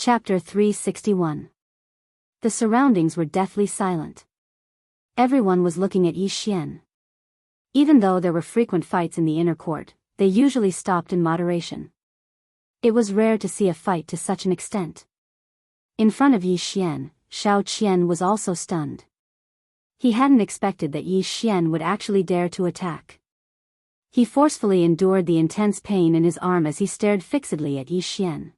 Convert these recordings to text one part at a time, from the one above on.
Chapter 361. The surroundings were deathly silent. Everyone was looking at Yi Xian. Even though there were frequent fights in the inner court, they usually stopped in moderation. It was rare to see a fight to such an extent. In front of Yi Xian, Shao Qian was also stunned. He hadn't expected that Yi Xian would actually dare to attack. He forcefully endured the intense pain in his arm as he stared fixedly at Yi Xian.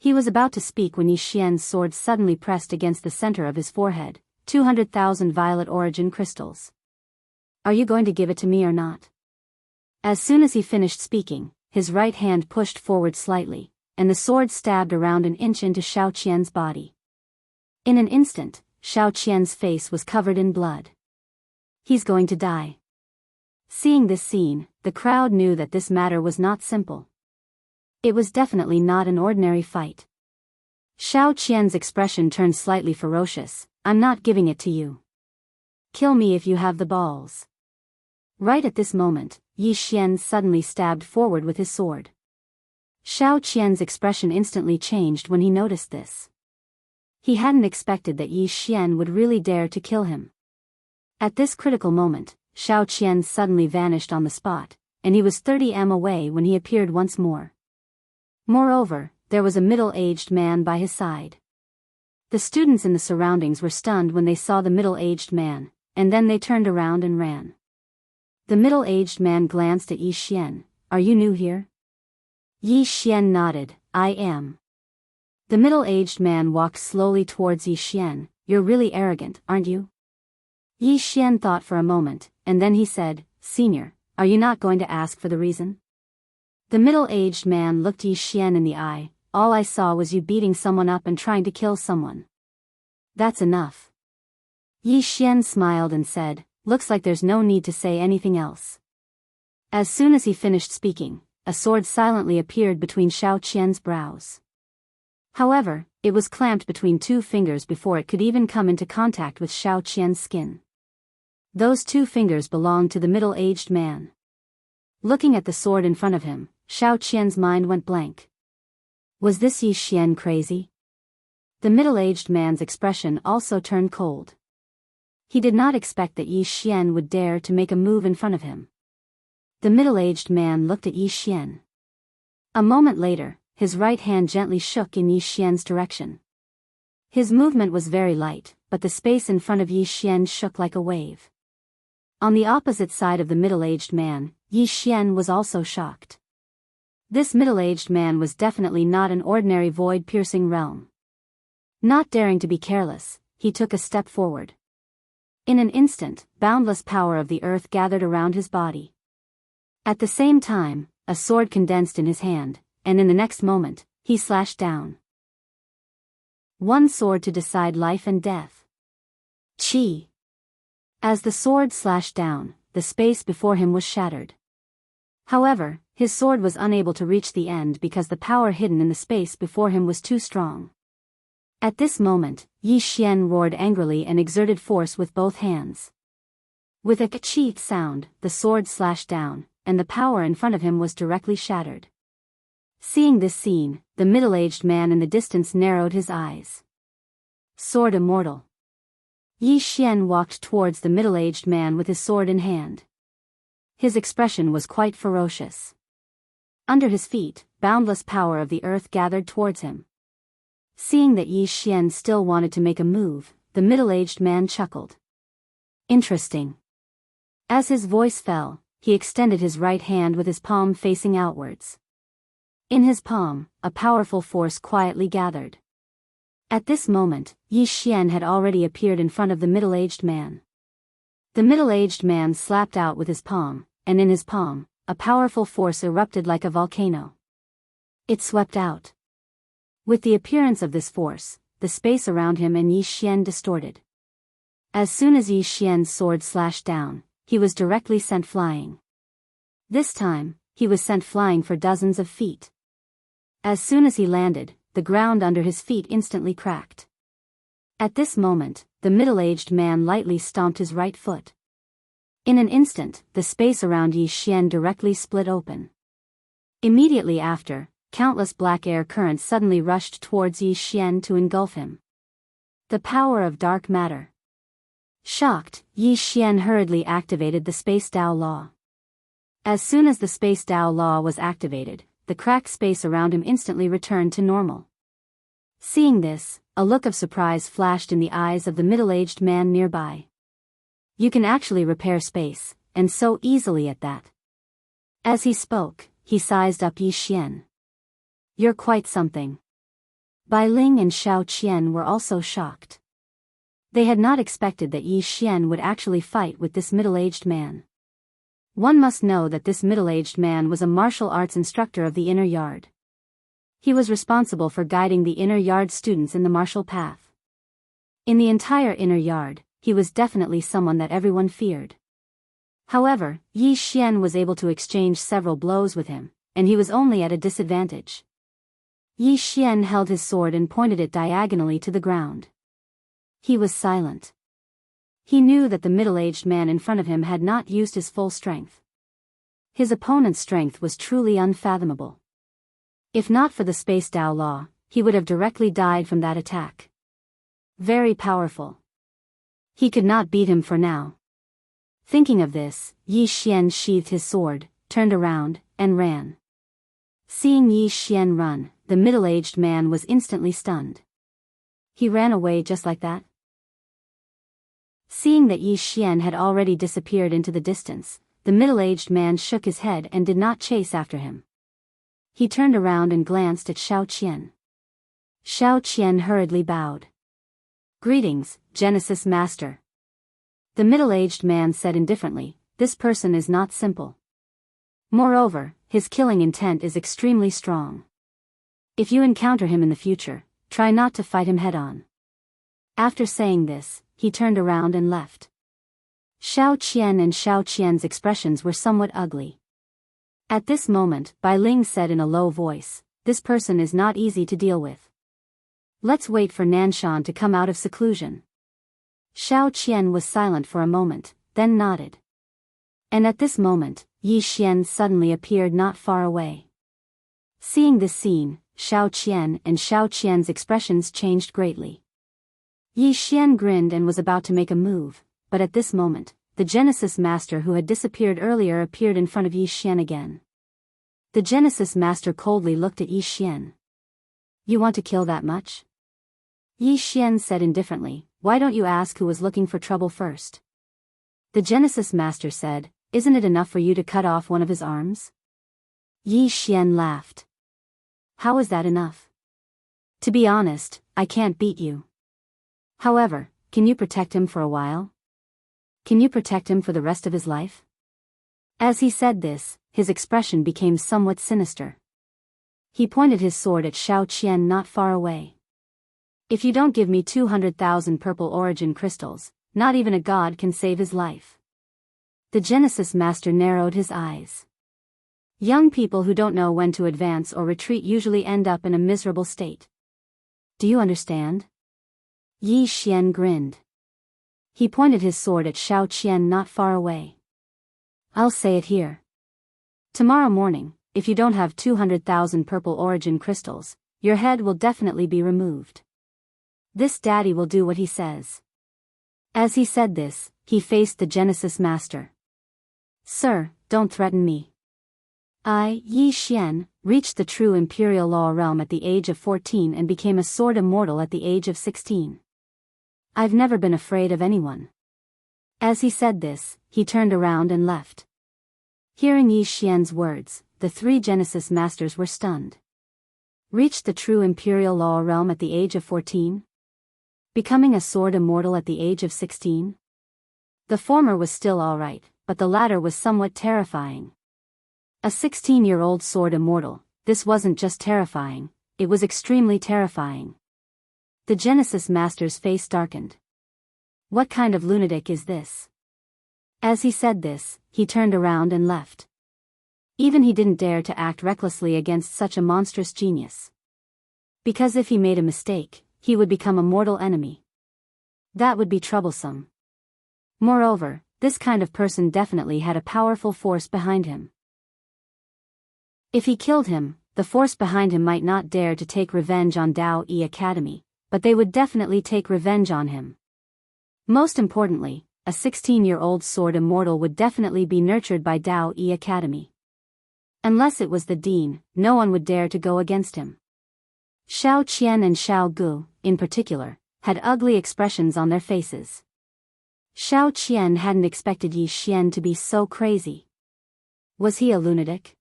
He was about to speak when Yi Xian's sword suddenly pressed against the center of his forehead, 200,000 violet origin crystals. Are you going to give it to me or not? As soon as he finished speaking, his right hand pushed forward slightly, and the sword stabbed around an inch into Shao Qian's body. In an instant, Shao Qian's face was covered in blood. He's going to die. Seeing this scene, the crowd knew that this matter was not simple. It was definitely not an ordinary fight. Shao Qian's expression turned slightly ferocious. I'm not giving it to you. Kill me if you have the balls. Right at this moment, Yi Xian suddenly stabbed forward with his sword. Shao Qian's expression instantly changed when he noticed this. He hadn't expected that Yi Xian would really dare to kill him. At this critical moment, Shao Qian suddenly vanished on the spot, and he was 30 m away when he appeared once more. Moreover, there was a middle-aged man by his side. The students in the surroundings were stunned when they saw the middle-aged man, and then they turned around and ran. The middle-aged man glanced at Yi Xian. Are you new here? Yi Xian nodded. I am. The middle-aged man walked slowly towards Yi Xian. You're really arrogant, aren't you? Yi Xian thought for a moment, and then he said, Senior, are you not going to ask for the reason? The middle-aged man looked Yi Xian in the eye. All I saw was you beating someone up and trying to kill someone. That's enough. Yi Xian smiled and said, looks like there's no need to say anything else. As soon as he finished speaking, a sword silently appeared between Shao Qian's brows. However, it was clamped between two fingers before it could even come into contact with Shao Qian's skin. Those two fingers belonged to the middle-aged man. Looking at the sword in front of him, Shao Qian's mind went blank. Was this Yi Xian crazy? The middle-aged man's expression also turned cold. He did not expect that Yi Xian would dare to make a move in front of him. The middle-aged man looked at Yi Xian. A moment later, his right hand gently shook in Yi Xian's direction. His movement was very light, but the space in front of Yi Xian shook like a wave. On the opposite side of the middle-aged man, Yi Xian was also shocked. This middle-aged man was definitely not an ordinary void-piercing realm. Not daring to be careless, he took a step forward. In an instant, boundless power of the earth gathered around his body. At the same time, a sword condensed in his hand, and in the next moment, he slashed down. One sword to decide life and death. Chi. As the sword slashed down, the space before him was shattered. However, his sword was unable to reach the end because the power hidden in the space before him was too strong. At this moment, Yi Xian roared angrily and exerted force with both hands. With a ka-chi sound, the sword slashed down, and the power in front of him was directly shattered. Seeing this scene, the middle-aged man in the distance narrowed his eyes. Sword Immortal. Yi Xian walked towards the middle-aged man with his sword in hand. His expression was quite ferocious. Under his feet, boundless power of the earth gathered towards him. Seeing that Yi Xian still wanted to make a move, the middle-aged man chuckled. Interesting. As his voice fell, he extended his right hand with his palm facing outwards. In his palm, a powerful force quietly gathered. At this moment, Yi Xian had already appeared in front of the middle-aged man. The middle-aged man slapped out with his palm, and in his palm, a powerful force erupted like a volcano. It swept out. With the appearance of this force, the space around him and Yi Xian distorted. As soon as Yi Xian's sword slashed down, he was directly sent flying. This time, he was sent flying for dozens of feet. As soon as he landed, the ground under his feet instantly cracked. At this moment, the middle-aged man lightly stomped his right foot. In an instant, the space around Yi Xian directly split open. Immediately after, countless black air currents suddenly rushed towards Yi Xian to engulf him. The power of dark matter. Shocked, Yi Xian hurriedly activated the Space Dao Law. As soon as the Space Dao Law was activated, the cracked space around him instantly returned to normal. Seeing this, a look of surprise flashed in the eyes of the middle-aged man nearby. You can actually repair space, and so easily at that. As he spoke, he sized up Yi Xian. You're quite something. Bai Ling and Xiao Qian were also shocked. They had not expected that Yi Xian would actually fight with this middle-aged man. One must know that this middle-aged man was a martial arts instructor of the Inner Yard. He was responsible for guiding the Inner Yard students in the martial path. In the entire Inner Yard, he was definitely someone that everyone feared. However, Yi Xian was able to exchange several blows with him, and he was only at a disadvantage. Yi Xian held his sword and pointed it diagonally to the ground. He was silent. He knew that the middle-aged man in front of him had not used his full strength. His opponent's strength was truly unfathomable. If not for the Space Dao Law, he would have directly died from that attack. Very powerful. He could not beat him for now. Thinking of this, Yi Xian sheathed his sword, turned around, and ran. Seeing Yi Xian run, the middle-aged man was instantly stunned. He ran away just like that? Seeing that Yi Xian had already disappeared into the distance, the middle-aged man shook his head and did not chase after him. He turned around and glanced at Xiao Qian. Xiao Qian hurriedly bowed. Greetings, Genesis Master. The middle-aged man said indifferently, this person is not simple. Moreover, his killing intent is extremely strong. If you encounter him in the future, try not to fight him head-on. After saying this, he turned around and left. Xiao Qian and Xiao Qian's expressions were somewhat ugly. At this moment, Bai Ling said in a low voice, this person is not easy to deal with. Let's wait for Nanshan to come out of seclusion. Xiao Qian was silent for a moment, then nodded. And at this moment, Yi Xian suddenly appeared not far away. Seeing this scene, Xiao Qian and Xiao Qian's expressions changed greatly. Yi Xian grinned and was about to make a move, but at this moment, the Genesis Master who had disappeared earlier appeared in front of Yi Xian again. The Genesis Master coldly looked at Yi Xian. You want to kill that much? Yi Xian said indifferently, why don't you ask who was looking for trouble first? The Genesis Master said, isn't it enough for you to cut off one of his arms? Yi Xian laughed. How is that enough? To be honest, I can't beat you. However, can you protect him for a while? Can you protect him for the rest of his life? As he said this, his expression became somewhat sinister. He pointed his sword at Xiao Qian not far away. If you don't give me 200,000 purple origin crystals, not even a god can save his life. The Genesis Master narrowed his eyes. Young people who don't know when to advance or retreat usually end up in a miserable state. Do you understand? Yi Xian grinned. He pointed his sword at Xiao Qian not far away. I'll say it here. Tomorrow morning, if you don't have 200,000 purple origin crystals, your head will definitely be removed. This daddy will do what he says. As he said this, he faced the Genesis Master. Sir, don't threaten me. I, Yi Xian, reached the true Imperial Law realm at the age of 14 and became a sword immortal at the age of 16. I've never been afraid of anyone. As he said this, he turned around and left. Hearing Yi Xian's words, the three Genesis Masters were stunned. Reached the true Imperial Law realm at the age of 14? Becoming a sword immortal at the age of 16? The former was still alright, but the latter was somewhat terrifying. A 16-year-old sword immortal, this wasn't just terrifying, it was extremely terrifying. The Genesis Master's face darkened. What kind of lunatic is this? As he said this, he turned around and left. Even he didn't dare to act recklessly against such a monstrous genius. Because if he made a mistake, he would become a mortal enemy. That would be troublesome. Moreover, this kind of person definitely had a powerful force behind him. If he killed him, the force behind him might not dare to take revenge on Dao E Academy, but they would definitely take revenge on him. Most importantly, a 16-year-old sword immortal would definitely be nurtured by Dao E Academy. Unless it was the dean, no one would dare to go against him. Xiao Qian and Xiao Gu, in particular, had ugly expressions on their faces. Xiao Qian hadn't expected Yi Xian to be so crazy. Was he a lunatic?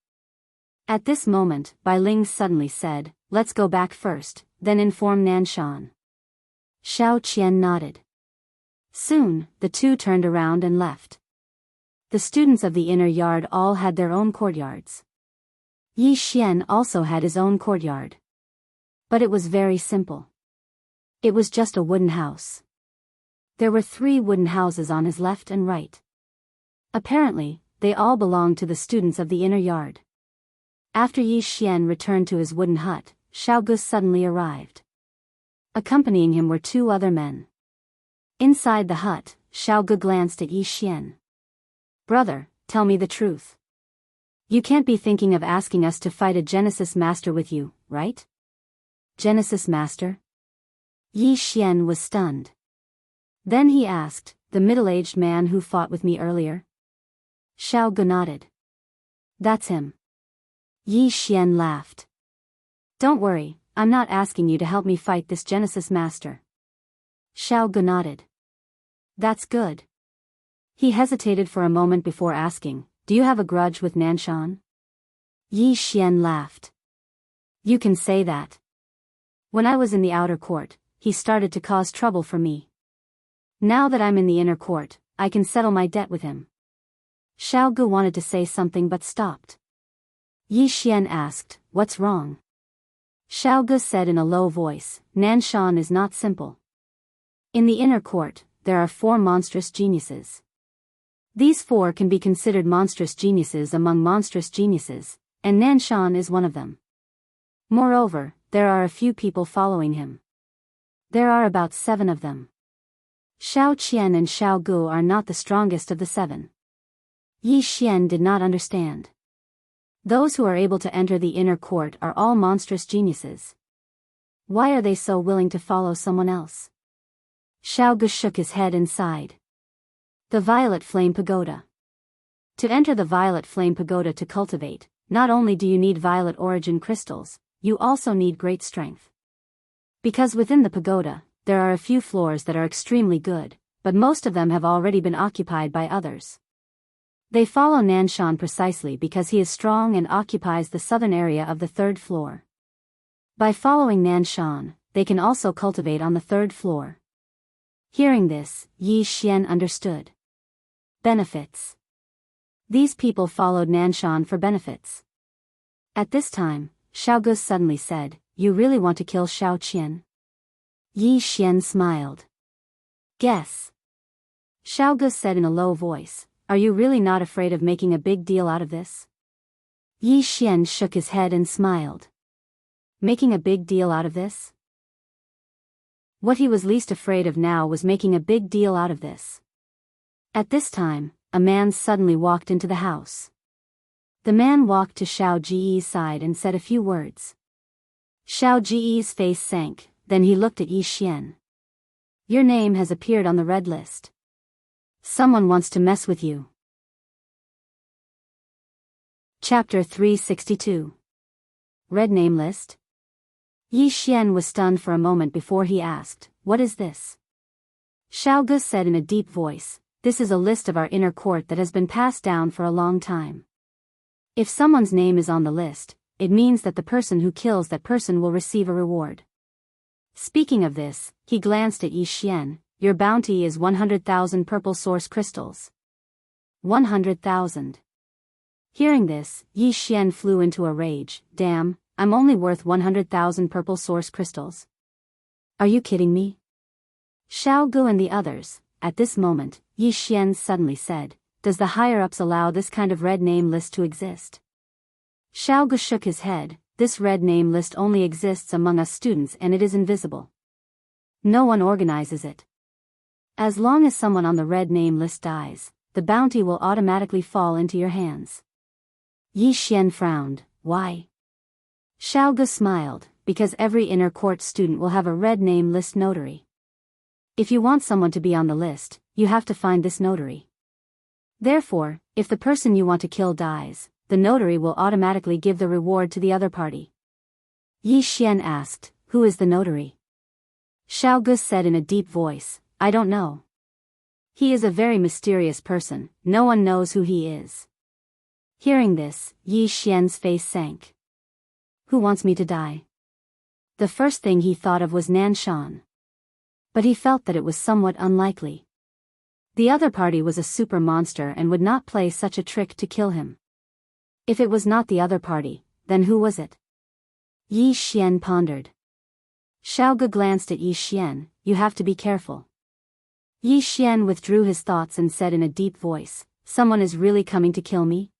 At this moment, Bai Ling suddenly said, "Let's go back first, then inform Nanshan." Xiao Qian nodded. Soon, the two turned around and left. The students of the inner yard all had their own courtyards. Yi Xian also had his own courtyard. But it was very simple. It was just a wooden house. There were 3 wooden houses on his left and right. Apparently, they all belonged to the students of the inner yard. After Yi Xian returned to his wooden hut, Xiao Gu suddenly arrived. Accompanying him were 2 other men. Inside the hut, Xiao Gu glanced at Yi Xian. "Brother, tell me the truth. You can't be thinking of asking us to fight a Genesis Master with you, right?" "Genesis Master?" Yi Xian was stunned. Then he asked, "The middle-aged man who fought with me earlier?" Xiao Gu nodded. "That's him." Yi Xian laughed. "Don't worry, I'm not asking you to help me fight this Genesis Master." Xiao Gu nodded. "That's good." He hesitated for a moment before asking, "Do you have a grudge with Nanshan?" Yi Xian laughed. "You can say that. When I was in the outer court, he started to cause trouble for me. Now that I'm in the inner court, I can settle my debt with him." Xiao Gu wanted to say something but stopped. Yi Xian asked, "What's wrong?" Xiao Gu said in a low voice, "Nanshan is not simple. In the inner court, there are 4 monstrous geniuses. These 4 can be considered monstrous geniuses among monstrous geniuses, and Nanshan is one of them. Moreover, there are a few people following him. There are about 7 of them. Xiao Qian and Xiao Gu are not the strongest of the 7. Yi Xian did not understand. Those who are able to enter the inner court are all monstrous geniuses. Why are they so willing to follow someone else? Xiao Gu shook his head and sighed. The Violet Flame Pagoda. To enter the Violet Flame Pagoda to cultivate, not only do you need violet origin crystals, you also need great strength. Because within the pagoda, there are a few floors that are extremely good, but most of them have already been occupied by others. They follow Nanshan precisely because he is strong and occupies the southern area of the 3rd floor. By following Nanshan, they can also cultivate on the 3rd floor. Hearing this, Yi Xian understood. Benefits. These people followed Nanshan for benefits. At this time, Xiao Gu suddenly said, "You really want to kill Xiao Qian?" Yi Xian smiled. "Guess." Xiao Gu said in a low voice, "Are you really not afraid of making a big deal out of this?" Yi Xian shook his head and smiled. Making a big deal out of this? What he was least afraid of now was making a big deal out of this. At this time, a man suddenly walked into the house. The man walked to Xiao Ji's side and said a few words. Xiao Ji's face sank, then he looked at Yi Xian. "Your name has appeared on the red list. Someone wants to mess with you." Chapter 362. Red Name List. Yi Xian was stunned for a moment before he asked, "What is this?" Xiao Gu said in a deep voice, "This is a list of our inner court that has been passed down for a long time. If someone's name is on the list, it means that the person who kills that person will receive a reward." Speaking of this, he glanced at Yi Xian. "Your bounty is 100,000 purple source crystals." 100,000. Hearing this, Yi Xian flew into a rage. "Damn, I'm only worth 100,000 purple source crystals. Are you kidding me?" Xiao Gu and the others, at this moment, Yi Xian suddenly said, "Does the higher-ups allow this kind of red name list to exist?" Xiao Gu shook his head. "This red name list only exists among us students and it is invisible. No one organizes it. As long as someone on the red name list dies, the bounty will automatically fall into your hands." Yi Xian frowned. "Why?" Xiaogu smiled, because every inner court student will have a red name list notary. If you want someone to be on the list, you have to find this notary. Therefore, if the person you want to kill dies, the notary will automatically give the reward to the other party. Yi Xian asked, "Who is the notary?" Xiaogu said in a deep voice, "I don't know. He is a very mysterious person, no one knows who he is." Hearing this, Yi Xian's face sank. Who wants me to die? The first thing he thought of was Nanshan. But he felt that it was somewhat unlikely. The other party was a super monster and would not play such a trick to kill him. If it was not the other party, then who was it? Yi Xian pondered. Xiaogu glanced at Yi Xian, "You have to be careful." Yi Xian withdrew his thoughts and said in a deep voice, "Someone is really coming to kill me?"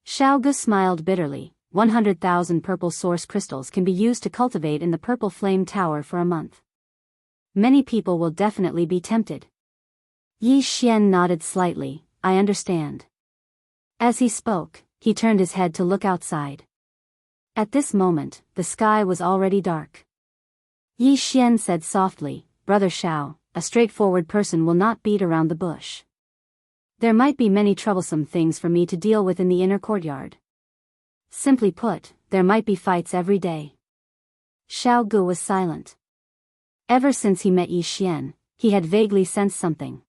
Xiaogu smiled bitterly. 100,000 purple source crystals can be used to cultivate in the purple flame tower for a month. Many people will definitely be tempted. Yi Xian nodded slightly, "I understand." As he spoke, he turned his head to look outside. At this moment, the sky was already dark. Yi Xian said softly, "Brother Xiao, a straightforward person will not beat around the bush. There might be many troublesome things for me to deal with in the inner courtyard. Simply put, there might be fights every day." Xiaogu was silent. Ever since he met Yi Xian, he had vaguely sensed something.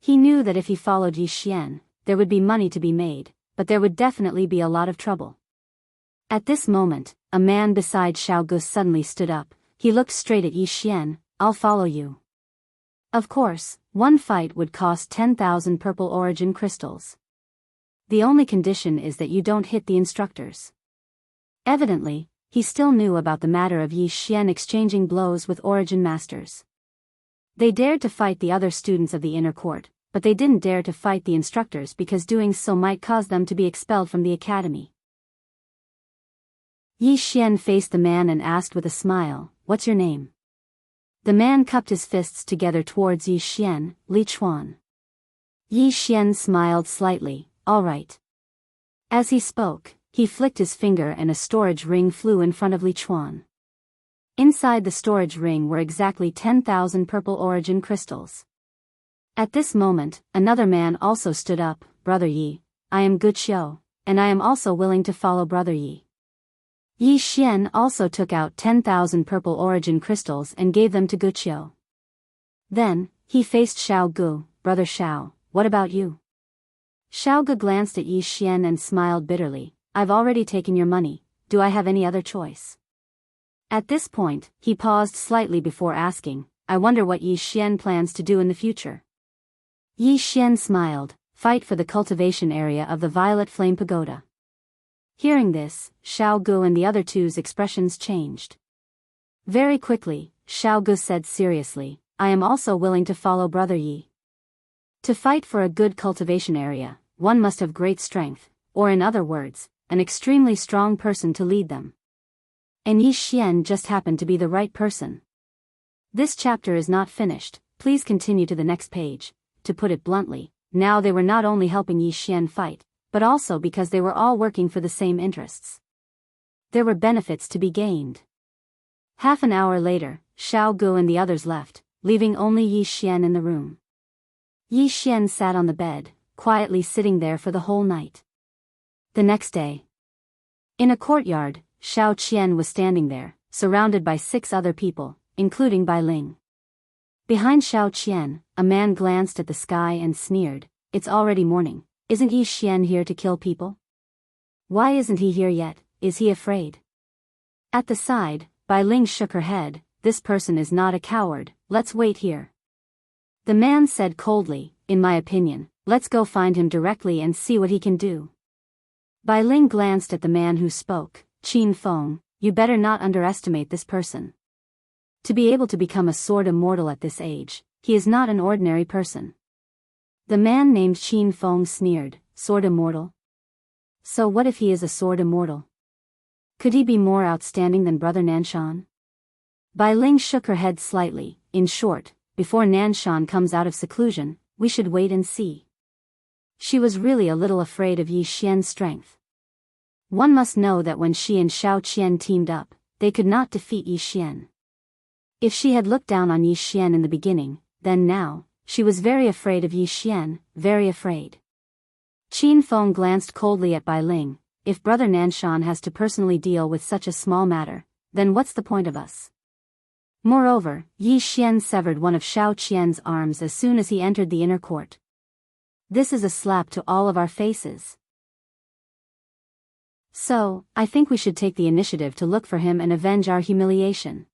He knew that if he followed Yi Xian, there would be money to be made, but there would definitely be a lot of trouble. At this moment, a man beside Xiaogu suddenly stood up. He looked straight at Yi Xian. "I'll follow you." Of course, one fight would cost 10,000 purple origin crystals. The only condition is that you don't hit the instructors. Evidently, he still knew about the matter of Yi Xian exchanging blows with origin masters. They dared to fight the other students of the inner court, but they didn't dare to fight the instructors because doing so might cause them to be expelled from the academy. Yi Xian faced the man and asked with a smile, "What's your name?" The man cupped his fists together towards Yi Xian, "Li Chuan." Yi Xian smiled slightly, "All right." As he spoke, he flicked his finger and a storage ring flew in front of Li Chuan. Inside the storage ring were exactly 10,000 purple origin crystals. At this moment, another man also stood up, "Brother Yi, I am Guqiu, and I am also willing to follow Brother Yi." Yi Xian also took out 10,000 purple origin crystals and gave them to Guqiu. Then, he faced Xiaogu, "Brother Xiao, what about you?" Xiaogu glanced at Yi Xian and smiled bitterly, "I've already taken your money, do I have any other choice?" At this point, he paused slightly before asking, "I wonder what Yi Xian plans to do in the future." Yi Xian smiled, "Fight for the cultivation area of the Violet Flame Pagoda." Hearing this, Xiaogu and the other two's expressions changed. Very quickly, Xiaogu said seriously, "I am also willing to follow Brother Yi." To fight for a good cultivation area, one must have great strength, or in other words, an extremely strong person to lead them. And Yi Xian just happened to be the right person. This chapter is not finished, please continue to the next page. To put it bluntly, now they were not only helping Yi Xian fight, but also because they were all working for the same interests. There were benefits to be gained. Half an hour later, Xiaogu and the others left, leaving only Yi Xian in the room. Yi Xian sat on the bed, quietly sitting there for the whole night. The next day, in a courtyard, Xiao Qian was standing there, surrounded by 6 other people, including Bai Ling. Behind Xiao Qian, a man glanced at the sky and sneered, "It's already morning. Isn't Yi Xian here to kill people? Why isn't he here yet? Is he afraid?" At the side, Bai Ling shook her head, "This person is not a coward, let's wait here." The man said coldly, "In my opinion, let's go find him directly and see what he can do." Bai Ling glanced at the man who spoke, "Qin Feng, you better not underestimate this person. To be able to become a sword immortal at this age, he is not an ordinary person." The man named Qin Feng sneered, "Sword immortal? So what if he is a sword immortal? Could he be more outstanding than Brother Nanshan?" Bai Ling shook her head slightly, "In short, before Nanshan comes out of seclusion, we should wait and see." She was really a little afraid of Yi Xian's strength. One must know that when she and Xiao Qian teamed up, they could not defeat Yi Xian. If she had looked down on Yi Xian in the beginning, then now, she was very afraid of Yi Xian, very afraid. Qin Feng glanced coldly at Bai Ling. If Brother Nanshan has to personally deal with such a small matter, then what's the point of us? Moreover, Yi Xian severed one of Xiao Qian's arms as soon as he entered the inner court. This is a slap to all of our faces. So, I think we should take the initiative to look for him and avenge our humiliation.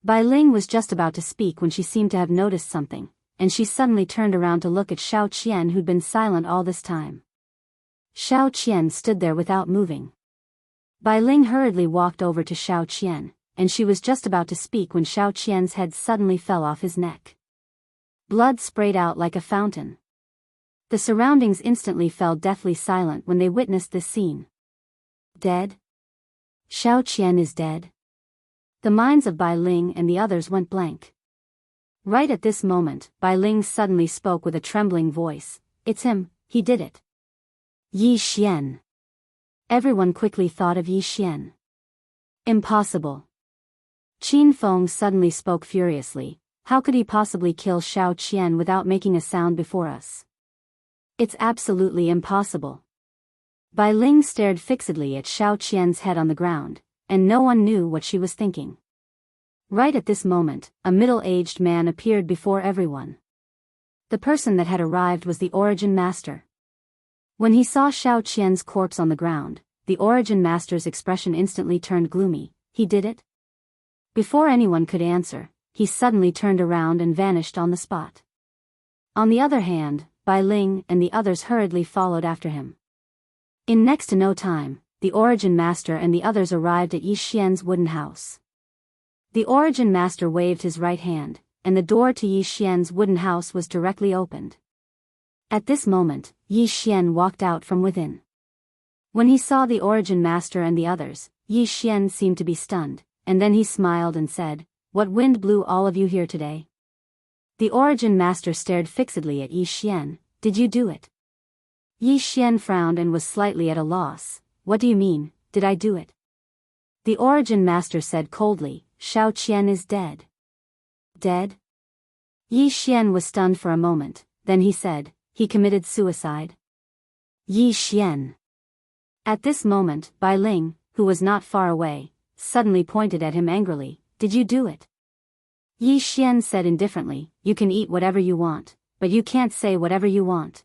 Bai Ling was just about to speak when she seemed to have noticed something, and she suddenly turned around to look at Xiao Qian, who'd been silent all this time. Xiao Qian stood there without moving. Bai Ling hurriedly walked over to Xiao Qian, and she was just about to speak when Xiao Qian's head suddenly fell off his neck. Blood sprayed out like a fountain. The surroundings instantly fell deathly silent when they witnessed this scene. Dead? Xiao Qian is dead? The minds of Bai Ling and the others went blank. Right at this moment, Bai Ling suddenly spoke with a trembling voice. It's him, he did it. Yi Xian. Everyone quickly thought of Yi Xian. Impossible. Qin Feng suddenly spoke furiously. How could he possibly kill Xiao Qian without making a sound before us? It's absolutely impossible. Bai Ling stared fixedly at Xiao Qian's head on the ground, and no one knew what she was thinking. Right at this moment, a middle-aged man appeared before everyone. The person that had arrived was the Origin Master. When he saw Xiao Qian's corpse on the ground, the Origin Master's expression instantly turned gloomy. He did it? Before anyone could answer, he suddenly turned around and vanished on the spot. On the other hand, Bai Ling and the others hurriedly followed after him. In next to no time, the Origin Master and the others arrived at Yi Xian's wooden house. The Origin Master waved his right hand, and the door to Yi Xian's wooden house was directly opened. At this moment, Yi Xian walked out from within. When he saw the Origin Master and the others, Yi Xian seemed to be stunned, and then he smiled and said, "What wind blew all of you here today?" The Origin Master stared fixedly at Yi Xian. "Did you do it?" Yi Xian frowned and was slightly at a loss. "What do you mean, did I do it?" The Origin Master said coldly, "Xiao Qian is dead." Dead? Yi Xian was stunned for a moment, then he said, "He committed suicide?" Yi Xian. At this moment, Bai Ling, who was not far away, suddenly pointed at him angrily. "Did you do it?" Yi Xian said indifferently, "You can eat whatever you want, but you can't say whatever you want."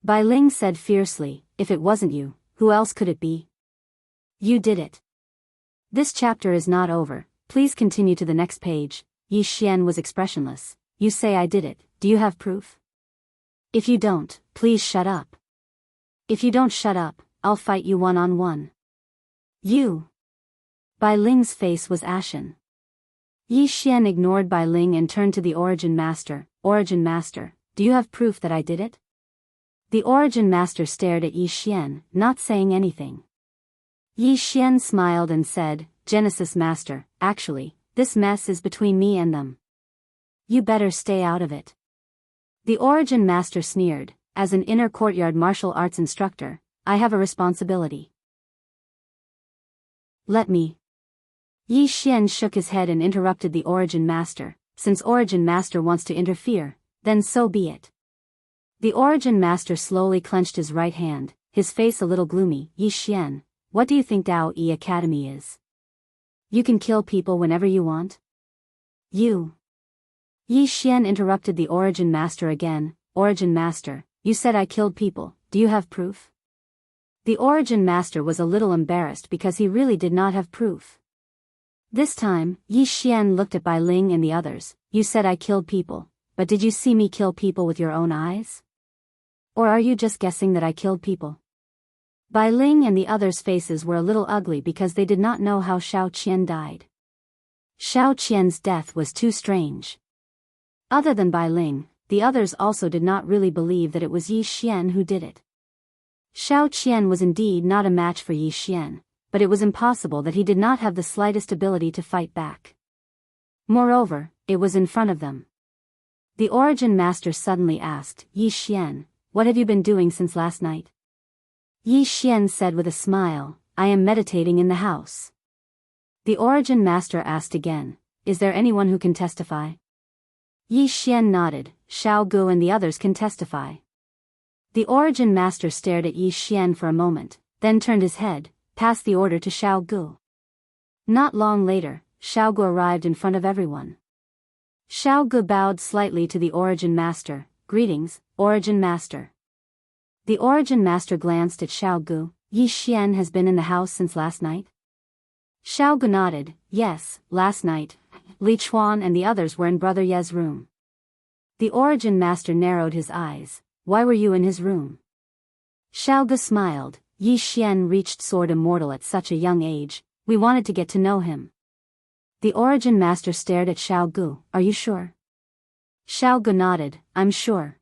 Bai Ling said fiercely, "If it wasn't you, who else could it be? You did it." This chapter is not over, please continue to the next page. Yi Xian was expressionless. "You say I did it, do you have proof? If you don't, please shut up. If you don't shut up, I'll fight you one-on-one." "You." Bai Ling's face was ashen. Yi Xian ignored Bai Ling and turned to the Origin Master. "Origin Master, do you have proof that I did it?" The Origin Master stared at Yi Xian, not saying anything. Yi Xian smiled and said, "Genesis Master, actually, this mess is between me and them. You better stay out of it." The Origin Master sneered, "As an inner courtyard martial arts instructor, I have a responsibility." "Let me." Yi Xian shook his head and interrupted the Origin Master. "Since Origin Master wants to interfere, then so be it." The Origin Master slowly clenched his right hand, his face a little gloomy. "Yi Xian, what do you think Dao Yi Academy is? You can kill people whenever you want?" "You." Yi Xian interrupted the Origin Master again. "Origin Master, you said I killed people, do you have proof?" The Origin Master was a little embarrassed because he really did not have proof. This time, Yi Xian looked at Bai Ling and the others. "You said I killed people, but did you see me kill people with your own eyes? Or are you just guessing that I killed people?" Bai Ling and the others' faces were a little ugly because they did not know how Xiao Qian died. Xiao Qian's death was too strange. Other than Bai Ling, the others also did not really believe that it was Yi Xian who did it. Xiao Qian was indeed not a match for Yi Xian, but it was impossible that he did not have the slightest ability to fight back. Moreover, it was in front of them. The Origin Master suddenly asked, "Yi Xian, what have you been doing since last night?" Yi Xian said with a smile, I am meditating in the house. The Origin Master asked again, is there anyone who can testify? Yi Xian nodded, Xiao Gu and the others can testify. The Origin Master stared at Yi Xian for a moment, then turned his head, passed the order to Xiao Gu. Not long later, Xiao Gu arrived in front of everyone. Xiao Gu bowed slightly to the Origin Master, greetings, Origin Master. The Origin Master glanced at Xiao Gu, Yi Xian has been in the house since last night? Xiao Gu nodded, yes, last night, Li Chuan and the others were in Brother Ye's room. The Origin Master narrowed his eyes, why were you in his room? Xiao Gu smiled, Yi Xian reached Sword Immortal at such a young age, we wanted to get to know him. The Origin Master stared at Xiao Gu, are you sure? Xiao Gu nodded, I'm sure.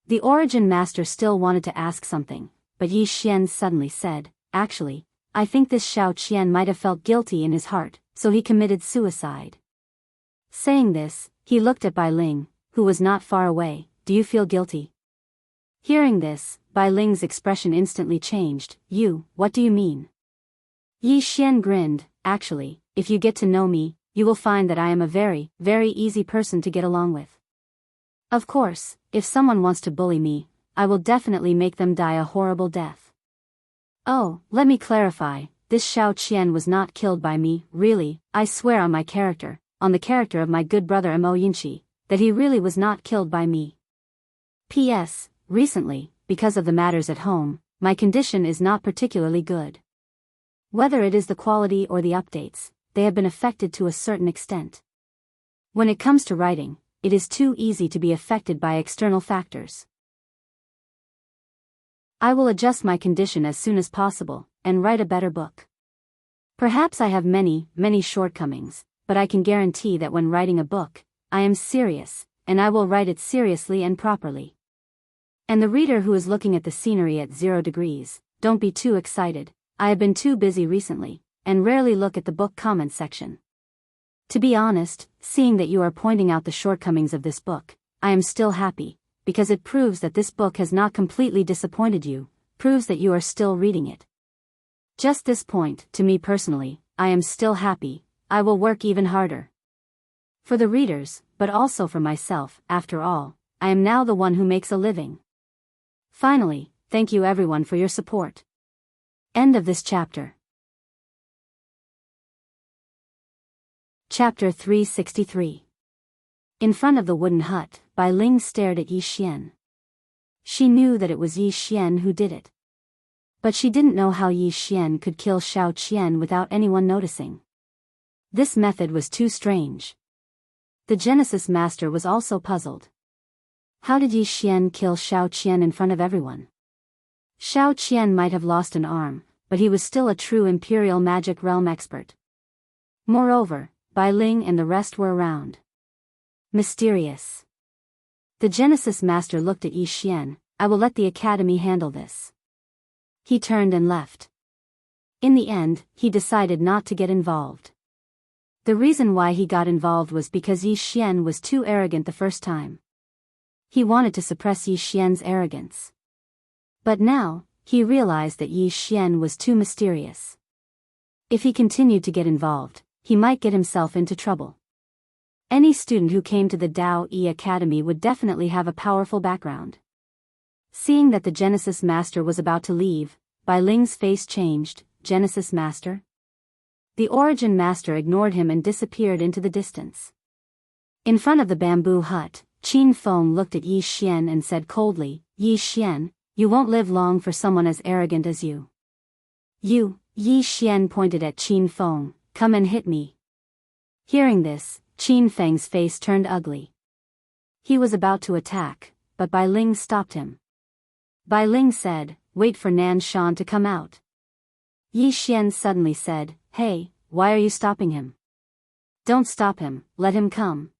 The Origin Master still wanted to ask something, but Yi Xian suddenly said, actually, I think this Xiao Qian might have felt guilty in his heart, so he committed suicide. Saying this, he looked at Bai Ling, who was not far away, do you feel guilty? Hearing this, Bai Ling's expression instantly changed, what do you mean? Yi Xian grinned, actually, if you get to know me, you will find that I am a very, very easy person to get along with. Of course, if someone wants to bully me, I will definitely make them die a horrible death. Oh, let me clarify, this Xiao Qian was not killed by me, really, I swear on my character, on the character of my good brother Mo Yinchi, that he really was not killed by me. P.S. Recently, because of the matters at home, my condition is not particularly good. Whether it is the quality or the updates, they have been affected to a certain extent. When it comes to writing, it is too easy to be affected by external factors. I will adjust my condition as soon as possible, and write a better book. Perhaps I have many, many shortcomings, but I can guarantee that when writing a book, I am serious, and I will write it seriously and properly. And the reader who is looking at the scenery at 0 degrees, don't be too excited, I have been too busy recently, and rarely look at the book comment section. To be honest, seeing that you are pointing out the shortcomings of this book, I am still happy, because it proves that this book has not completely disappointed you, proves that you are still reading it. Just this point, to me personally, I am still happy, I will work even harder. For the readers, but also for myself, after all, I am now the one who makes a living. Finally, thank you everyone for your support. End of this chapter. Chapter 363. In front of the wooden hut, Bai Ling stared at Yi Xian. She knew that it was Yi Xian who did it. But she didn't know how Yi Xian could kill Xiao Qian without anyone noticing. This method was too strange. The Genesis Master was also puzzled. How did Yi Xian kill Xiao Qian in front of everyone? Xiao Qian might have lost an arm, but he was still a true Imperial Magic Realm expert. Moreover, Bai Ling and the rest were around. Mysterious. The Genesis Master looked at Yi Xian, I will let the Academy handle this. He turned and left. In the end, he decided not to get involved. The reason why he got involved was because Yi Xian was too arrogant the first time. He wanted to suppress Yi Xian's arrogance. But now, he realized that Yi Xian was too mysterious. If he continued to get involved, he might get himself into trouble. Any student who came to the Dao Yi Academy would definitely have a powerful background. Seeing that the Genesis Master was about to leave, Bai Ling's face changed. Genesis Master? The Origin Master ignored him and disappeared into the distance. In front of the bamboo hut, Qin Feng looked at Yi Xian and said coldly, Yi Xian, you won't live long for someone as arrogant as you. You, Yi Xian pointed at Qin Feng, come and hit me. Hearing this, Qin Feng's face turned ugly. He was about to attack, but Bai Ling stopped him. Bai Ling said, wait for Nan Shan to come out. Yi Xian suddenly said, hey, why are you stopping him? Don't stop him, let him come.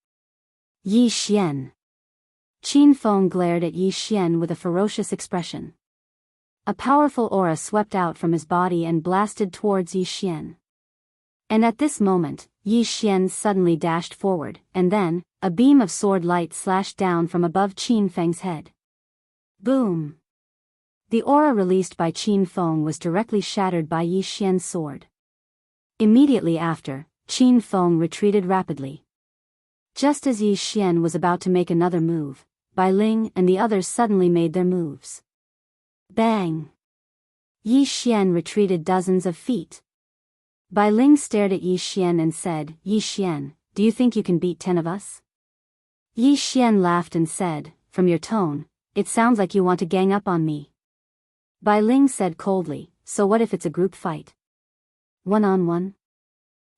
Yi Xian. Qin Feng glared at Yi Xian with a ferocious expression. A powerful aura swept out from his body and blasted towards Yi Xian. And at this moment, Yi Xian suddenly dashed forward, and then, a beam of sword light slashed down from above Qin Feng's head. Boom! The aura released by Qin Feng was directly shattered by Yi Xian's sword. Immediately after, Qin Feng retreated rapidly. Just as Yi Xian was about to make another move, Bai Ling and the others suddenly made their moves. Bang! Yi Xian retreated dozens of feet. Bai Ling stared at Yi Xian and said, "Yi Xian, do you think you can beat 10 of us?" Yi Xian laughed and said, "From your tone, it sounds like you want to gang up on me." Bai Ling said coldly, "So what if it's a group fight? One-on-one?"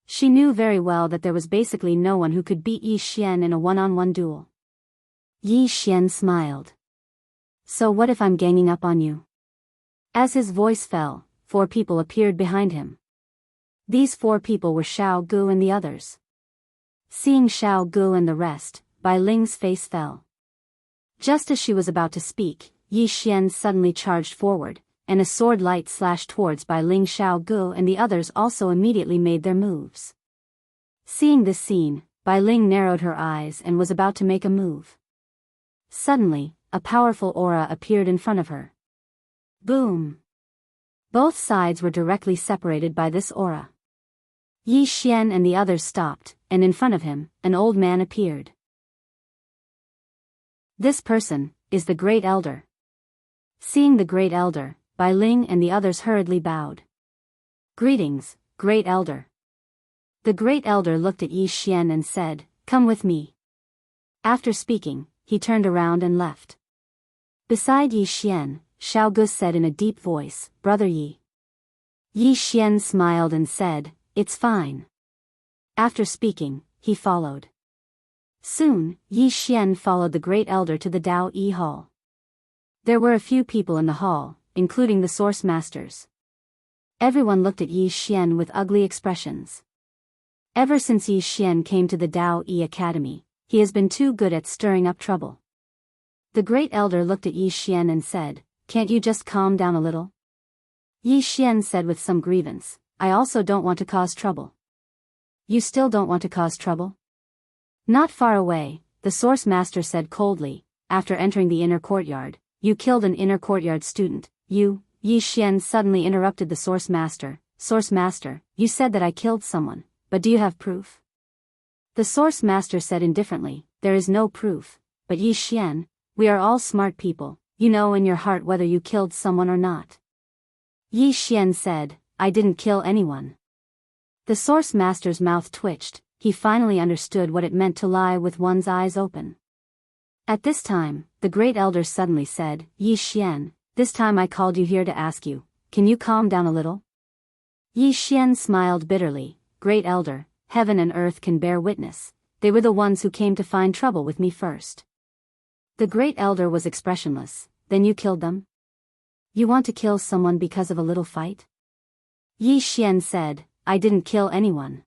She knew very well that there was basically no one who could beat Yi Xian in a one-on-one duel. Yi Xian smiled. "So what if I'm ganging up on you?" As his voice fell, 4 people appeared behind him. These 4 people were Xiao Gu and the others. Seeing Xiao Gu and the rest, Bai Ling's face fell. Just as she was about to speak, Yi Xian suddenly charged forward, and a sword light slashed towards Bai Ling. Xiao Gu and the others also immediately made their moves. Seeing this scene, Bai Ling narrowed her eyes and was about to make a move. Suddenly, a powerful aura appeared in front of her. Boom! Both sides were directly separated by this aura. Yi Xian and the others stopped, and in front of him, an old man appeared. This person is the Great Elder. Seeing the Great Elder, Bai Ling and the others hurriedly bowed. "Greetings, Great Elder." The Great Elder looked at Yi Xian and said, "Come with me." After speaking, he turned around and left. Beside Yi Xian, Xiao Gu said in a deep voice, "Brother Yi." Yi Xian smiled and said, "It's fine." After speaking, he followed. Soon, Yi Xian followed the Great Elder to the Dao Yi Hall. There were a few people in the hall, including the Source Masters. Everyone looked at Yi Xian with ugly expressions. Ever since Yi Xian came to the Dao Yi Academy, he has been too good at stirring up trouble. The Great Elder looked at Yi Xian and said, "Can't you just calm down a little?" Yi Xian said with some grievance, "I also don't want to cause trouble." "You still don't want to cause trouble?" Not far away, the Source Master said coldly, after entering the inner courtyard, "You killed an inner courtyard student, you." Yi Xian suddenly interrupted the Source Master, "Source Master, you said that I killed someone, but do you have proof?" The Source Master said indifferently, "There is no proof, but Yi Xian, we are all smart people, you know in your heart whether you killed someone or not." Yi Xian said, "I didn't kill anyone." The Source Master's mouth twitched, he finally understood what it meant to lie with one's eyes open. At this time, the Great Elder suddenly said, "Yi Xian, this time I called you here to ask you, can you calm down a little?" Yi Xian smiled bitterly, "Great Elder, heaven and earth can bear witness, they were the ones who came to find trouble with me first." The Great Elder was expressionless. "Then you killed them? You want to kill someone because of a little fight?" Yi Xian said, "I didn't kill anyone."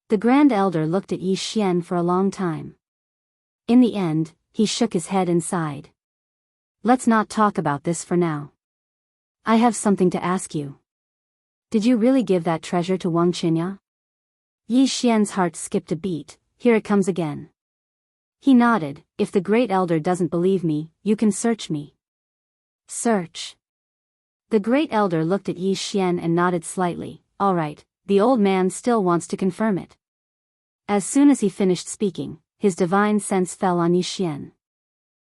The Grand Elder looked at Yi Xian for a long time. In the end, he shook his head and sighed. "Let's not talk about this for now. I have something to ask you. Did you really give that treasure to Wang Qinya?" Yi Xian's heart skipped a beat. "Here it comes again." He nodded, "If the Great Elder doesn't believe me, you can search me." "Search." The Great Elder looked at Yi Xian and nodded slightly. "All right, the old man still wants to confirm it." As soon as he finished speaking, his divine sense fell on Yi Xian.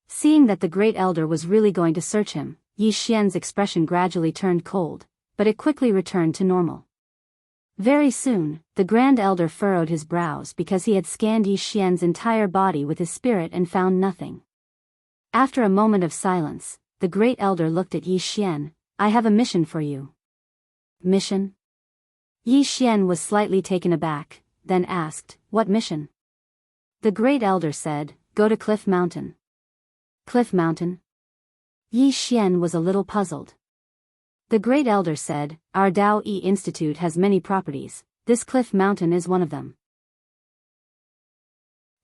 Seeing that the Great Elder was really going to search him, Yi Xian's expression gradually turned cold, but it quickly returned to normal. Very soon, the Grand Elder furrowed his brows because he had scanned Yi Xian's entire body with his spirit and found nothing. After a moment of silence, the Great Elder looked at Yi Xian. "I have a mission for you." "Mission?" Yi Xian was slightly taken aback, then asked, "What mission?" The Great Elder said, "Go to Cliff Mountain." "Cliff Mountain?" Yi Xian was a little puzzled. The Great Elder said, "Our Dao Yi Institute has many properties, this Cliff Mountain is one of them."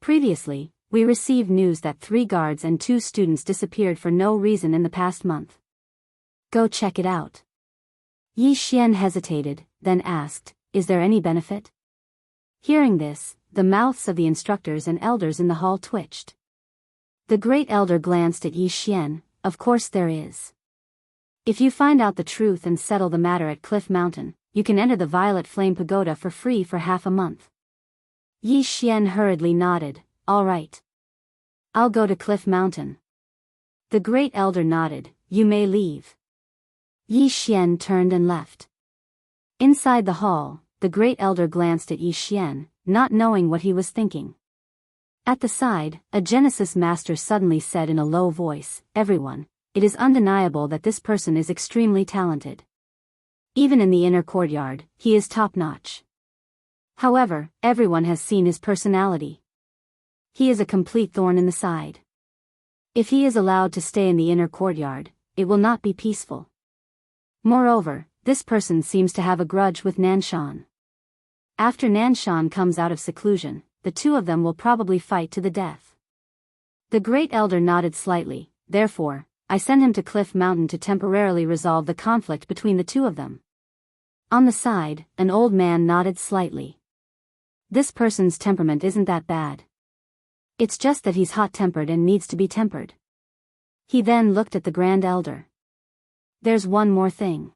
Previously, we received news that 3 guards and 2 students disappeared for no reason in the past month. Go check it out. Yi Xian hesitated, then asked, "Is there any benefit?" Hearing this, the mouths of the instructors and elders in the hall twitched. The Great Elder glanced at Yi Xian. "Of course there is. If you find out the truth and settle the matter at Cliff Mountain, you can enter the Violet Flame Pagoda for free for half a month. Yi Xian hurriedly nodded, all right. I'll go to Cliff Mountain. The Great Elder nodded, you may leave. Yi Xian turned and left. Inside the hall, the Great Elder glanced at Yi Xian, not knowing what he was thinking. At the side, a Genesis Master suddenly said in a low voice, everyone, it is undeniable that this person is extremely talented. Even in the inner courtyard, he is top-notch. However, everyone has seen his personality. He is a complete thorn in the side. If he is allowed to stay in the inner courtyard, it will not be peaceful. Moreover, this person seems to have a grudge with Nanshan. After Nanshan comes out of seclusion, the two of them will probably fight to the death. The Great Elder nodded slightly, therefore, I send him to Cliff Mountain to temporarily resolve the conflict between the two of them. On the side, an old man nodded slightly. This person's temperament isn't that bad. It's just that he's hot-tempered and needs to be tempered. He then looked at the Grand Elder. There's one more thing.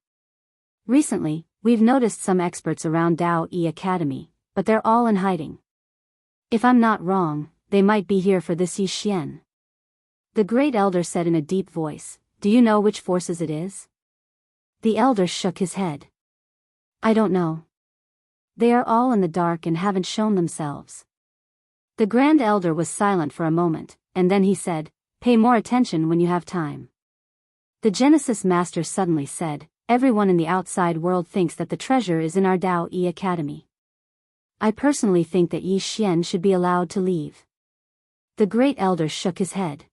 Recently, we've noticed some experts around Dao E Academy, but they're all in hiding. If I'm not wrong, they might be here for this Yi Xian. The Great Elder said in a deep voice, do you know which forces it is? The Elder shook his head. I don't know. They are all in the dark and haven't shown themselves. The Grand Elder was silent for a moment, and then he said, pay more attention when you have time. The Genesis Master suddenly said, everyone in the outside world thinks that the treasure is in our Dao E Academy. I personally think that Yi Xian should be allowed to leave. The Great Elder shook his head.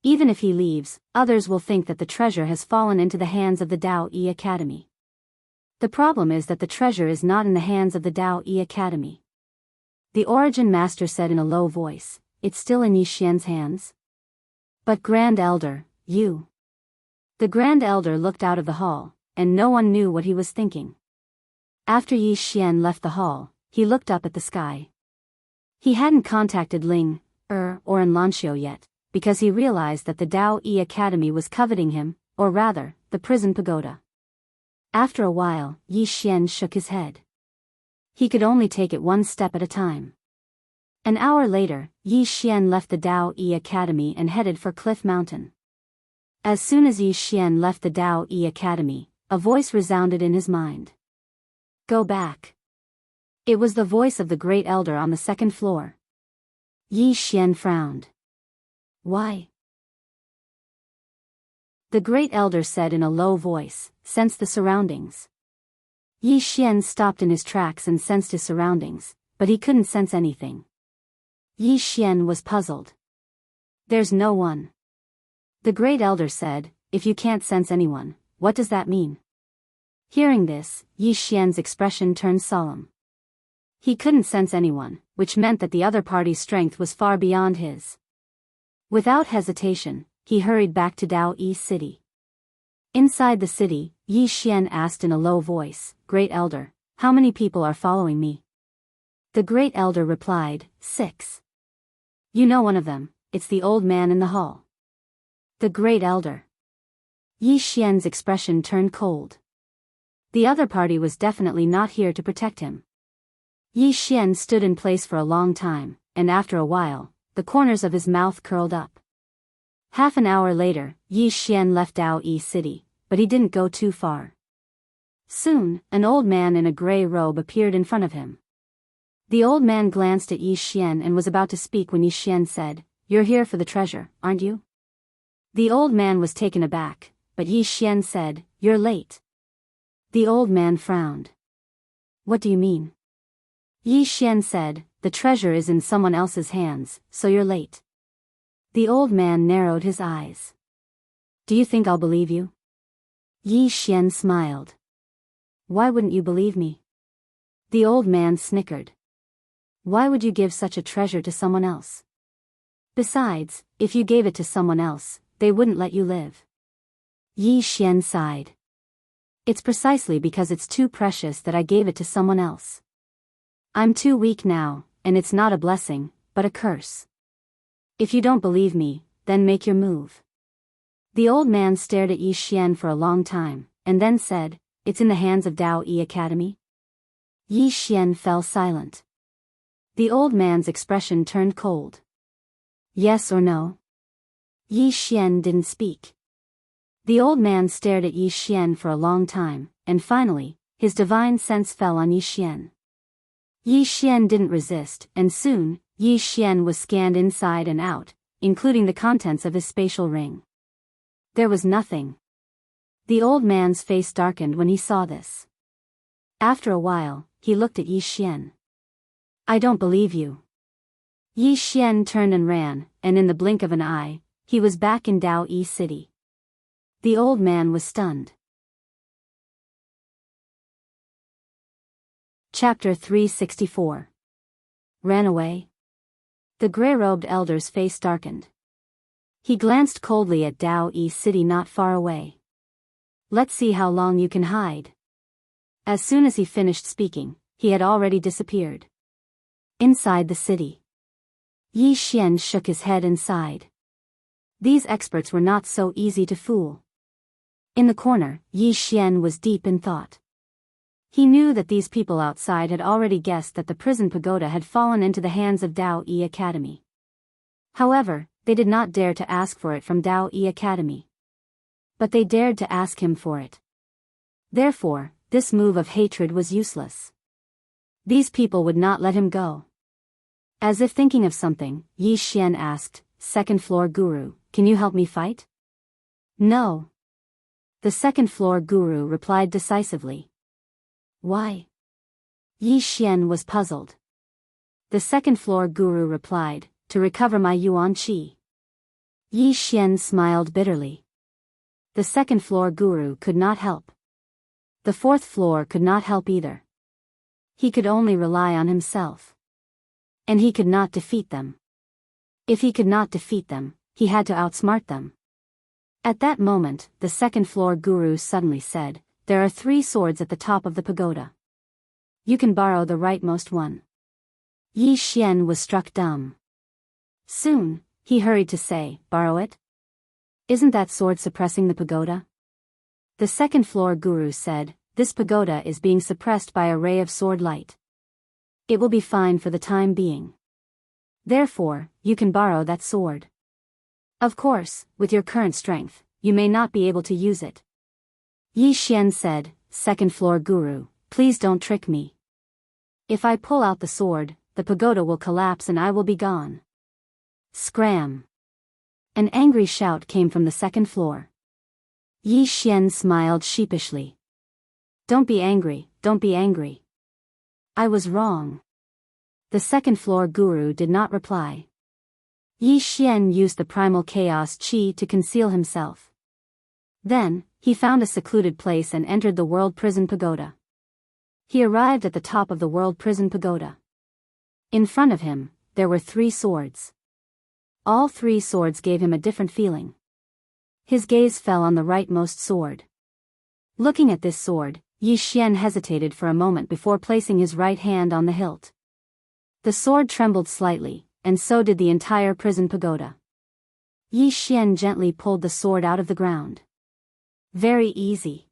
Even if he leaves, others will think that the treasure has fallen into the hands of the Dao E Academy. The problem is that the treasure is not in the hands of the Dao E Academy. The Origin Master said in a low voice, it's still in Yi Xian's hands? But Grand Elder, you. The Grand Elder looked out of the hall, and no one knew what he was thinking. After Yi Xian left the hall, he looked up at the sky. He hadn't contacted Ling, or Enlancio yet, because he realized that the Dao E Academy was coveting him, or rather, the prison pagoda. After a while, Yi Xian shook his head. He could only take it one step at a time. An hour later, Yi Xian left the Dao E Academy and headed for Cliff Mountain. As soon as Yi Xian left the Dao E Academy, a voice resounded in his mind. Go back. It was the voice of the Great Elder on the second floor. Yi Xian frowned. Why? The Great Elder said in a low voice, sense the surroundings. Yi Xian stopped in his tracks and sensed his surroundings, but he couldn't sense anything. Yi Xian was puzzled. There's no one. The Great Elder said, if you can't sense anyone, what does that mean? Hearing this, Yi Xian's expression turned solemn. He couldn't sense anyone, which meant that the other party's strength was far beyond his. Without hesitation, he hurried back to Dao E City. Inside the city, Yi Xian asked in a low voice, Great Elder, how many people are following me? The Great Elder replied, 6. You know one of them, it's the old man in the hall. The Great Elder. Yi Xian's expression turned cold. The other party was definitely not here to protect him. Yi Xian stood in place for a long time, and after a while, the corners of his mouth curled up. Half an hour later, Yi Xian left Dao E City, but he didn't go too far. Soon, an old man in a gray robe appeared in front of him. The old man glanced at Yi Xian and was about to speak when Yi Xian said, You're here for the treasure, aren't you? The old man was taken aback, but Yi Xian said, You're late. The old man frowned. What do you mean? Yi Xian said, The treasure is in someone else's hands, so you're late. The old man narrowed his eyes. Do you think I'll believe you? Yi Xian smiled. Why wouldn't you believe me? The old man snickered. Why would you give such a treasure to someone else? Besides, if you gave it to someone else, they wouldn't let you live. Yi Xian sighed. It's precisely because it's too precious that I gave it to someone else. I'm too weak now, and it's not a blessing, but a curse. If you don't believe me, then make your move. The old man stared at Yi Xian for a long time, and then said, "It's in the hands of Dao Yi Academy?" Yi Xian fell silent. The old man's expression turned cold. Yes or no? Yi Xian didn't speak. The old man stared at Yi Xian for a long time, and finally, his divine sense fell on Yi Xian. Yi Xian didn't resist, and soon, Yi Xian was scanned inside and out, including the contents of his spatial ring. There was nothing. The old man's face darkened when he saw this. After a while, he looked at Yi Xian. "I don't believe you." Yi Xian turned and ran, and in the blink of an eye, he was back in Dao Yi City. The old man was stunned. Chapter 364. Ran away? The gray-robed elder's face darkened. He glanced coldly at Dao Yi City not far away. "Let's see how long you can hide." As soon as he finished speaking, he had already disappeared. Inside the city, Yi Xian shook his head and sighed. These experts were not so easy to fool. In the corner, Yi Xian was deep in thought. He knew that these people outside had already guessed that the prison pagoda had fallen into the hands of Dao Yi Academy. However, they did not dare to ask for it from Dao Yi Academy. But they dared to ask him for it. Therefore, this move of hatred was useless. These people would not let him go. As if thinking of something, Yi Xian asked, "Second floor guru, can you help me fight?" "No." The second floor guru replied decisively. "Why?" Yi Xian was puzzled. The second floor guru replied, "To recover my yuan qi." Yi Xian smiled bitterly. The second floor guru could not help. The fourth floor could not help either. He could only rely on himself. And he could not defeat them. If he could not defeat them, he had to outsmart them. At that moment, the second floor guru suddenly said, "There are 3 swords at the top of the pagoda. You can borrow the rightmost one." Yi Xian was struck dumb. Soon, he hurried to say, "Borrow it? Isn't that sword suppressing the pagoda?" The second floor guru said, "This pagoda is being suppressed by a ray of sword light. It will be fine for the time being. Therefore, you can borrow that sword. Of course, with your current strength, you may not be able to use it." Yi Xian said, "Second floor guru, please don't trick me. If I pull out the sword, the pagoda will collapse and I will be gone." Scram! An angry shout came from the second floor. Yi Xian smiled sheepishly. "Don't be angry, don't be angry. I was wrong." The second floor guru did not reply. Yi Xian used the primal chaos qi to conceal himself. Then, he found a secluded place and entered the World Prison Pagoda. He arrived at the top of the World Prison Pagoda. In front of him, there were 3 swords. All 3 swords gave him a different feeling. His gaze fell on the rightmost sword. Looking at this sword, Yi Xian hesitated for a moment before placing his right hand on the hilt. The sword trembled slightly, and so did the entire prison pagoda. Yi Xian gently pulled the sword out of the ground. Very easy.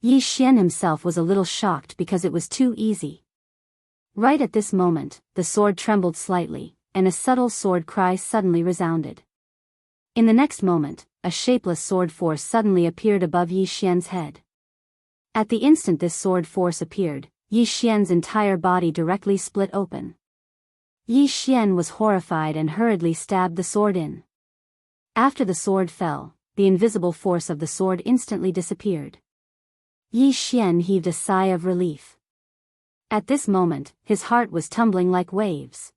Yi Xian himself was a little shocked because it was too easy. Right at this moment, the sword trembled slightly, and a subtle sword cry suddenly resounded. In the next moment, a shapeless sword force suddenly appeared above Yi Xian's head. At the instant this sword force appeared, Yi Xian's entire body directly split open. Yi Xian was horrified and hurriedly stabbed the sword in. After the sword fell, the invisible force of the sword instantly disappeared. Yi Xian heaved a sigh of relief. At this moment, his heart was tumbling like waves.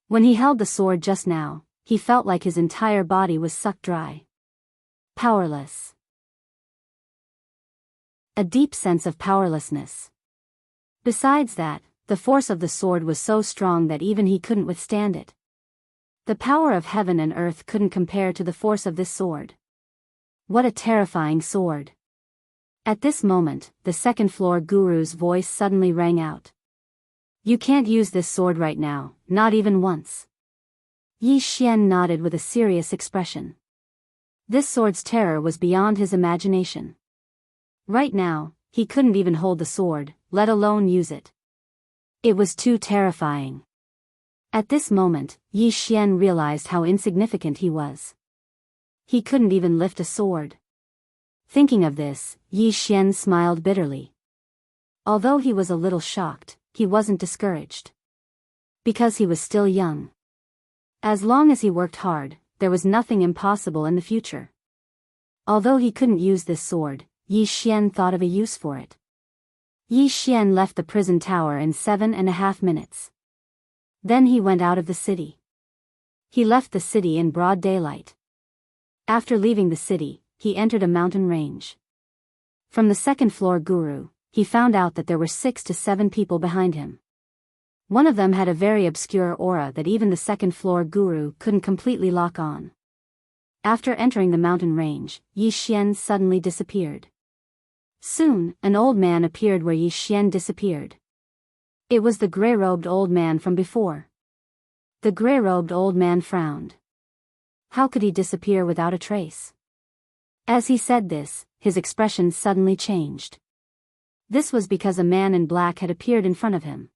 When he held the sword just now, he felt like his entire body was sucked dry. Powerless. A deep sense of powerlessness. Besides that, the force of the sword was so strong that even he couldn't withstand it. The power of heaven and earth couldn't compare to the force of this sword. What a terrifying sword. At this moment, the second floor guru's voice suddenly rang out. "You can't use this sword right now, not even once." Yi Xian nodded with a serious expression. This sword's terror was beyond his imagination. Right now, he couldn't even hold the sword, let alone use it. It was too terrifying. At this moment, Yi Xian realized how insignificant he was. He couldn't even lift a sword. Thinking of this, Yi Xian smiled bitterly. Although he was a little shocked, he wasn't discouraged. Because he was still young. As long as he worked hard, there was nothing impossible in the future. Although he couldn't use this sword, Yi Xian thought of a use for it. Yi Xian left the prison tower in 7.5 minutes. Then he went out of the city. He left the city in broad daylight. After leaving the city, he entered a mountain range. From the second-floor guru, he found out that there were 6 to 7 people behind him. One of them had a very obscure aura that even the second-floor guru couldn't completely lock on. After entering the mountain range, Yi Xian suddenly disappeared. Soon, an old man appeared where Yi Xian disappeared. It was the gray-robed old man from before. The gray-robed old man frowned. How could he disappear without a trace? As he said this, his expression suddenly changed. This was because a man in black had appeared in front of him.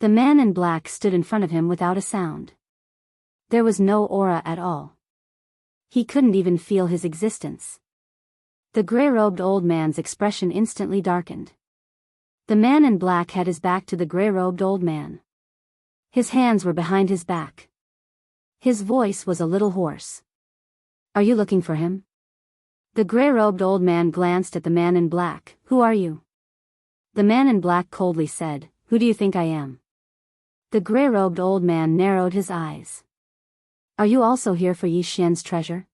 The man in black stood in front of him without a sound. There was no aura at all. He couldn't even feel his existence. The gray-robed old man's expression instantly darkened. The man in black had his back to the gray-robed old man. His hands were behind his back. His voice was a little hoarse. Are you looking for him? The gray-robed old man glanced at the man in black. Who are you? The man in black coldly said, Who do you think I am? The gray-robed old man narrowed his eyes. Are you also here for Yi Xian's treasure?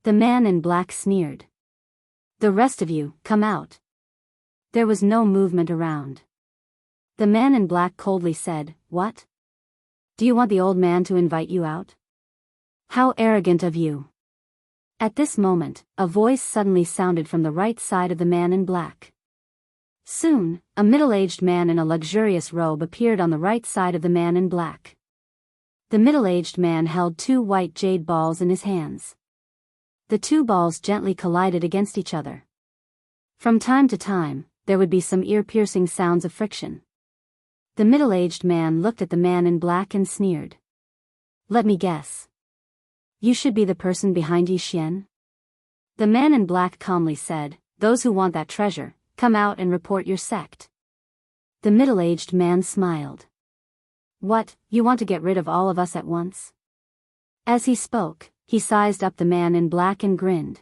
The man in black sneered. The rest of you, come out. There was no movement around. The man in black coldly said, What? Do you want the old man to invite you out? How arrogant of you. At this moment, a voice suddenly sounded from the right side of the man in black. Soon, a middle-aged man in a luxurious robe appeared on the right side of the man in black. The middle-aged man held 2 white jade balls in his hands. The 2 balls gently collided against each other. From time to time, there would be some ear-piercing sounds of friction. The middle-aged man looked at the man in black and sneered. Let me guess. You should be the person behind Yi Xian? The man in black calmly said, Those who want that treasure, come out and report your sect. The middle-aged man smiled. What, you want to get rid of all of us at once? As he spoke, he sized up the man in black and grinned.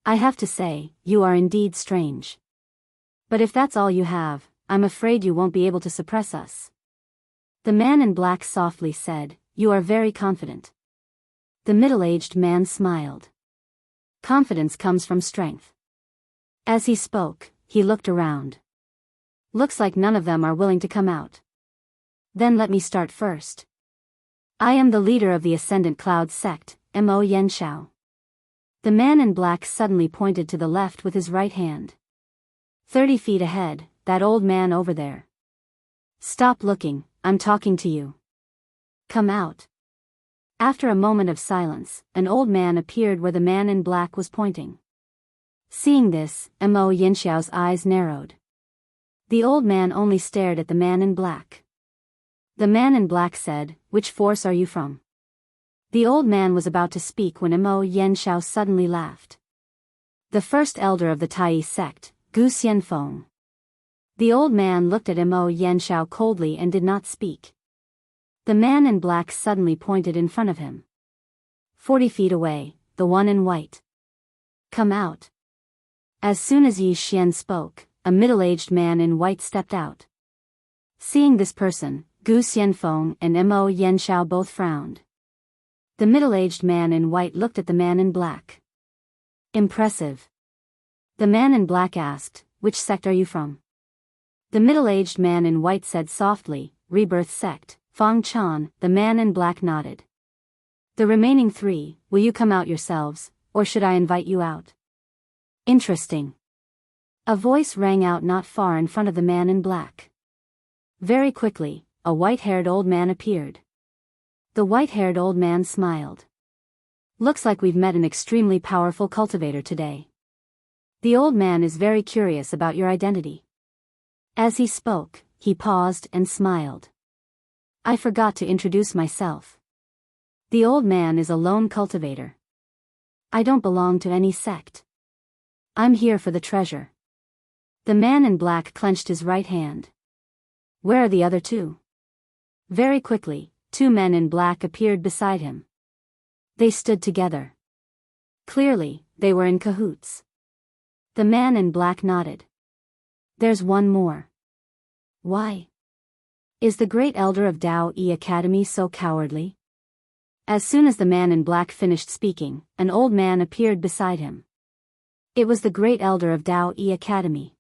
I have to say, you are indeed strange. But if that's all you have, I'm afraid you won't be able to suppress us. The man in black softly said, You are very confident. The middle-aged man smiled. Confidence comes from strength. As he spoke, he looked around. Looks like none of them are willing to come out. Then let me start first. I am the leader of the Ascendant Cloud sect, Mo Yanshao. The man in black suddenly pointed to the left with his right hand. 30 feet ahead, that old man over there. Stop looking, I'm talking to you. Come out. After a moment of silence, an old man appeared where the man in black was pointing. Seeing this, Mo Yanxiao's eyes narrowed. The old man only stared at the man in black. The man in black said, Which force are you from? The old man was about to speak when Mo Yanxiao suddenly laughed. The first elder of the Tai sect, Gu Xianfeng. The old man looked at Mo Yanxiao coldly and did not speak. The man in black suddenly pointed in front of him. 40 feet away, the one in white. Come out. As soon as Yi Xian spoke, a middle-aged man in white stepped out. Seeing this person, Gu Xianfeng and Mo Yanxiao both frowned. The middle-aged man in white looked at the man in black. Impressive. The man in black asked, Which sect are you from? The middle-aged man in white said softly, Rebirth sect, Fang Chan. The man in black nodded. The remaining 3, will you come out yourselves, or should I invite you out? Interesting. A voice rang out not far in front of the man in black. Very quickly, a white-haired old man appeared. The white-haired old man smiled. Looks like we've met an extremely powerful cultivator today. The old man is very curious about your identity. As he spoke, he paused and smiled. I forgot to introduce myself. The old man is a lone cultivator. I don't belong to any sect. I'm here for the treasure. The man in black clenched his right hand. Where are the other two? Very quickly, two men in black appeared beside him. They stood together. Clearly, they were in cahoots. The man in black nodded. There's one more. Why? Is the great elder of Dao E Academy so cowardly? As soon as the man in black finished speaking, an old man appeared beside him. It was the great elder of Dao E Academy.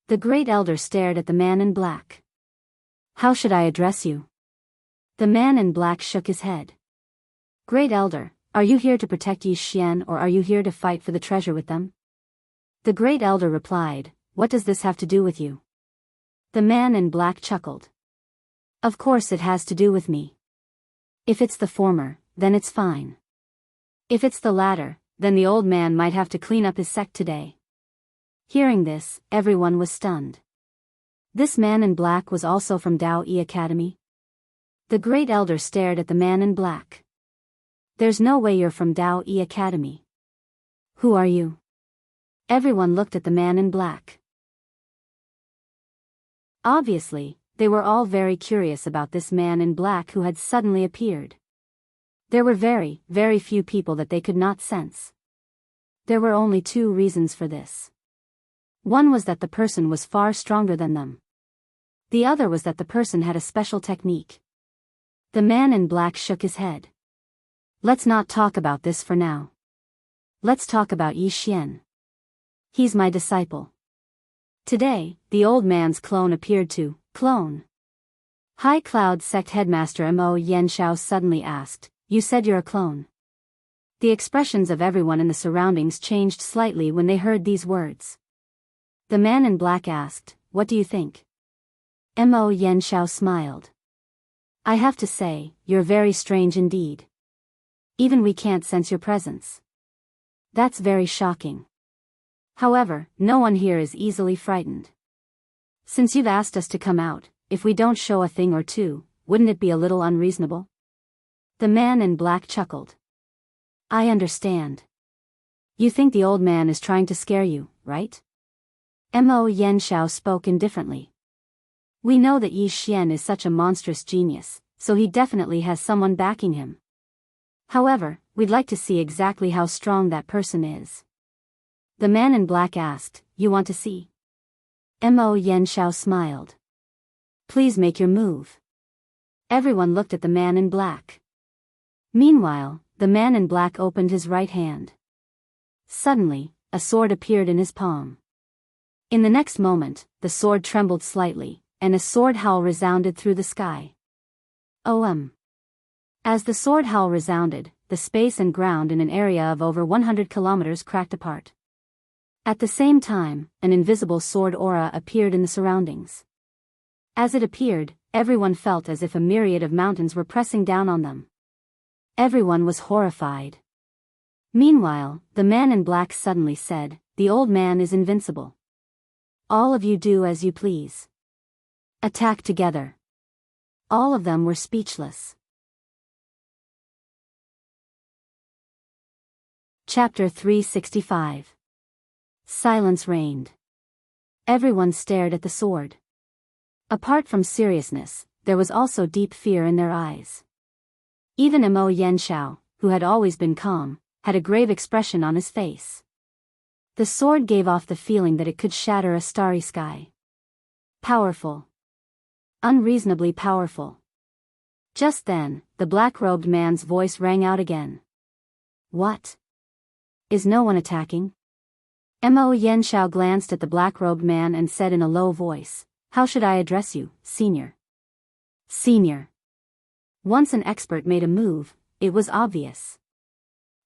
The great elder stared at the man in black. How should I address you? The man in black shook his head. Great elder, are you here to protect Yi Xian or are you here to fight for the treasure with them? The great elder replied, what does this have to do with you? The man in black chuckled. Of course it has to do with me. If it's the former, then it's fine. If it's the latter, then the old man might have to clean up his sect today. Hearing this, everyone was stunned. This man in black was also from Dao E Academy? The great elder stared at the man in black. There's no way you're from Dao E Academy. Who are you? Everyone looked at the man in black. Obviously, they were all very curious about this man in black who had suddenly appeared. There were very, very few people that they could not sense. There were only two reasons for this. One was that the person was far stronger than them. The other was that the person had a special technique. The man in black shook his head. Let's not talk about this for now. Let's talk about Yi Xian. He's my disciple. Today, the old man's clone appeared to clone. High Cloud Sect Headmaster Mo Yanshao suddenly asked, you said you're a clone. The expressions of everyone in the surroundings changed slightly when they heard these words. The man in black asked, what do you think? Mo Yanshao smiled. I have to say, you're very strange indeed. Even we can't sense your presence. That's very shocking. However, no one here is easily frightened. Since you've asked us to come out, if we don't show a thing or two, wouldn't it be a little unreasonable? The man in black chuckled. I understand. You think the old man is trying to scare you, right? Mo Yanshao spoke indifferently. We know that Yi Xian is such a monstrous genius, so he definitely has someone backing him. However, we'd like to see exactly how strong that person is. The man in black asked, you want to see? Mo Yanshao smiled. Please make your move. Everyone looked at the man in black. Meanwhile, the man in black opened his right hand. Suddenly, a sword appeared in his palm. In the next moment, the sword trembled slightly, and a sword howl resounded through the sky. As the sword howl resounded, the space and ground in an area of over 100 kilometers cracked apart. At the same time, an invisible sword aura appeared in the surroundings. As it appeared, everyone felt as if a myriad of mountains were pressing down on them. Everyone was horrified. Meanwhile, the man in black suddenly said, the old man is invincible. All of you do as you please. Attack together. All of them were speechless. Chapter 365. Silence reigned. Everyone stared at the sword. Apart from seriousness, there was also deep fear in their eyes. Even Mo Yanshao, who had always been calm, had a grave expression on his face. The sword gave off the feeling that it could shatter a starry sky. Powerful. Unreasonably powerful. Just then, the black-robed man's voice rang out again. What? Is no one attacking? Mo Yanshao glanced at the black-robed man and said in a low voice, how should I address you, senior? Senior. Once an expert made a move, it was obvious.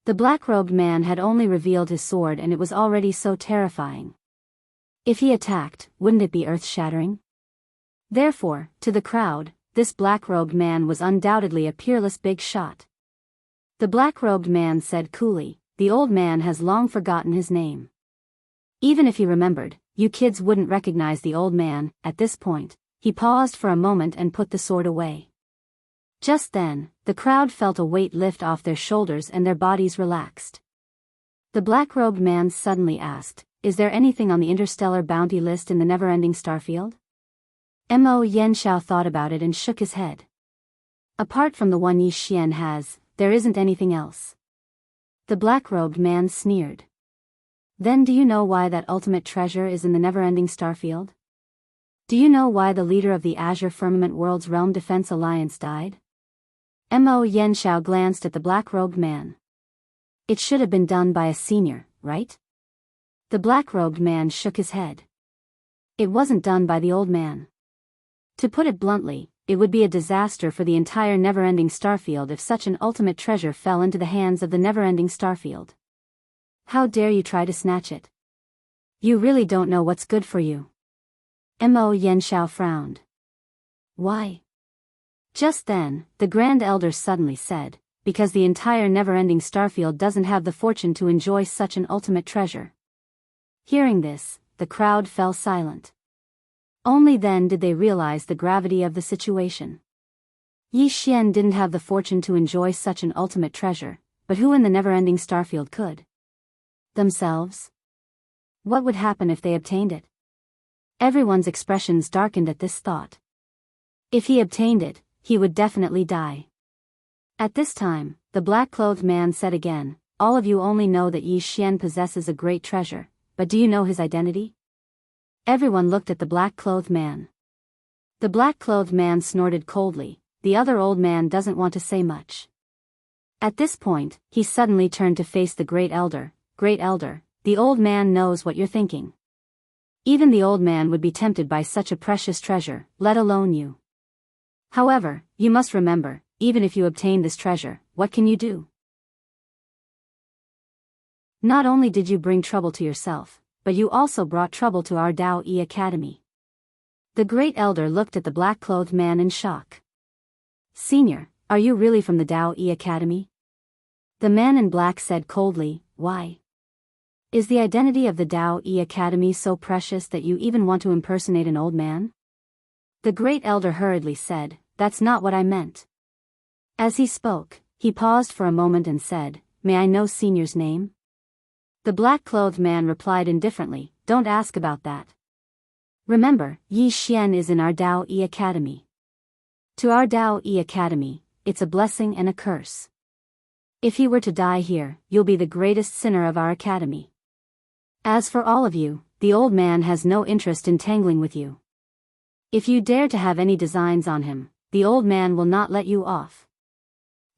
The black-robed man had only revealed his sword and it was already so terrifying. If he attacked, wouldn't it be earth-shattering? Therefore, to the crowd, this black-robed man was undoubtedly a peerless big shot. The black-robed man said coolly. The old man has long forgotten his name. Even if he remembered, you kids wouldn't recognize the old man. At this point, he paused for a moment and put the sword away. Just then, the crowd felt a weight lift off their shoulders and their bodies relaxed. The black-robed man suddenly asked, "Is there anything on the interstellar bounty list in the never-ending starfield?" Mo Yanxiao thought about it and shook his head. "Apart from the one Yi Xian has, there isn't anything else." The black-robed man sneered. "Then do you know why that ultimate treasure is in the never-ending starfield? Do you know why the leader of the Azure Firmament World's Realm Defense Alliance died?" Mo Yanxiao glanced at the black-robed man. "It should have been done by a senior, right?" The black-robed man shook his head. "It wasn't done by the old man. To put it bluntly, it would be a disaster for the entire never-ending starfield if such an ultimate treasure fell into the hands of the never-ending starfield. How dare you try to snatch it? You really don't know what's good for you." Mo Yanxiao frowned. "Why?" Just then, the Grand Elder suddenly said, "Because the entire never-ending starfield doesn't have the fortune to enjoy such an ultimate treasure." Hearing this, the crowd fell silent. Only then did they realize the gravity of the situation. Yi Xian didn't have the fortune to enjoy such an ultimate treasure, but who in the never-ending starfield could? Themselves? What would happen if they obtained it? Everyone's expressions darkened at this thought. If he obtained it, he would definitely die. At this time, the black-clothed man said again, "All of you only know that Yi Xian possesses a great treasure, but do you know his identity?" Everyone looked at the black-clothed man. The black-clothed man snorted coldly. The other old man doesn't want to say much. At this point, he suddenly turned to face the Great Elder. "Great Elder, the old man knows what you're thinking. Even the old man would be tempted by such a precious treasure, let alone you. However, you must remember, even if you obtain this treasure, what can you do? Not only did you bring trouble to yourself, but you also brought trouble to our Dao Yi Academy." The Great Elder looked at the black-clothed man in shock. "Senior, are you really from the Dao Yi Academy?" The man in black said coldly, "Why? Is the identity of the Dao Yi Academy so precious that you even want to impersonate an old man?" The Great Elder hurriedly said, "That's not what I meant." As he spoke, he paused for a moment and said, "May I know Senior's name?" The black-clothed man replied indifferently, "Don't ask about that. Remember, Yi Xian is in our Dao Yi Academy. To our Dao Yi Academy, it's a blessing and a curse. If he were to die here, you'll be the greatest sinner of our academy. As for all of you, the old man has no interest in tangling with you. If you dare to have any designs on him, the old man will not let you off."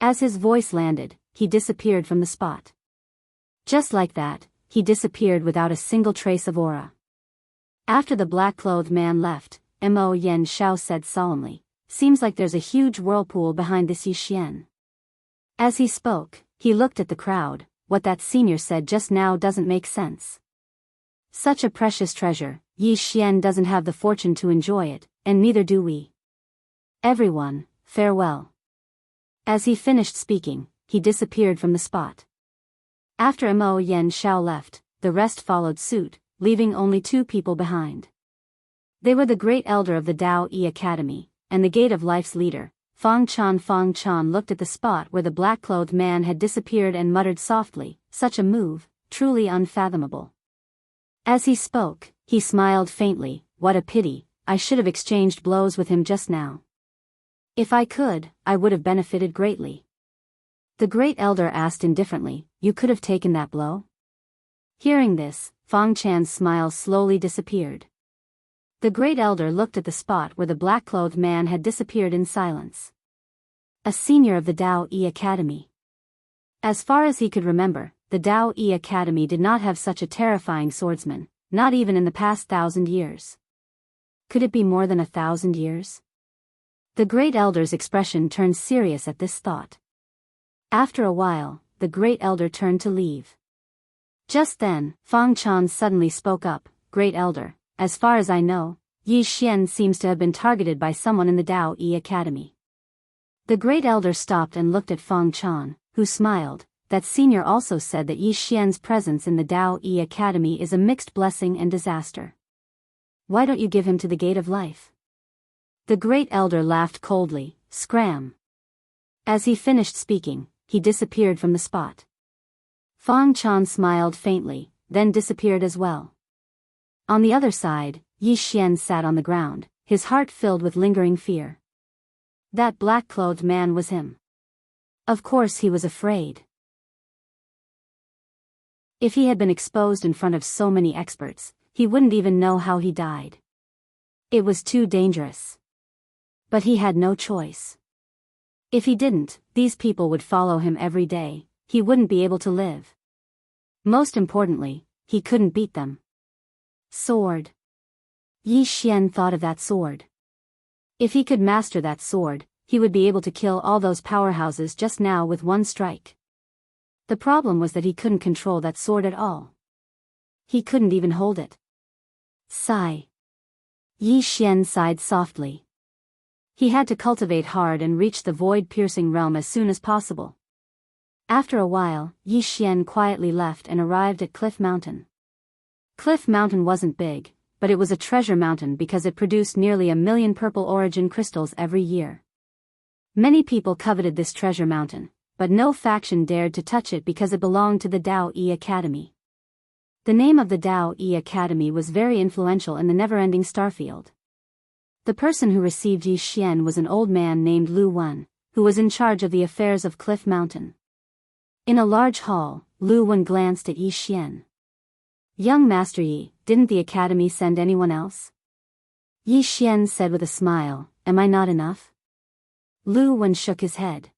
As his voice landed, he disappeared from the spot. Just like that, he disappeared without a single trace of aura. After the black-clothed man left, Mo Yanxiao said solemnly, "Seems like there's a huge whirlpool behind this Yi Xian." As he spoke, he looked at the crowd. "What that senior said just now doesn't make sense. Such a precious treasure, Yi Xian doesn't have the fortune to enjoy it, and neither do we. Everyone, farewell." As he finished speaking, he disappeared from the spot. After Mo Yanxiao left, the rest followed suit, leaving only two people behind. They were the Great Elder of the Dao Yi Academy, and the Gate of Life's leader, Fang Chan. Fang Chan looked at the spot where the black-clothed man had disappeared and muttered softly, "Such a move, truly unfathomable." As he spoke, he smiled faintly, "What a pity, I should have exchanged blows with him just now. If I could, I would have benefited greatly." The Great Elder asked indifferently, "You could have taken that blow?" Hearing this, Fang Chan's smile slowly disappeared. The Great Elder looked at the spot where the black-clothed man had disappeared in silence. A senior of the Dao Yi Academy. As far as he could remember, the Dao Yi Academy did not have such a terrifying swordsman, not even in the past 1,000 years. Could it be more than 1,000 years? The Great Elder's expression turned serious at this thought. After a while, the Great Elder turned to leave. Just then, Fang Chan suddenly spoke up, "Great Elder, as far as I know, Yi Xian seems to have been targeted by someone in the Dao Yi Academy." The Great Elder stopped and looked at Fang Chan. who smiled, that senior also said that Yi Xian's presence in the Dao Yi Academy is a mixed blessing and disaster. Why don't you give him to the gate of life? The great elder laughed coldly, scram. As he finished speaking, he disappeared from the spot. Fang Chan smiled faintly, then disappeared as well. On the other side, Yi Xian sat on the ground, his heart filled with lingering fear. That black-clothed man was him. Of course he was afraid. If he had been exposed in front of so many experts, he wouldn't even know how he died. It was too dangerous. But he had no choice. If he didn't, these people would follow him every day, he wouldn't be able to live. Most importantly, he couldn't beat them. Sword. Yi Xian thought of that sword. If he could master that sword, he would be able to kill all those powerhouses just now with one strike. The problem was that he couldn't control that sword at all. He couldn't even hold it. Sigh. Yi Xian sighed softly. He had to cultivate hard and reach the void-piercing realm as soon as possible. After a while, Yi Xian quietly left and arrived at Cliff Mountain. Cliff Mountain wasn't big, but it was a treasure mountain because it produced nearly 1 million purple origin crystals every year. Many people coveted this treasure mountain, but no faction dared to touch it because it belonged to the Dao Yi Academy. The name of the Dao Yi Academy was very influential in the never-ending Starfield. The person who received Yi Xian was an old man named Lu Wen, who was in charge of the affairs of Cliff Mountain. In a large hall, Lu Wen glanced at Yi Xian. Young Master Yi, didn't the academy send anyone else? Yi Xian said with a smile, am I not enough? Lu Wen shook his head.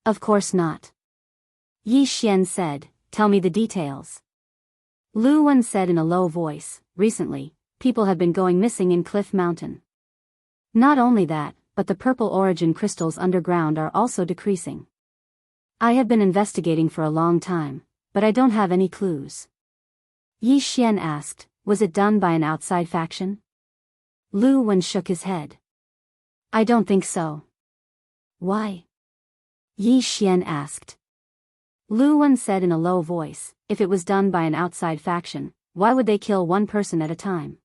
Of course not. Yi Xian said, tell me the details. Lu Wen said in a low voice, recently, people have been going missing in Cliff Mountain. Not only that, but the purple origin crystals underground are also decreasing. I have been investigating for a long time, but I don't have any clues. Yi Xian asked, was it done by an outside faction? Lu Wen shook his head. I don't think so. Why? Yi Xian asked. Lu Wen said in a low voice, if it was done by an outside faction, why would they kill one person at a time?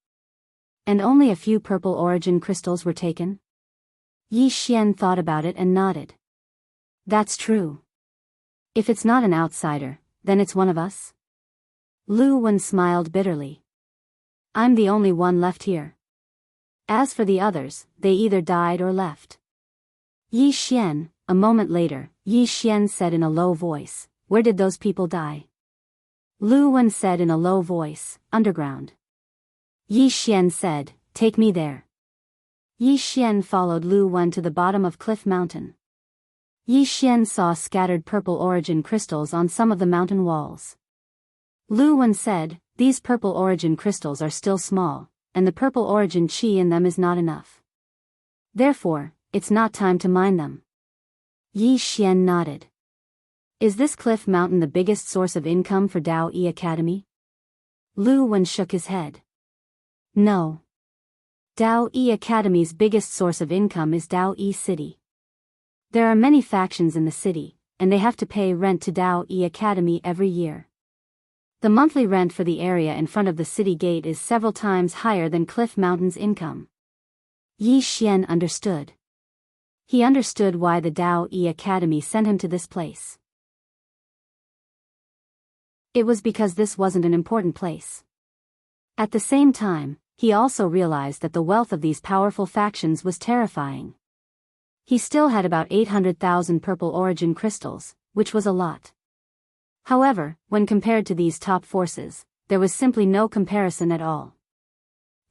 And only a few purple origin crystals were taken? Yi Xian thought about it and nodded. That's true. If it's not an outsider, then it's one of us? Lu Wen smiled bitterly. I'm the only one left here. As for the others, they either died or left. Yi Xian, a moment later, Yi Xian said in a low voice, where did those people die? Lu Wen said in a low voice, underground. Yi Xian said, take me there. Yi Xian followed Lu Wen to the bottom of Cliff Mountain. Yi Xian saw scattered purple origin crystals on some of the mountain walls. Lu Wen said, these purple origin crystals are still small, and the purple origin qi in them is not enough. Therefore, it's not time to mine them. Yi Xian nodded. Is this Cliff Mountain the biggest source of income for Dao Yi Academy? Lu Wen shook his head. No. Dao Yi Academy's biggest source of income is Dao Yi City. There are many factions in the city, and they have to pay rent to Dao Yi Academy every year. The monthly rent for the area in front of the city gate is several times higher than Cliff Mountain's income. Yi Xian understood. He understood why the Dao Yi Academy sent him to this place. It was because this wasn't an important place. At the same time, he also realized that the wealth of these powerful factions was terrifying. He still had about 800,000 purple origin crystals, which was a lot. However, when compared to these top forces, there was simply no comparison at all.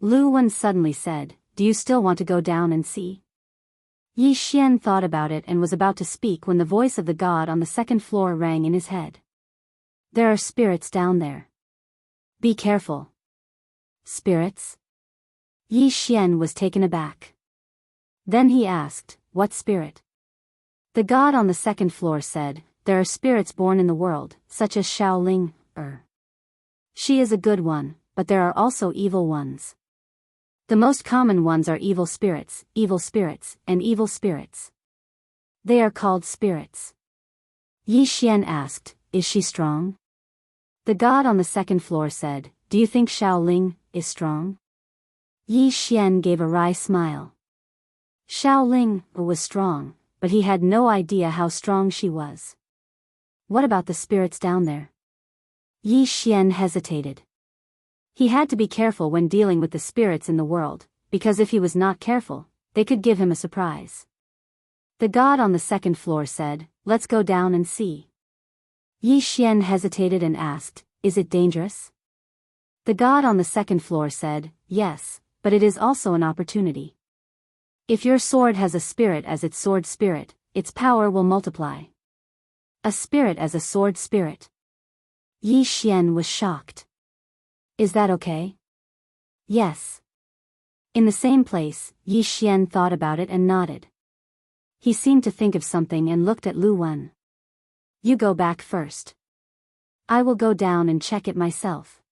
Lu Wen suddenly said, do you still want to go down and see? Yi Xian thought about it and was about to speak when the voice of the god on the second floor rang in his head. There are spirits down there. Be careful. Spirits? Yi Xian was taken aback. Then he asked, what spirit? The god on the second floor said, there are spirits born in the world, such as Shaoling, She is a good one, but there are also evil ones. The most common ones are evil spirits, and evil spirits. They are called spirits. Yi Xian asked, "Is she strong?" The god on the second floor said, "Do you think Xiao Ling is strong?" Yi Xian gave a wry smile. Xiao Ling was strong, but he had no idea how strong she was. What about the spirits down there? Yi Xian hesitated. He had to be careful when dealing with the spirits in the world, because if he was not careful, they could give him a surprise. The god on the second floor said, "Let's go down and see." Yi Xian hesitated and asked, "Is it dangerous?" The god on the second floor said, "Yes, but it is also an opportunity. If your sword has a spirit as its sword spirit, its power will multiply." A spirit as a sword spirit. Yi Xian was shocked. "Is that okay?" "Yes." In the same place, Yi Xian thought about it and nodded. He seemed to think of something and looked at Lu Wen. "You go back first. I will go down and check it myself."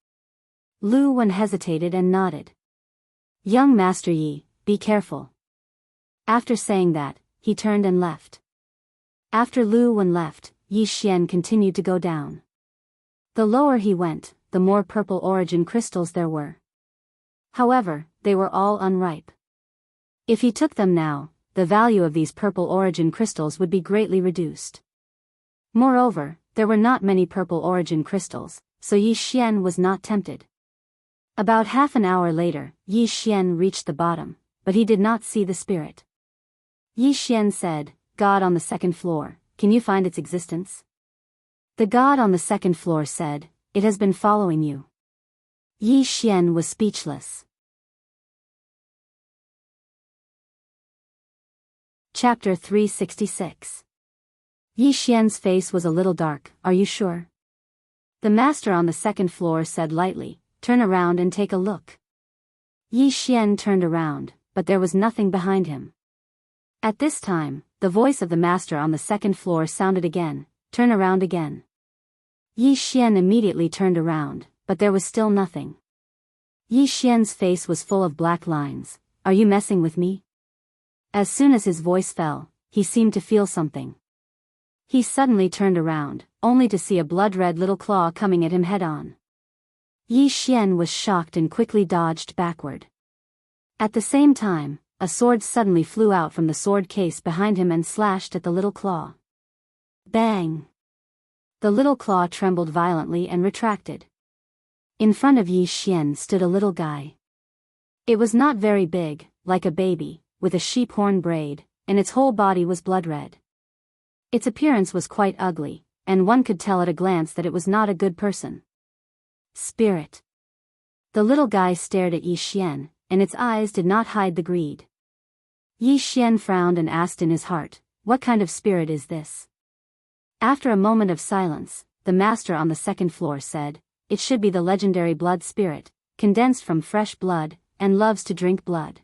Lu Wen hesitated and nodded. "Young Master Yi, be careful." After saying that, he turned and left. After Lu Wen left, Yi Xian continued to go down. The lower he went, the more purple origin crystals there were. However, they were all unripe. If he took them now, the value of these purple origin crystals would be greatly reduced. Moreover, there were not many purple origin crystals, so Yi Xian was not tempted. About half an hour later, Yi Xian reached the bottom, but he did not see the spirit. Yi Xian said, "God on the second floor, can you find its existence?" The god on the second floor said, "It has been following you." Yi Xian was speechless. Chapter 366. Yi Xian's face was a little dark. "Are you sure?" The master on the second floor said lightly, "Turn around and take a look." Yi Xian turned around, but there was nothing behind him. At this time, the voice of the master on the second floor sounded again, "Turn around again." Yi Xian immediately turned around, but there was still nothing. Yi Xian's face was full of black lines. "Are you messing with me?" As soon as his voice fell, he seemed to feel something. He suddenly turned around, only to see a blood-red little claw coming at him head-on. Yi Xian was shocked and quickly dodged backward. At the same time, a sword suddenly flew out from the sword case behind him and slashed at the little claw. Bang! The little claw trembled violently and retracted. In front of Yi Xian stood a little guy. It was not very big, like a baby, with a sheep horn braid, and its whole body was blood-red. Its appearance was quite ugly, and one could tell at a glance that it was not a good person. Spirit. The little guy stared at Yi Xian, and its eyes did not hide the greed. Yi Xian frowned and asked in his heart, "What kind of spirit is this?" After a moment of silence, the master on the second floor said, "It should be the legendary blood spirit, condensed from fresh blood, and loves to drink blood.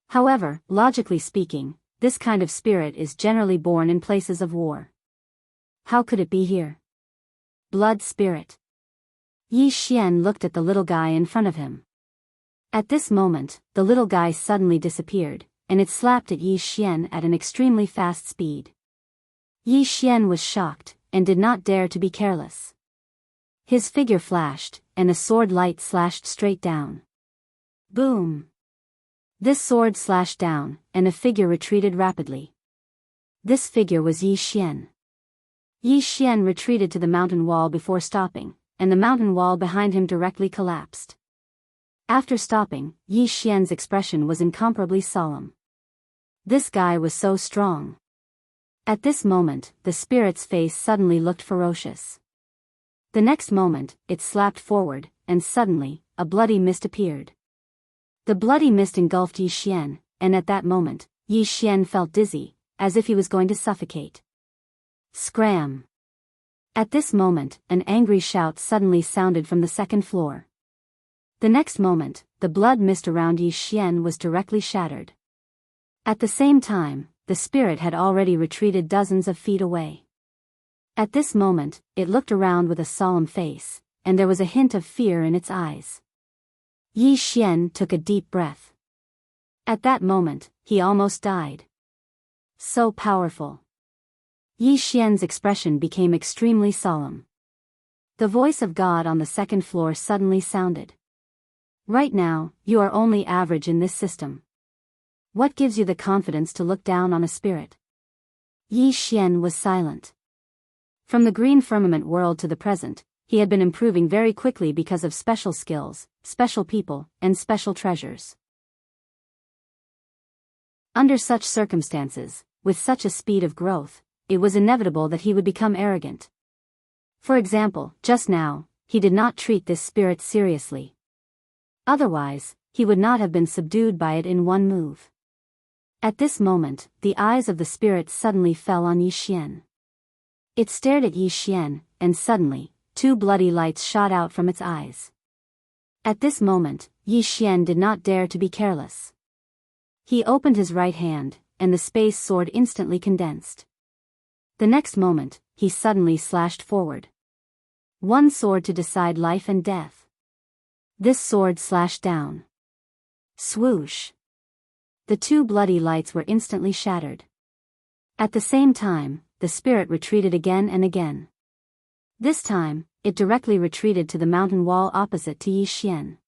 However, logically speaking, this kind of spirit is generally born in places of war. How could it be here? Blood spirit." Yi Xian looked at the little guy in front of him. At this moment, the little guy suddenly disappeared, and it slapped at Yi Xian at an extremely fast speed. Yi Xian was shocked, and did not dare to be careless. His figure flashed, and a sword light slashed straight down. Boom! This sword slashed down, and a figure retreated rapidly. This figure was Yi Xian. Yi Xian retreated to the mountain wall before stopping, and the mountain wall behind him directly collapsed. After stopping, Yi Xian's expression was incomparably solemn. This guy was so strong. At this moment, the spirit's face suddenly looked ferocious. The next moment, it slapped forward, and suddenly, a bloody mist appeared. The bloody mist engulfed Yi Xian, and at that moment, Yi Xian felt dizzy, as if he was going to suffocate. Scram! At this moment, an angry shout suddenly sounded from the second floor. The next moment, the blood mist around Yi Xian was directly shattered. At the same time, the spirit had already retreated dozens of feet away. At this moment, it looked around with a solemn face, and there was a hint of fear in its eyes. Yi Xian took a deep breath. At that moment, he almost died. So powerful. Yi Xian's expression became extremely solemn. The voice of God on the second floor suddenly sounded. Right now, you are only average in this system. What gives you the confidence to look down on a spirit? Yi Xian was silent. From the green firmament world to the present, he had been improving very quickly because of special skills, special people, and special treasures. Under such circumstances, with such a speed of growth, it was inevitable that he would become arrogant. For example, just now, he did not treat this spirit seriously. Otherwise, he would not have been subdued by it in one move. At this moment, the eyes of the spirit suddenly fell on Yi Xian. It stared at Yi Xian, and suddenly, two bloody lights shot out from its eyes. At this moment, Yi Xian did not dare to be careless. He opened his right hand, and the space sword instantly condensed. The next moment, he suddenly slashed forward. One sword to decide life and death. This sword slashed down. Swoosh! The two bloody lights were instantly shattered. At the same time, the spirit retreated again and again. This time, it directly retreated to the mountain wall opposite to Yi Xian.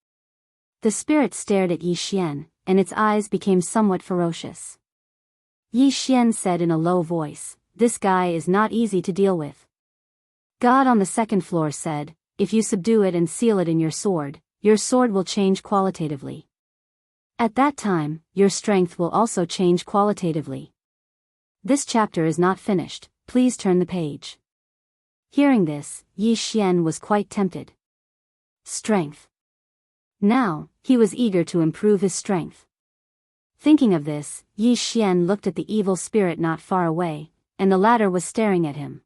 The spirit stared at Yi Xian, and its eyes became somewhat ferocious. Yi Xian said in a low voice, "This guy is not easy to deal with." God on the second floor said, "If you subdue it and seal it in your sword will change qualitatively. At that time, your strength will also change qualitatively." This chapter is not finished, please turn the page. Hearing this, Yi Xian was quite tempted. Strength. Now, he was eager to improve his strength. Thinking of this, Yi Xian looked at the evil spirit not far away, and the latter was staring at him.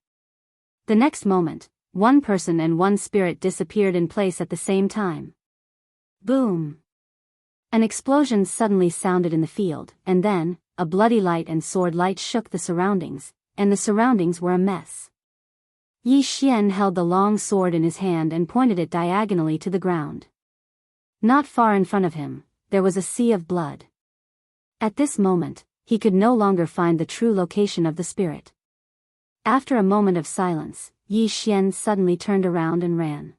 The next moment, one person and one spirit disappeared in place at the same time. Boom! An explosion suddenly sounded in the field, and then, a bloody light and sword light shook the surroundings, and the surroundings were a mess. Yi Xian held the long sword in his hand and pointed it diagonally to the ground. Not far in front of him, there was a sea of blood. At this moment, he could no longer find the true location of the spirit. After a moment of silence, Yi Xian suddenly turned around and ran.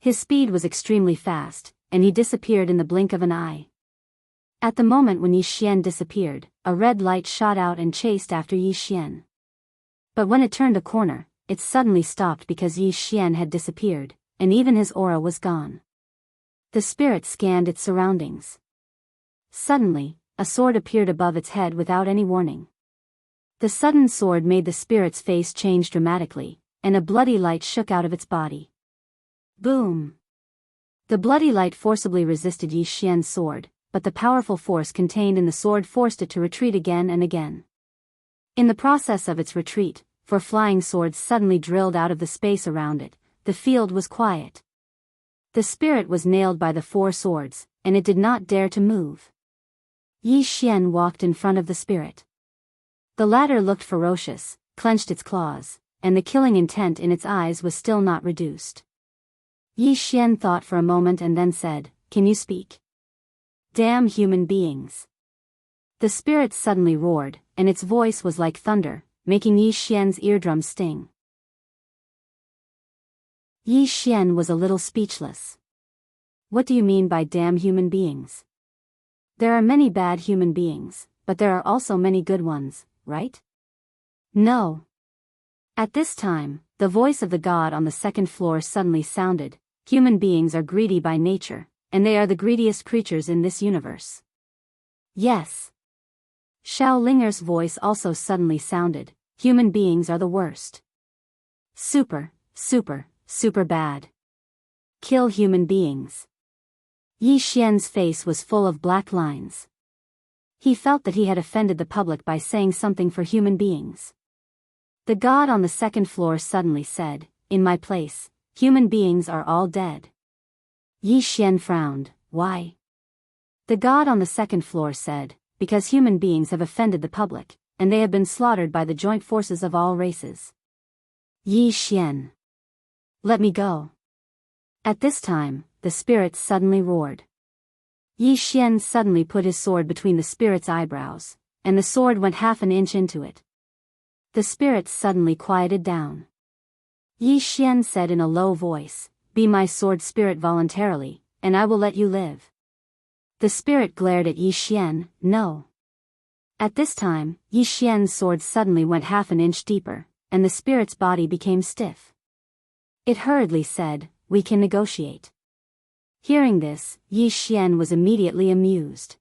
His speed was extremely fast, and he disappeared in the blink of an eye. At the moment when Yi Xian disappeared, a red light shot out and chased after Yi Xian. But when it turned a corner, it suddenly stopped because Yi Xian had disappeared, and even his aura was gone. The spirit scanned its surroundings. Suddenly, a sword appeared above its head without any warning. The sudden sword made the spirit's face change dramatically, and a bloody light shook out of its body. Boom! The bloody light forcibly resisted Yi Xian's sword, but the powerful force contained in the sword forced it to retreat again and again. In the process of its retreat, for flying swords suddenly drilled out of the space around it, the field was quiet. The spirit was nailed by the four swords, and it did not dare to move. Yi Xian walked in front of the spirit. The latter looked ferocious, clenched its claws, and the killing intent in its eyes was still not reduced. Yi Xian thought for a moment and then said, "Can you speak?" "Damn human beings." The spirit suddenly roared, and its voice was like thunder, making Yi Xian's eardrums sting. Yi Xian was a little speechless. What do you mean by damn human beings? There are many bad human beings, but there are also many good ones, right? No. At this time, the voice of the god on the second floor suddenly sounded, "Human beings are greedy by nature, and they are the greediest creatures in this universe." Yes. Xiao Linger's voice also suddenly sounded, "Human beings are the worst. Super, super, super bad. Kill human beings." Yi Xian's face was full of black lines. He felt that he had offended the public by saying something for human beings. The god on the second floor suddenly said, "In my place, human beings are all dead." Yi Xian frowned. Why? The god on the second floor said, "Because human beings have offended the public, and they have been slaughtered by the joint forces of all races." Yi Xian. Let me go. At this time, the spirit suddenly roared. Yi Xian suddenly put his sword between the spirit's eyebrows, and the sword went half an inch into it. The spirits suddenly quieted down. Yi Xian said in a low voice, "Be my sword spirit voluntarily, and I will let you live." The spirit glared at Yi Xian, "No." At this time, Yi Xian's sword suddenly went half an inch deeper, and the spirit's body became stiff. It hurriedly said, "We can negotiate." Hearing this, Yi Xian was immediately amused.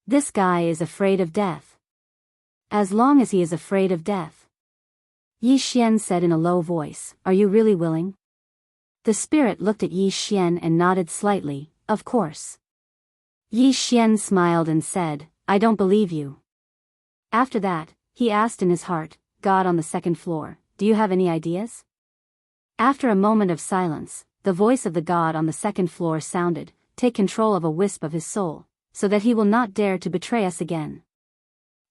This guy is afraid of death. As long as he is afraid of death. Yi Xian said in a low voice, "Are you really willing?" The spirit looked at Yi Xian and nodded slightly, "Of course." Yi Xian smiled and said, "I don't believe you." After that, he asked in his heart, "God on the second floor, do you have any ideas?" After a moment of silence, the voice of the God on the second floor sounded, "Take control of a wisp of his soul, so that he will not dare to betray us again."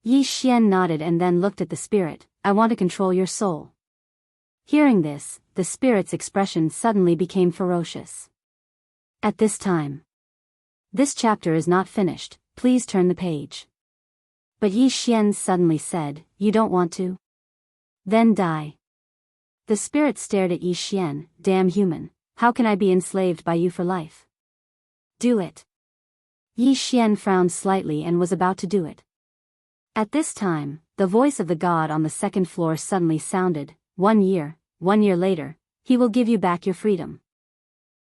Yi Xian nodded and then looked at the spirit, "I want to control your soul." Hearing this, the spirit's expression suddenly became ferocious. At this time. This chapter is not finished, please turn the page. But Yi Xian suddenly said, "You don't want to? Then die." The spirit stared at Yi Xian, "Damn human, how can I be enslaved by you for life? Do it." Yi Xian frowned slightly and was about to do it. At this time, the voice of the God on the second floor suddenly sounded, 1 year later, he will give you back your freedom."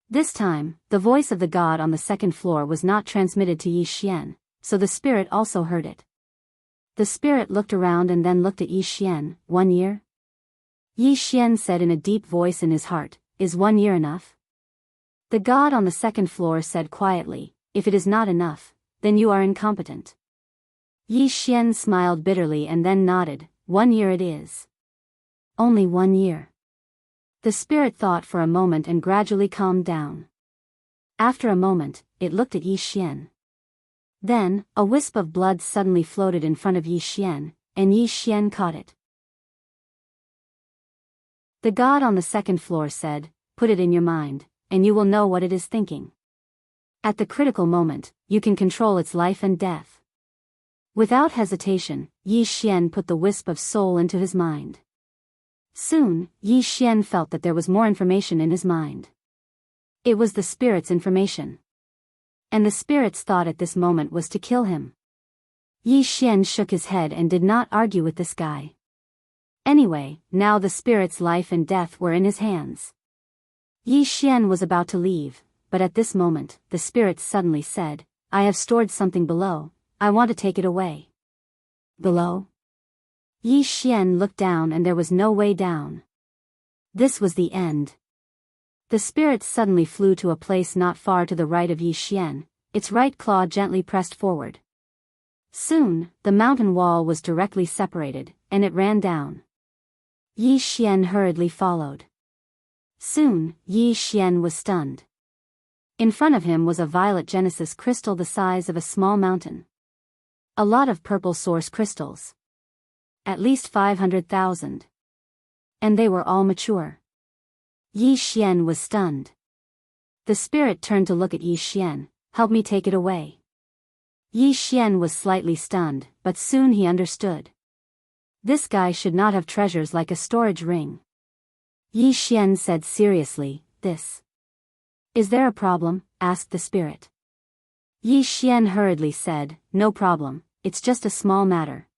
This time, the voice of the God on the second floor was not transmitted to Yi Xian, so the spirit also heard it. The spirit looked around and then looked at Yi Xian, 1 year? Yi Xian said in a deep voice in his heart, "Is 1 year enough?" The God on the second floor said quietly, "If it is not enough, then you are incompetent." Yi Xian smiled bitterly and then nodded, 1 year it is. Only 1 year. The spirit thought for a moment and gradually calmed down. After a moment, it looked at Yi Xian. Then, a wisp of blood suddenly floated in front of Yi Xian, and Yi Xian caught it. The God on the second floor said, "Put it in your mind, and you will know what it is thinking. At the critical moment, you can control its life and death." Without hesitation, Yi Xian put the wisp of soul into his mind. Soon, Yi Xian felt that there was more information in his mind. It was the spirit's information. And the spirit's thought at this moment was to kill him. Yi Xian shook his head and did not argue with this guy. Anyway, now the spirit's life and death were in his hands. Yi Xian was about to leave, but at this moment, the spirit suddenly said, "I have stored something below, I want to take it away." Below? Yi Xian looked down and there was no way down. This was the end. The spirit suddenly flew to a place not far to the right of Yi Xian, its right claw gently pressed forward. Soon, the mountain wall was directly separated, and it ran down. Yi Xian hurriedly followed. Soon, Yi Xian was stunned. In front of him was a violet genesis crystal the size of a small mountain. A lot of purple source crystals. At least 500,000. And they were all mature. Yi Xian was stunned. The spirit turned to look at Yi Xian, "Help me take it away." Yi Xian was slightly stunned, but soon he understood. This guy should not have treasures like a storage ring. Yi Xian said seriously, "This. Is there a problem?" asked the spirit. Yi Xian hurriedly said, "No problem, it's just a small matter.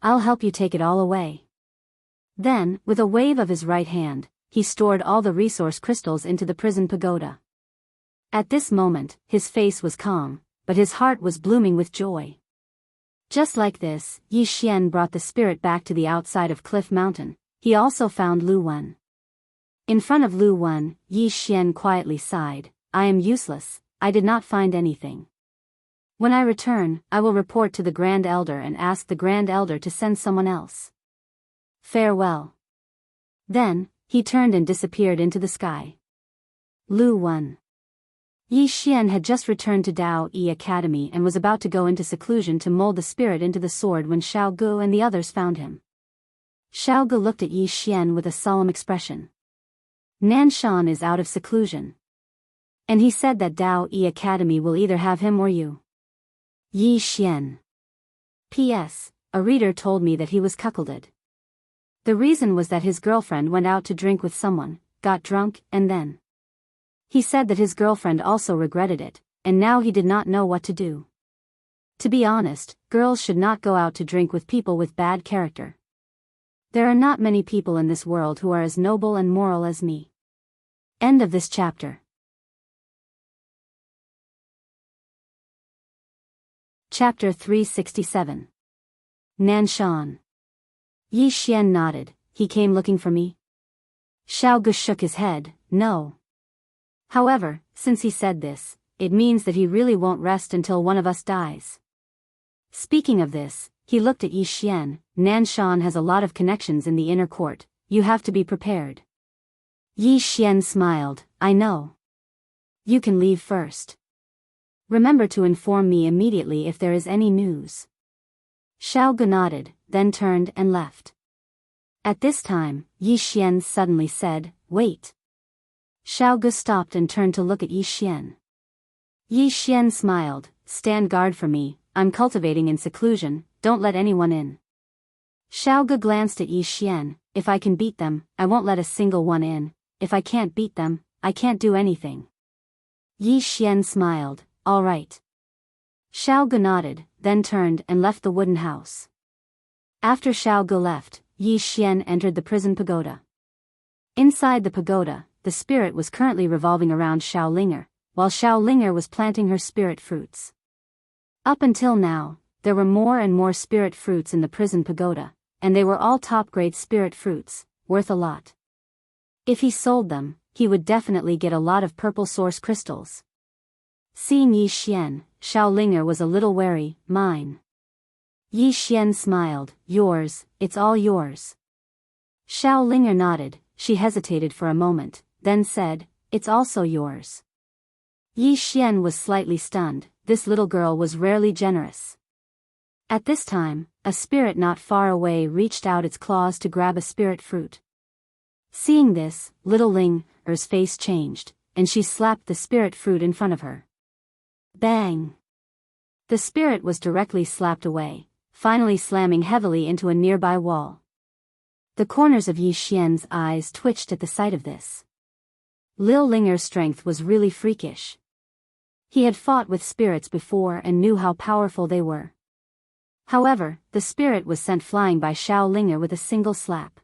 I'll help you take it all away." Then, with a wave of his right hand, he stored all the resource crystals into the prison pagoda. At this moment, his face was calm, but his heart was blooming with joy. Just like this, Yi Xian brought the spirit back to the outside of Cliff Mountain. He also found Lu Wen. In front of Lu Wen, Yi Xian quietly sighed, "I am useless, I did not find anything. When I return, I will report to the Grand Elder and ask the Grand Elder to send someone else. Farewell." Then, he turned and disappeared into the sky. Lu Wen. Yi Xian had just returned to Dao Yi Academy and was about to go into seclusion to mold the spirit into the sword when Xiaogu and the others found him. Xiaogu looked at Yi Xian with a solemn expression. "Nanshan is out of seclusion. And he said that Dao Yi Academy will either have him or you." Yi Xian. P.S. A reader told me that he was cuckolded. The reason was that his girlfriend went out to drink with someone, got drunk, and then. He said that his girlfriend also regretted it, and now he did not know what to do. To be honest, girls should not go out to drink with people with bad character. There are not many people in this world who are as noble and moral as me. End of this chapter. Chapter 367. Nanshan. Yi Xian nodded. He came looking for me? Xiao Gu shook his head. No. However, since he said this, it means that he really won't rest until one of us dies. Speaking of this, he looked at Yi Xian. Nanshan has a lot of connections in the inner court. You have to be prepared. Yi Xian smiled. I know. You can leave first. Remember to inform me immediately if there is any news. Xiao Gu nodded, then turned and left. At this time, Yi Xian suddenly said, Wait. Xiao Gu stopped and turned to look at Yi Xian. Yi Xian smiled. Stand guard for me, I'm cultivating in seclusion, don't let anyone in. Xiao Gu glanced at Yi Xian. If I can beat them, I won't let a single one in. If I can't beat them, I can't do anything. Yi Xian smiled. All right. Xiao Gu nodded, then turned and left the wooden house. After Xiao Gu left, Yi Xian entered the prison pagoda. Inside the pagoda, the spirit was currently revolving around Xiao Linger, while Xiao Linger was planting her spirit fruits. Up until now, there were more and more spirit fruits in the prison pagoda, and they were all top-grade spirit fruits, worth a lot. If he sold them, he would definitely get a lot of purple source crystals. Seeing Yi Xian, Xiao Linger was a little wary. Mine. Yi Xian smiled. Yours, it's all yours. Xiao Linger nodded. She hesitated for a moment, then said, It's also yours. Yi Xian was slightly stunned. This little girl was rarely generous. At this time, a spirit not far away reached out its claws to grab a spirit fruit. Seeing this, little Linger's face changed, and she slapped the spirit fruit in front of her. Bang! The spirit was directly slapped away, finally slamming heavily into a nearby wall. The corners of Yi Xian's eyes twitched at the sight of this. Lil Linger's strength was really freakish. He had fought with spirits before and knew how powerful they were. However, the spirit was sent flying by Xiao Linger with a single slap.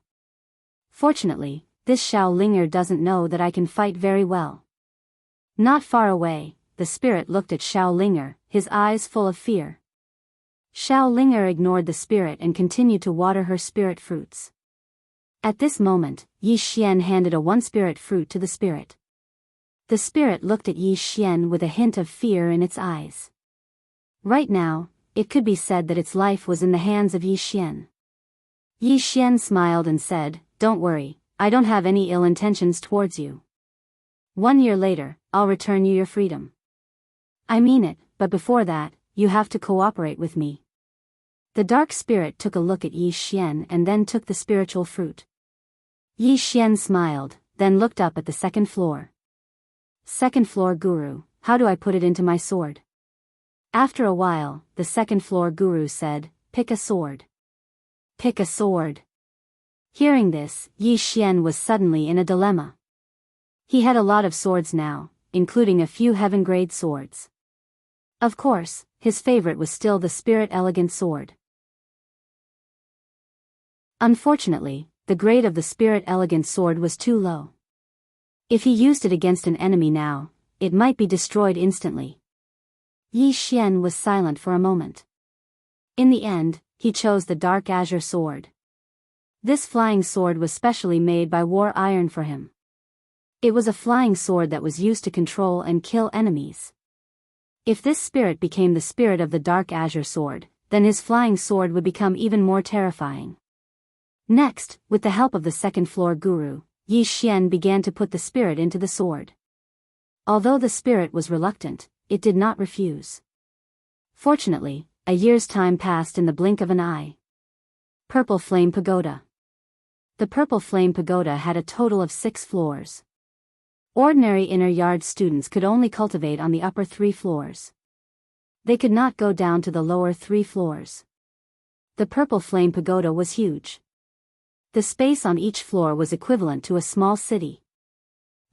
Fortunately, this Xiao Linger doesn't know that I can fight very well. Not far away, the spirit looked at Xiao Linger, his eyes full of fear. Xiao Linger ignored the spirit and continued to water her spirit fruits. At this moment, Yi Xian handed a one spirit fruit to the spirit. The spirit looked at Yi Xian with a hint of fear in its eyes. Right now, it could be said that its life was in the hands of Yi Xian. Yi Xian smiled and said, Don't worry, I don't have any ill intentions towards you. 1 year later, I'll return you your freedom. I mean it, but before that, you have to cooperate with me. The dark spirit took a look at Yi Xian and then took the spiritual fruit. Yi Xian smiled, then looked up at the second floor. Second floor guru, how do I put it into my sword? After a while, the second floor guru said, Pick a sword. Pick a sword. Hearing this, Yi Xian was suddenly in a dilemma. He had a lot of swords now, including a few heaven-grade swords. Of course, his favorite was still the Spirit Elegant Sword. Unfortunately, the grade of the Spirit Elegant Sword was too low. If he used it against an enemy now, it might be destroyed instantly. Yi Xian was silent for a moment. In the end, he chose the Dark Azure Sword. This flying sword was specially made by War Iron for him. It was a flying sword that was used to control and kill enemies. If this spirit became the spirit of the Dark Azure Sword, then his flying sword would become even more terrifying. Next, with the help of the second floor guru, Yi Xian began to put the spirit into the sword. Although the spirit was reluctant, it did not refuse. Fortunately, a year's time passed in the blink of an eye. Purple Flame Pagoda. The Purple Flame Pagoda had a total of 6 floors. Ordinary inner yard students could only cultivate on the upper 3 floors. They could not go down to the lower 3 floors. The Purple Flame Pagoda was huge. The space on each floor was equivalent to a small city.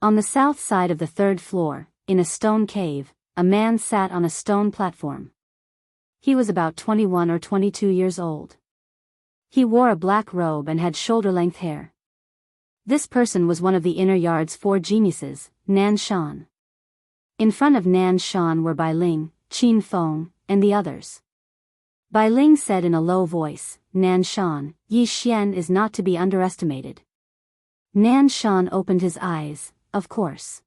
On the south side of the third floor, in a stone cave, a man sat on a stone platform. He was about 21 or 22 years old. He wore a black robe and had shoulder-length hair. This person was one of the inner yard's 4 geniuses, Nan Shan. In front of Nan Shan were Bai Ling, Qin Feng, and the others. Bai Ling said in a low voice, "Nan Shan, Yi Xian is not to be underestimated." Nan Shan opened his eyes, of course.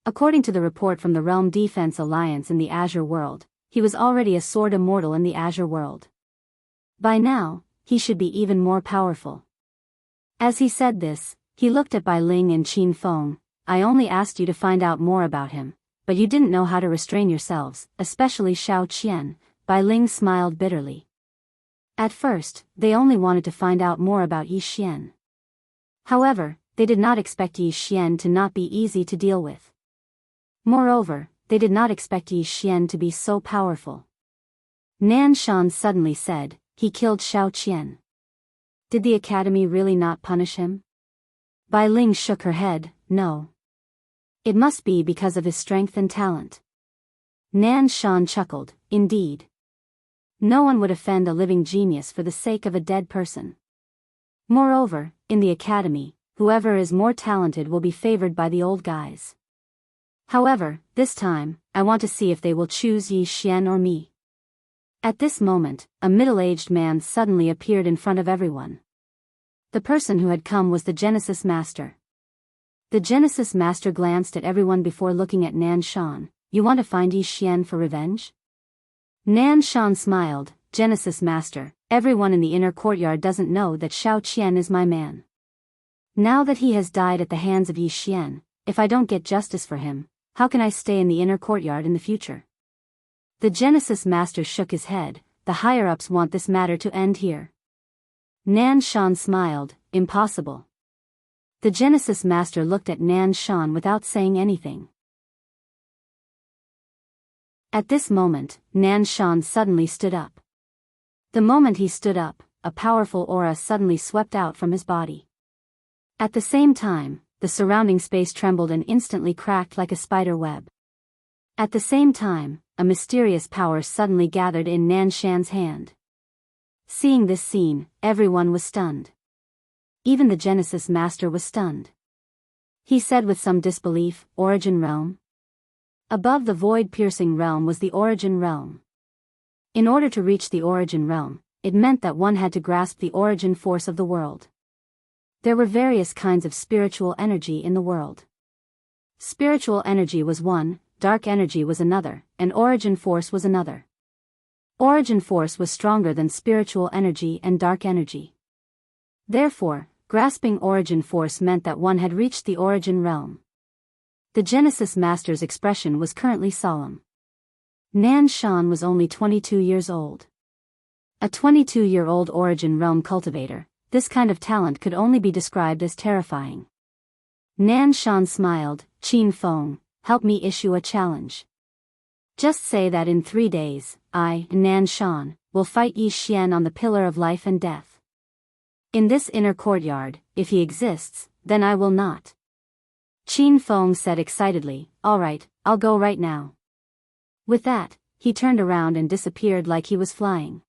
According to the report from the Realm Defense Alliance in the Azure world, he was already a sword immortal in the Azure world. By now, he should be even more powerful. As he said this, he looked at Bai Ling and Qin Feng. "I only asked you to find out more about him, but you didn't know how to restrain yourselves, especially Shao Qian." Bai Ling smiled bitterly. At first, they only wanted to find out more about Yi Xian. However, they did not expect Yi Xian to not be easy to deal with. Moreover, they did not expect Yi Xian to be so powerful. Nan Shan suddenly said, "He killed Shao Qian. Did the academy really not punish him?" Bai Ling shook her head, "No. It must be because of his strength and talent." Nan Shan chuckled, "Indeed. No one would offend a living genius for the sake of a dead person. Moreover, in the academy, whoever is more talented will be favored by the old guys. However, this time, I want to see if they will choose Yi Xian or me." At this moment, a middle-aged man suddenly appeared in front of everyone. The person who had come was the Genesis Master. The Genesis Master glanced at everyone before looking at Nan Shan. "You want to find Yi Xian for revenge?" Nan Shan smiled, "Genesis Master, everyone in the inner courtyard doesn't know that Shao Qian is my man. Now that he has died at the hands of Yi Xian, if I don't get justice for him, how can I stay in the inner courtyard in the future?" The Genesis Master shook his head. "The higher-ups want this matter to end here." Nan Shan smiled, "Impossible." The Genesis Master looked at Nan Shan without saying anything. At this moment, Nan Shan suddenly stood up. The moment he stood up, a powerful aura suddenly swept out from his body. At the same time, the surrounding space trembled and instantly cracked like a spider web. At the same time, a mysterious power suddenly gathered in Nan Shan's hand. Seeing this scene, everyone was stunned. Even the Genesis Master was stunned. He said with some disbelief, "Origin Realm?" Above the void-piercing realm was the Origin Realm. In order to reach the Origin Realm, it meant that one had to grasp the origin force of the world. There were various kinds of spiritual energy in the world. Spiritual energy was one, dark energy was another, and origin force was another. Origin force was stronger than spiritual energy and dark energy. Therefore, grasping origin force meant that one had reached the Origin Realm. The Genesis Master's expression was currently solemn. Nan Shan was only 22 years old. A 22-year-old Origin Realm cultivator, this kind of talent could only be described as terrifying. Nan Shan smiled, "Qin Feng, help me issue a challenge. Just say that in 3 days, I, Nan Shan, will fight Yi Xian on the pillar of life and death. In this inner courtyard, if he exists, then I will not." Qin Feng said excitedly, "All right, I'll go right now." With that, he turned around and disappeared like he was flying.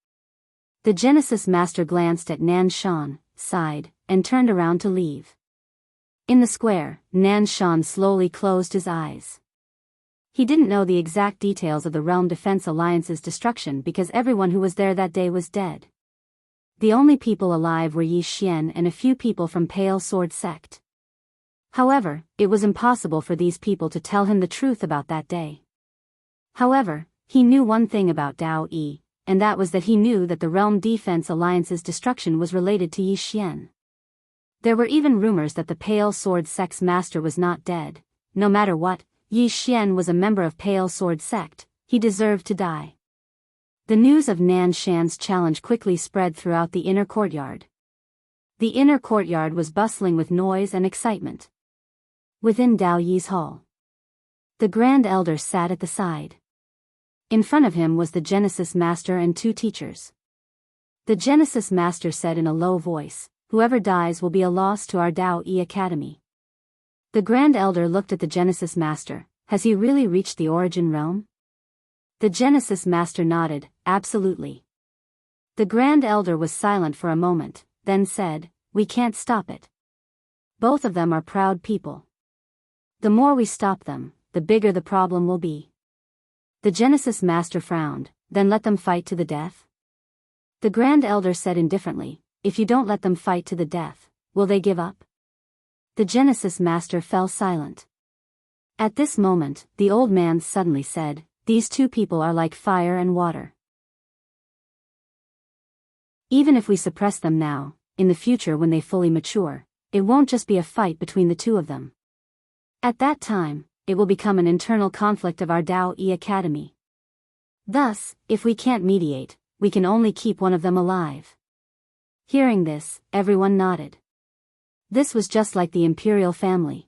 The Genesis Master glanced at Nan Shan, sighed, and turned around to leave. In the square, Nan Shan slowly closed his eyes. He didn't know the exact details of the Realm Defense Alliance's destruction because everyone who was there that day was dead. The only people alive were Yi Xian and a few people from Pale Sword Sect. However, it was impossible for these people to tell him the truth about that day. However, he knew one thing about Dao Yi, and that was that he knew that the Realm Defense Alliance's destruction was related to Yi Xian. There were even rumors that the Pale Sword Sect's master was not dead. No matter what, Yi Xian was a member of Pale Sword Sect, he deserved to die. The news of Nan Shan's challenge quickly spread throughout the inner courtyard. The inner courtyard was bustling with noise and excitement. Within Dao Yi's hall, the Grand Elder sat at the side. In front of him was the Genesis Master and 2 teachers. The Genesis Master said in a low voice, whoever dies will be a loss to our Dao E Academy. The Grand Elder looked at the Genesis Master. Has he really reached the origin realm? The Genesis Master nodded, absolutely. The Grand Elder was silent for a moment, then said, we can't stop it. Both of them are proud people. The more we stop them, the bigger the problem will be. The Genesis Master frowned, then let them fight to the death? The Grand Elder said indifferently, if you don't let them fight to the death, will they give up? The Genesis Master fell silent. At this moment, the old man suddenly said, these two people are like fire and water. Even if we suppress them now, in the future when they fully mature, it won't just be a fight between the two of them. At that time, it will become an internal conflict of our Dao E Academy. Thus, if we can't mediate, we can only keep one of them alive. Hearing this, everyone nodded. This was just like the imperial family.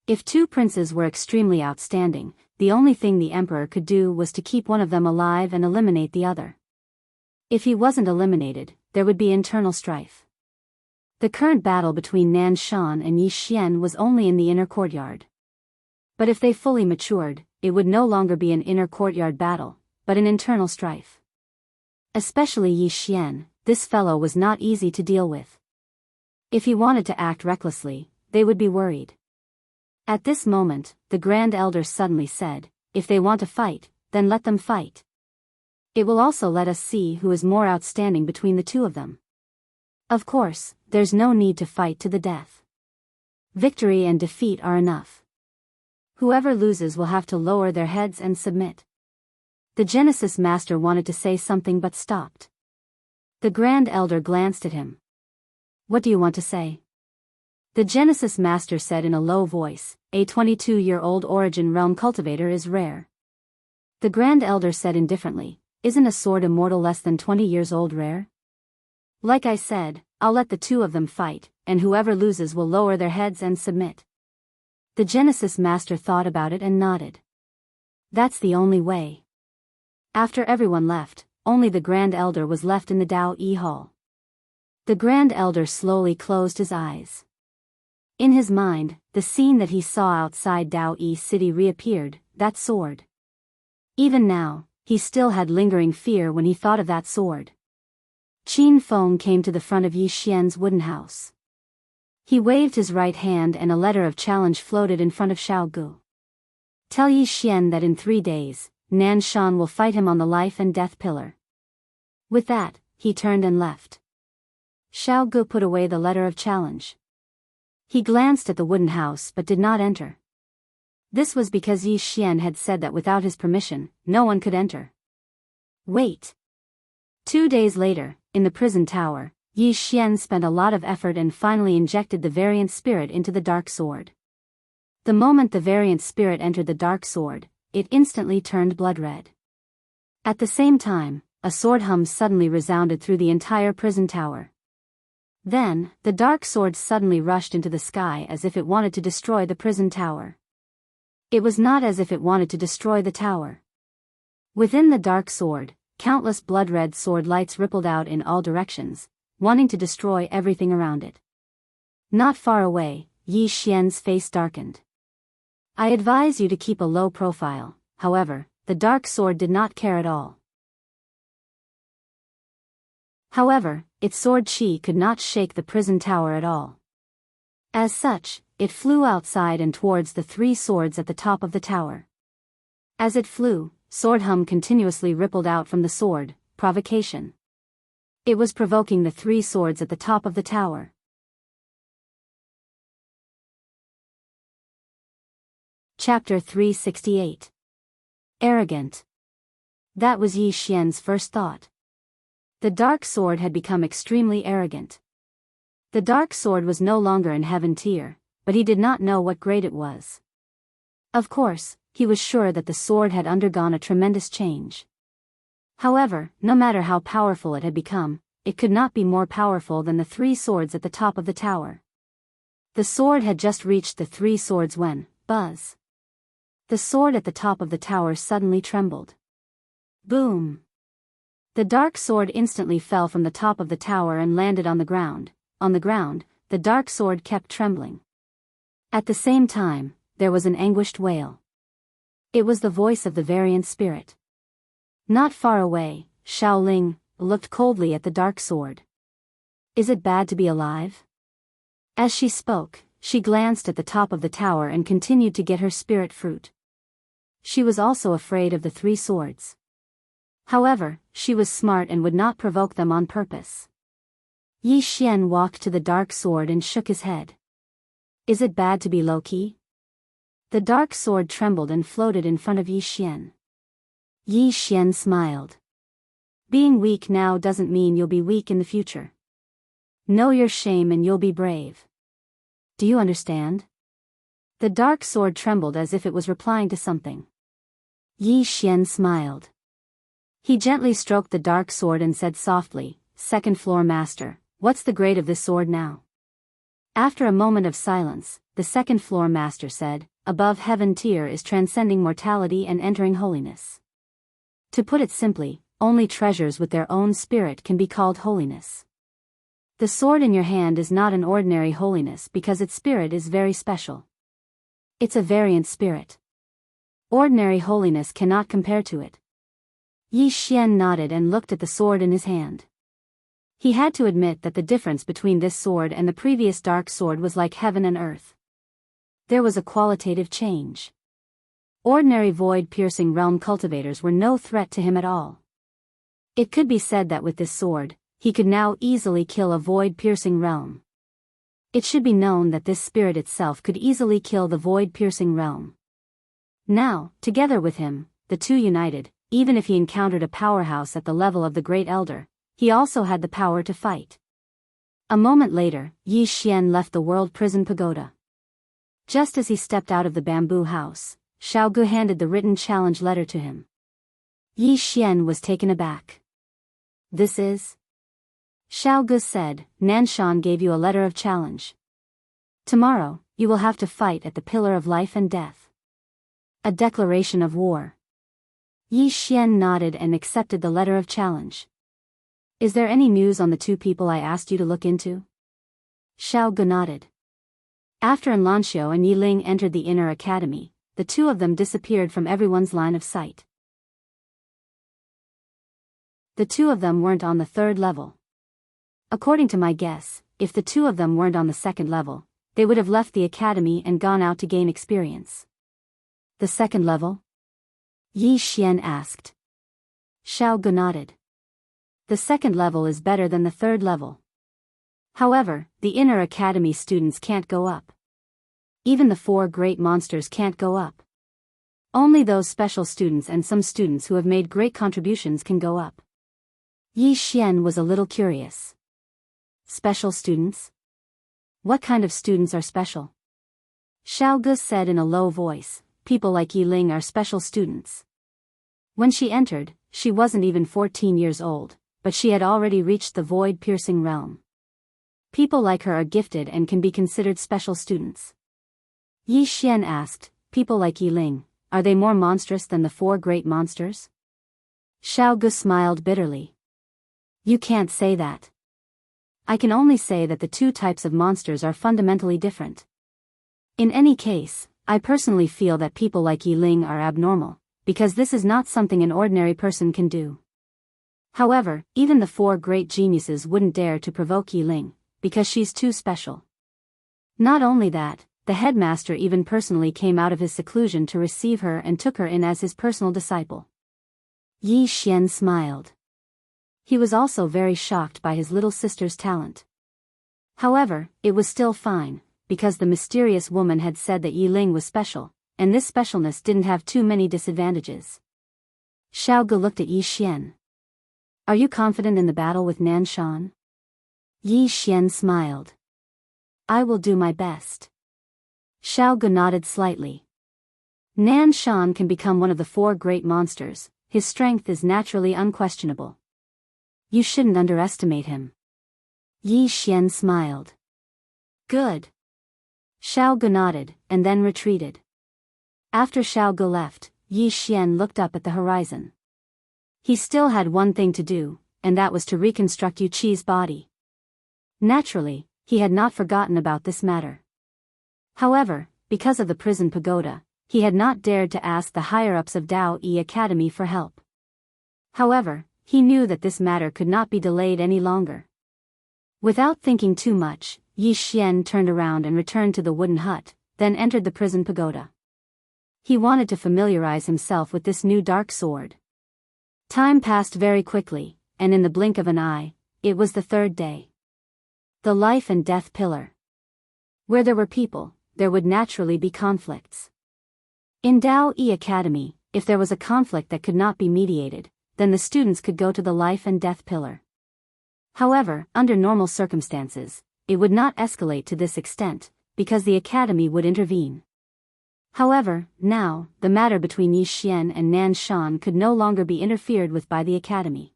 If two princes were extremely outstanding, the only thing the emperor could do was to keep one of them alive and eliminate the other. If he wasn't eliminated, there would be internal strife. The current battle between Nan Shan and Yi Xian was only in the inner courtyard. But if they fully matured, it would no longer be an inner courtyard battle, but an internal strife. Especially Yi Xian, this fellow was not easy to deal with. If he wanted to act recklessly, they would be worried. At this moment, the Grand Elder suddenly said, if they want to fight, then let them fight. It will also let us see who is more outstanding between the two of them. Of course, there's no need to fight to the death. Victory and defeat are enough. Whoever loses will have to lower their heads and submit. The Genesis Master wanted to say something but stopped. The Grand Elder glanced at him. What do you want to say? The Genesis Master said in a low voice, a 22-year-old origin realm cultivator is rare. The Grand Elder said indifferently, isn't a sword immortal less than 20 years old rare? Like I said, I'll let the two of them fight, and whoever loses will lower their heads and submit. The Genesis Master thought about it and nodded. That's the only way. After everyone left, only the Grand Elder was left in the Dao E Hall. The Grand Elder slowly closed his eyes. In his mind, the scene that he saw outside Dao E City reappeared, that sword. Even now, he still had lingering fear when he thought of that sword. Qin Feng came to the front of Yi Xian's wooden house. He waved his right hand and a letter of challenge floated in front of Xiaogu. Tell Yi Xian that in 3 days, Nan Shan will fight him on the life and death pillar. With that, he turned and left. Xiaogu put away the letter of challenge. He glanced at the wooden house but did not enter. This was because Yi Xian had said that without his permission, no one could enter. Wait. 2 days later, in the prison tower, Yi Xian spent a lot of effort and finally injected the variant spirit into the dark sword. The moment the variant spirit entered the dark sword, it instantly turned blood red. At the same time, a sword hum suddenly resounded through the entire prison tower. Then, the dark sword suddenly rushed into the sky as if it wanted to destroy the prison tower. It was not as if it wanted to destroy the tower. Within the dark sword, countless blood-red sword lights rippled out in all directions, wanting to destroy everything around it. Not far away, Yi Xian's face darkened. I advise you to keep a low profile, however, the dark sword did not care at all. However, its sword chi could not shake the prison tower at all. As such, it flew outside and towards the 3 swords at the top of the tower. As it flew, sword hum continuously rippled out from the sword, provocation. It was provoking the 3 swords at the top of the tower. Chapter 368. Arrogant. That was Yi Xian's first thought. The dark sword had become extremely arrogant. The dark sword was no longer in heaven tier, but he did not know what grade it was. Of course, he was sure that the sword had undergone a tremendous change. However, no matter how powerful it had become, it could not be more powerful than the 3 swords at the top of the tower. The sword had just reached the 3 swords when, buzz. The sword at the top of the tower suddenly trembled. Boom! The dark sword instantly fell from the top of the tower and landed on the ground, on the ground, the dark sword kept trembling. At the same time, there was an anguished wail. It was the voice of the variant spirit. Not far away, Xiaoling looked coldly at the dark sword. Is it bad to be alive? As she spoke, she glanced at the top of the tower and continued to get her spirit fruit. She was also afraid of the three swords. However, she was smart and would not provoke them on purpose. Yi Xian walked to the dark sword and shook his head. Is it bad to be low-key? The dark sword trembled and floated in front of Yi Xian. Yi Xian smiled. Being weak now doesn't mean you'll be weak in the future. Know your shame and you'll be brave. Do you understand? The dark sword trembled as if it was replying to something. Yi Xian smiled. He gently stroked the dark sword and said softly, "Second floor master, what's the grade of this sword now?" After a moment of silence, the second floor master said, "Above heaven tier is transcending mortality and entering holiness." To put it simply, only treasures with their own spirit can be called holiness. The sword in your hand is not an ordinary holiness because its spirit is very special. It's a variant spirit. Ordinary holiness cannot compare to it. Yi Xian nodded and looked at the sword in his hand. He had to admit that the difference between this sword and the previous dark sword was like heaven and earth. There was a qualitative change. Ordinary void-piercing realm cultivators were no threat to him at all. It could be said that with this sword, he could now easily kill a void-piercing realm. It should be known that this spirit itself could easily kill the void-piercing realm. Now, together with him, the two united, even if he encountered a powerhouse at the level of the Great Elder, he also had the power to fight. A moment later, Yi Xian left the World Prison Pagoda. Just as he stepped out of the bamboo house, Xiao Gu handed the written challenge letter to him. Yi Xian was taken aback. This is? Xiao Gu said, Nanshan gave you a letter of challenge. Tomorrow, you will have to fight at the pillar of life and death. A declaration of war. Yi Xian nodded and accepted the letter of challenge. Is there any news on the two people I asked you to look into? Xiao Gu nodded. After Enlanxiao and Yiling entered the inner academy, the two of them disappeared from everyone's line of sight. The two of them weren't on the third level. According to my guess, if the two of them weren't on the second level, they would have left the academy and gone out to gain experience. The second level? Yi Xian asked. Xiao Gu nodded. The second level is better than the third level. However, the inner academy students can't go up. Even the four great monsters can't go up. Only those special students and some students who have made great contributions can go up. Yi Xian was a little curious. Special students? What kind of students are special? Xiao Gu said in a low voice, people like Yiling are special students. When she entered, she wasn't even 14 years old, but she had already reached the void-piercing realm. People like her are gifted and can be considered special students. Yi Xian asked, people like Yiling, are they more monstrous than the four great monsters? Xiao Gu smiled bitterly. You can't say that. I can only say that the two types of monsters are fundamentally different. In any case, I personally feel that people like Yiling are abnormal, because this is not something an ordinary person can do. However, even the four great geniuses wouldn't dare to provoke Yiling, because she's too special. Not only that, the headmaster even personally came out of his seclusion to receive her and took her in as his personal disciple. Yi Xian smiled. He was also very shocked by his little sister's talent. However, it was still fine, because the mysterious woman had said that Yiling was special, and this specialness didn't have too many disadvantages. Xiao Gu looked at Yi Xian. Are you confident in the battle with Nanshan? Yi Xian smiled. I will do my best. Xiao Gu nodded slightly. Nanshan can become one of the four great monsters, his strength is naturally unquestionable. You shouldn't underestimate him. Yi Xian smiled. Good. Xiao Gu nodded, and then retreated. After Xiao Gu left, Yi Xian looked up at the horizon. He still had one thing to do, and that was to reconstruct Yu Qi's body. Naturally, he had not forgotten about this matter. However, because of the prison pagoda, he had not dared to ask the higher-ups of Dao Yi Academy for help. However, he knew that this matter could not be delayed any longer. Without thinking too much, Yi Xian turned around and returned to the wooden hut, then entered the prison pagoda. He wanted to familiarize himself with this new dark sword. Time passed very quickly, and in the blink of an eye, it was the third day. The life and death pillar. Where there were people, there would naturally be conflicts. In Dao Yi Academy, if there was a conflict that could not be mediated, then the students could go to the life and death pillar. However, under normal circumstances, it would not escalate to this extent, because the academy would intervene. However, now, the matter between Yi Xian and Nan Shan could no longer be interfered with by the academy.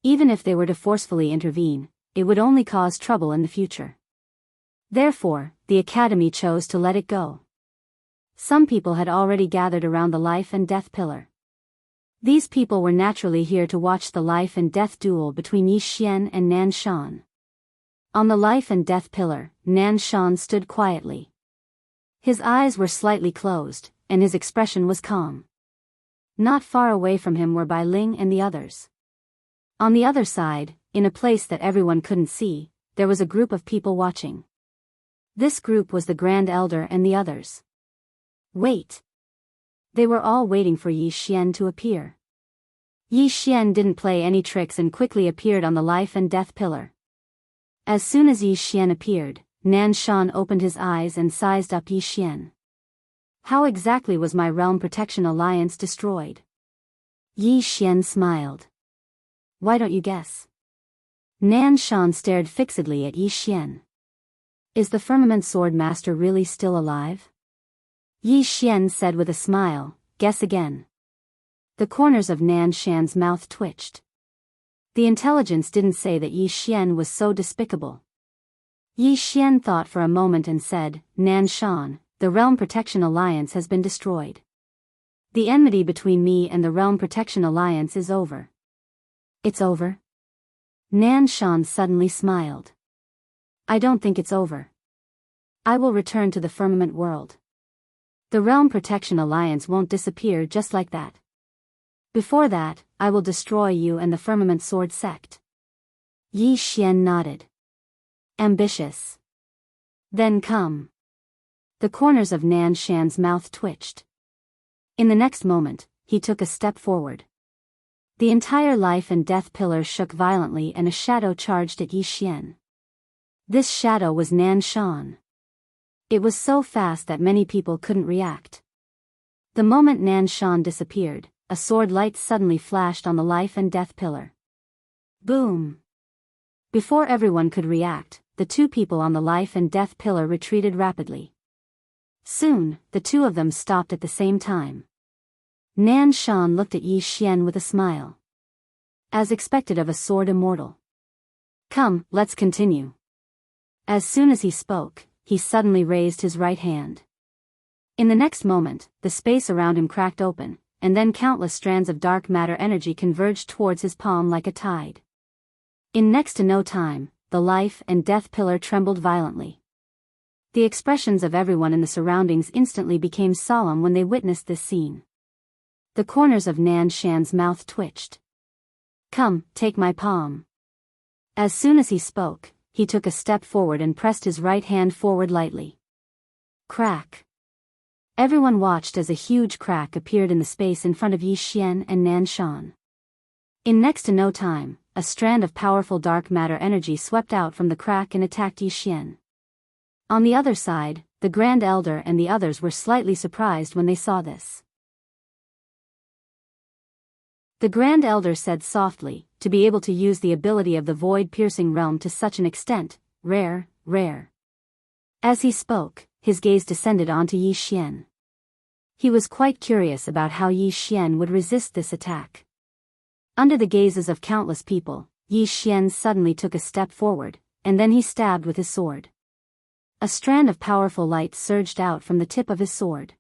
Even if they were to forcefully intervene, it would only cause trouble in the future. Therefore, the academy chose to let it go. Some people had already gathered around the life and death pillar. These people were naturally here to watch the life and death duel between Yi Xian and Nan Shan. On the life and death pillar, Nan Shan stood quietly. His eyes were slightly closed, and his expression was calm. Not far away from him were Bai Ling and the others. On the other side, in a place that everyone couldn't see, there was a group of people watching. This group was the Grand Elder and the others. Wait. They were all waiting for Yi Xian to appear. Yi Xian didn't play any tricks and quickly appeared on the life and death pillar. As soon as Yi Xian appeared, Nan Shan opened his eyes and sized up Yi Xian. How exactly was my Realm Protection Alliance destroyed? Yi Xian smiled. Why don't you guess? Nan Shan stared fixedly at Yi Xian. Is the Firmament Sword Master really still alive? Yi Xian said with a smile, guess again. The corners of Nan Shan's mouth twitched. The intelligence didn't say that Yi Xian was so despicable. Yi Xian thought for a moment and said, Nan Shan, the Realm Protection Alliance has been destroyed. The enmity between me and the Realm Protection Alliance is over. It's over? Nan Shan suddenly smiled. I don't think it's over. I will return to the firmament world. The Realm Protection Alliance won't disappear just like that. Before that, I will destroy you and the Firmament Sword Sect. Yi Xian nodded. Ambitious. Then come. The corners of Nan Shan's mouth twitched. In the next moment, he took a step forward. The entire life and death pillar shook violently and a shadow charged at Yi Xian. This shadow was Nan Shan. It was so fast that many people couldn't react. The moment Nan Shan disappeared, a sword light suddenly flashed on the life and death pillar. Boom! Before everyone could react, the two people on the life and death pillar retreated rapidly. Soon, the two of them stopped at the same time. Nan Shan looked at Yi Xian with a smile. As expected of a sword immortal. Come, let's continue. As soon as he spoke, he suddenly raised his right hand. In the next moment, the space around him cracked open, and then countless strands of dark matter energy converged towards his palm like a tide. In next to no time, the life and death pillar trembled violently. The expressions of everyone in the surroundings instantly became solemn when they witnessed this scene. The corners of Nan Shan's mouth twitched. Come, take my palm. As soon as he spoke, he took a step forward and pressed his right hand forward lightly. Crack. Everyone watched as a huge crack appeared in the space in front of Yi Xian and Nan Shan. In next to no time, a strand of powerful dark matter energy swept out from the crack and attacked Yi Xian. On the other side, the Grand Elder and the others were slightly surprised when they saw this. The Grand Elder said softly, to be able to use the ability of the void-piercing realm to such an extent, rare, rare. As he spoke, his gaze descended onto Yi Xian. He was quite curious about how Yi Xian would resist this attack. Under the gazes of countless people, Yi Xian suddenly took a step forward, and then he stabbed with his sword. A strand of powerful light surged out from the tip of his sword.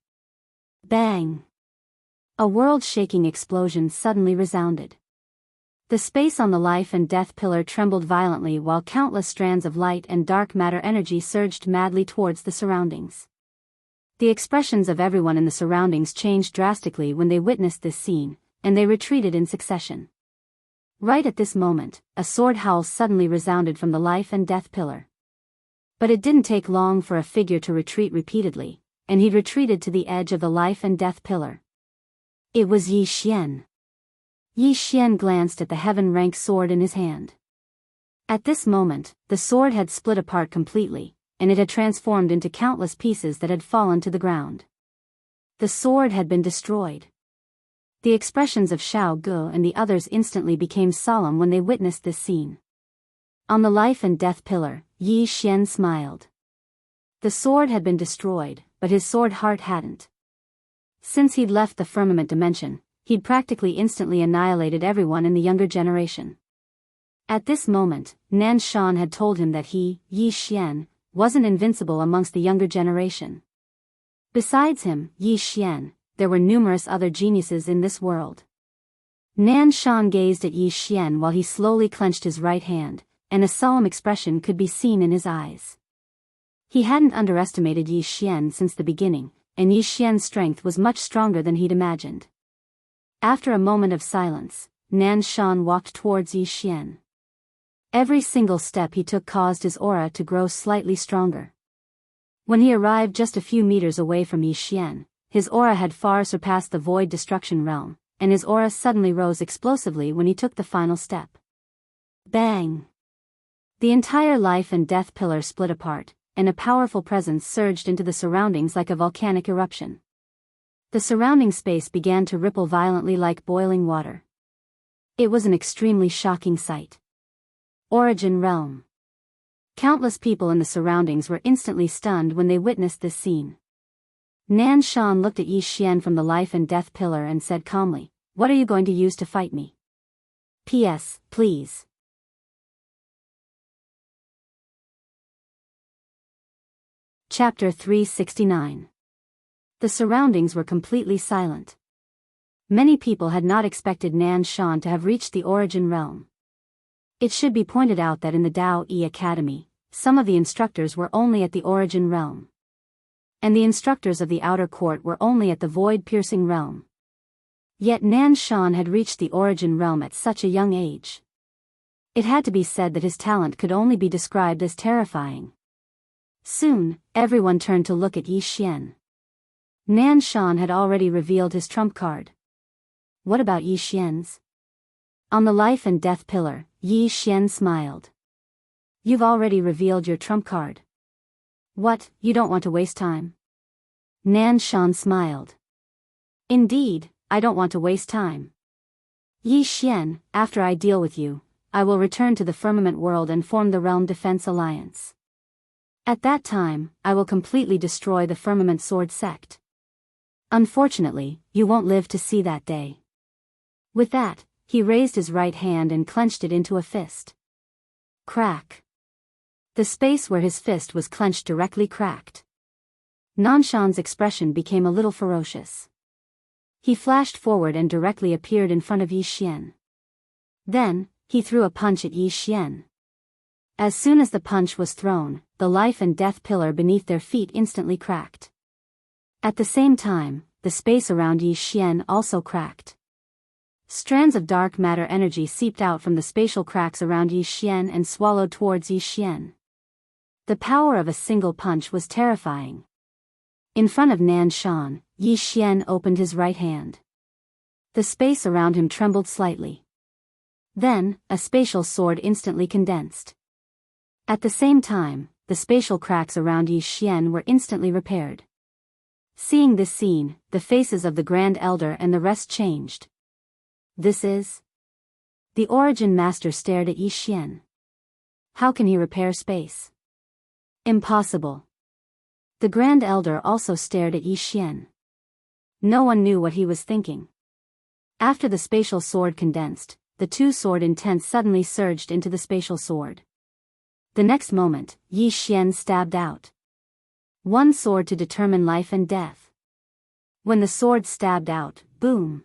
Bang! A world-shaking explosion suddenly resounded. The space on the life and death pillar trembled violently while countless strands of light and dark matter energy surged madly towards the surroundings. The expressions of everyone in the surroundings changed drastically when they witnessed this scene, and they retreated in succession. Right at this moment, a sword howl suddenly resounded from the life and death pillar. But it didn't take long for a figure to retreat repeatedly, and he retreated to the edge of the life and death pillar. It was Yi Xian. Yi Xian glanced at the heaven-rank sword in his hand. At this moment, the sword had split apart completely, and it had transformed into countless pieces that had fallen to the ground. The sword had been destroyed. The expressions of Xiao Gu and the others instantly became solemn when they witnessed this scene. On the life and death pillar, Yi Xian smiled. The sword had been destroyed, but his sword heart hadn't. Since he'd left the firmament dimension, he'd practically instantly annihilated everyone in the younger generation. At this moment, Nan Shan had told him that he, Yi Xian, wasn't invincible amongst the younger generation. Besides him, Yi Xian, there were numerous other geniuses in this world. Nan Shan gazed at Yi Xian while he slowly clenched his right hand, and a solemn expression could be seen in his eyes. He hadn't underestimated Yi Xian since the beginning, and Yi Xian's strength was much stronger than he'd imagined. After a moment of silence, Nan Shan walked towards Yi Xian. Every single step he took caused his aura to grow slightly stronger. When he arrived just a few meters away from Yi Xian, his aura had far surpassed the void destruction realm, and his aura suddenly rose explosively when he took the final step. Bang! The entire life and death pillar split apart, and a powerful presence surged into the surroundings like a volcanic eruption. The surrounding space began to ripple violently like boiling water. It was an extremely shocking sight. Origin Realm. Countless people in the surroundings were instantly stunned when they witnessed this scene. Nan Shan looked at Yi Xian from the life and death pillar and said calmly, "What are you going to use to fight me? P.S. Please." Chapter 369. The surroundings were completely silent. Many people had not expected Nan Shan to have reached the Origin Realm. It should be pointed out that in the Dao Yi Academy, some of the instructors were only at the Origin Realm, and the instructors of the outer court were only at the void-piercing realm. Yet Nan Shan had reached the Origin Realm at such a young age. It had to be said that his talent could only be described as terrifying. Soon, everyone turned to look at Yi Xian. Nan Shan had already revealed his trump card. What about Yi Xian's? On the life and death pillar, Yi Xian smiled. You've already revealed your trump card. What, you don't want to waste time? Nan Shan smiled. Indeed, I don't want to waste time. Yi Xian, after I deal with you, I will return to the firmament world and form the Realm Defense Alliance. At that time, I will completely destroy the Firmament Sword sect. Unfortunately, you won't live to see that day. With that, he raised his right hand and clenched it into a fist. Crack. The space where his fist was clenched directly cracked. Nan Shan's expression became a little ferocious. He flashed forward and directly appeared in front of Yi Xian. Then, he threw a punch at Yi Xian. As soon as the punch was thrown, the life and death pillar beneath their feet instantly cracked. At the same time, the space around Yi Xian also cracked. Strands of dark matter energy seeped out from the spatial cracks around Yi Xian and swallowed towards Yi Xian. The power of a single punch was terrifying. In front of Nan Shan, Yi Xian opened his right hand. The space around him trembled slightly. Then, a spatial sword instantly condensed. At the same time, the spatial cracks around Yi Xian were instantly repaired. Seeing this scene, the faces of the Grand Elder and the rest changed. This is... The Origin Master stared at Yi Xian. How can he repair space? Impossible. The Grand Elder also stared at Yi Xian. No one knew what he was thinking. After the spatial sword condensed, the two-sword intent suddenly surged into the spatial sword. The next moment, Yi Xian stabbed out. One sword to determine life and death. When the sword stabbed out, boom!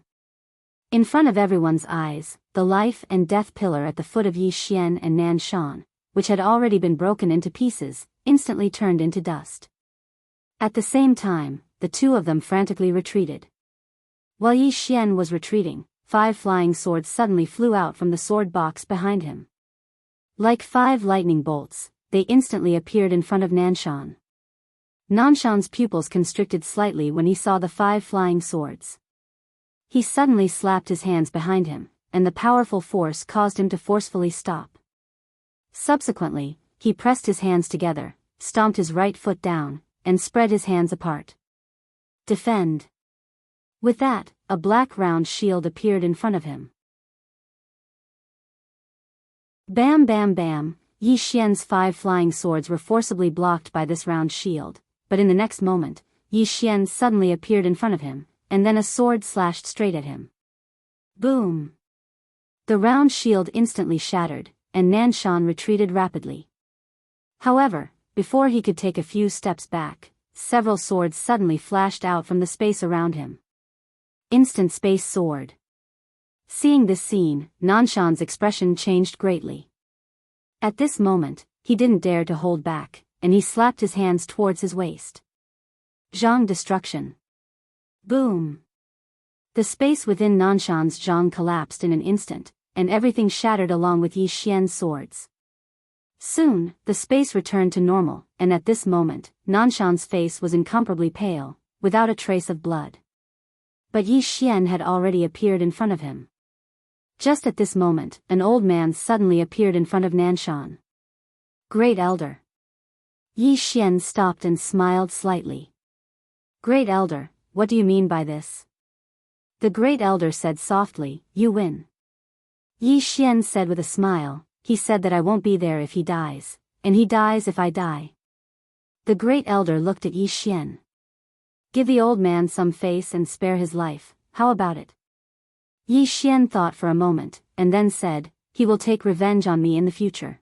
In front of everyone's eyes, the the life and death pillar at the foot of Yi Xian and Nan Shan, which had already been broken into pieces, instantly turned into dust. At the same time, the two of them frantically retreated. While Yi Xian was retreating, 5 flying swords suddenly flew out from the sword box behind him. Like 5 lightning bolts, they instantly appeared in front of Nanshan. Nanshan's pupils constricted slightly when he saw the 5 flying swords. He suddenly slapped his hands behind him, and the powerful force caused him to forcefully stop. Subsequently, he pressed his hands together, stomped his right foot down, and spread his hands apart. Defend. With that, a black round shield appeared in front of him. Bam bam bam, Yi Xian's 5 flying swords were forcibly blocked by this round shield, but in the next moment, Yi Xian suddenly appeared in front of him, and then a sword slashed straight at him. Boom! The round shield instantly shattered, and Nanshan retreated rapidly. However, before he could take a few steps back, several swords suddenly flashed out from the space around him. Instant space sword. Seeing this scene, Nanshan's expression changed greatly. At this moment, he didn't dare to hold back, and he slapped his hands towards his waist. Zhang destruction. Boom! The space within Nanshan's Zhang collapsed in an instant, and everything shattered along with Yi Xian's swords. Soon, the space returned to normal, and at this moment, Nanshan's face was incomparably pale, without a trace of blood. But Yi Xian had already appeared in front of him. Just at this moment, an old man suddenly appeared in front of Nanshan. Great Elder. Yi Xian stopped and smiled slightly. Great Elder, what do you mean by this? The Great Elder said softly, you win. Yi Xian said with a smile, he said that I won't be there if he dies, and he dies if I die. The Great Elder looked at Yi Xian. Give the old man some face and spare his life, how about it? Yi Xian thought for a moment, and then said, he will take revenge on me in the future.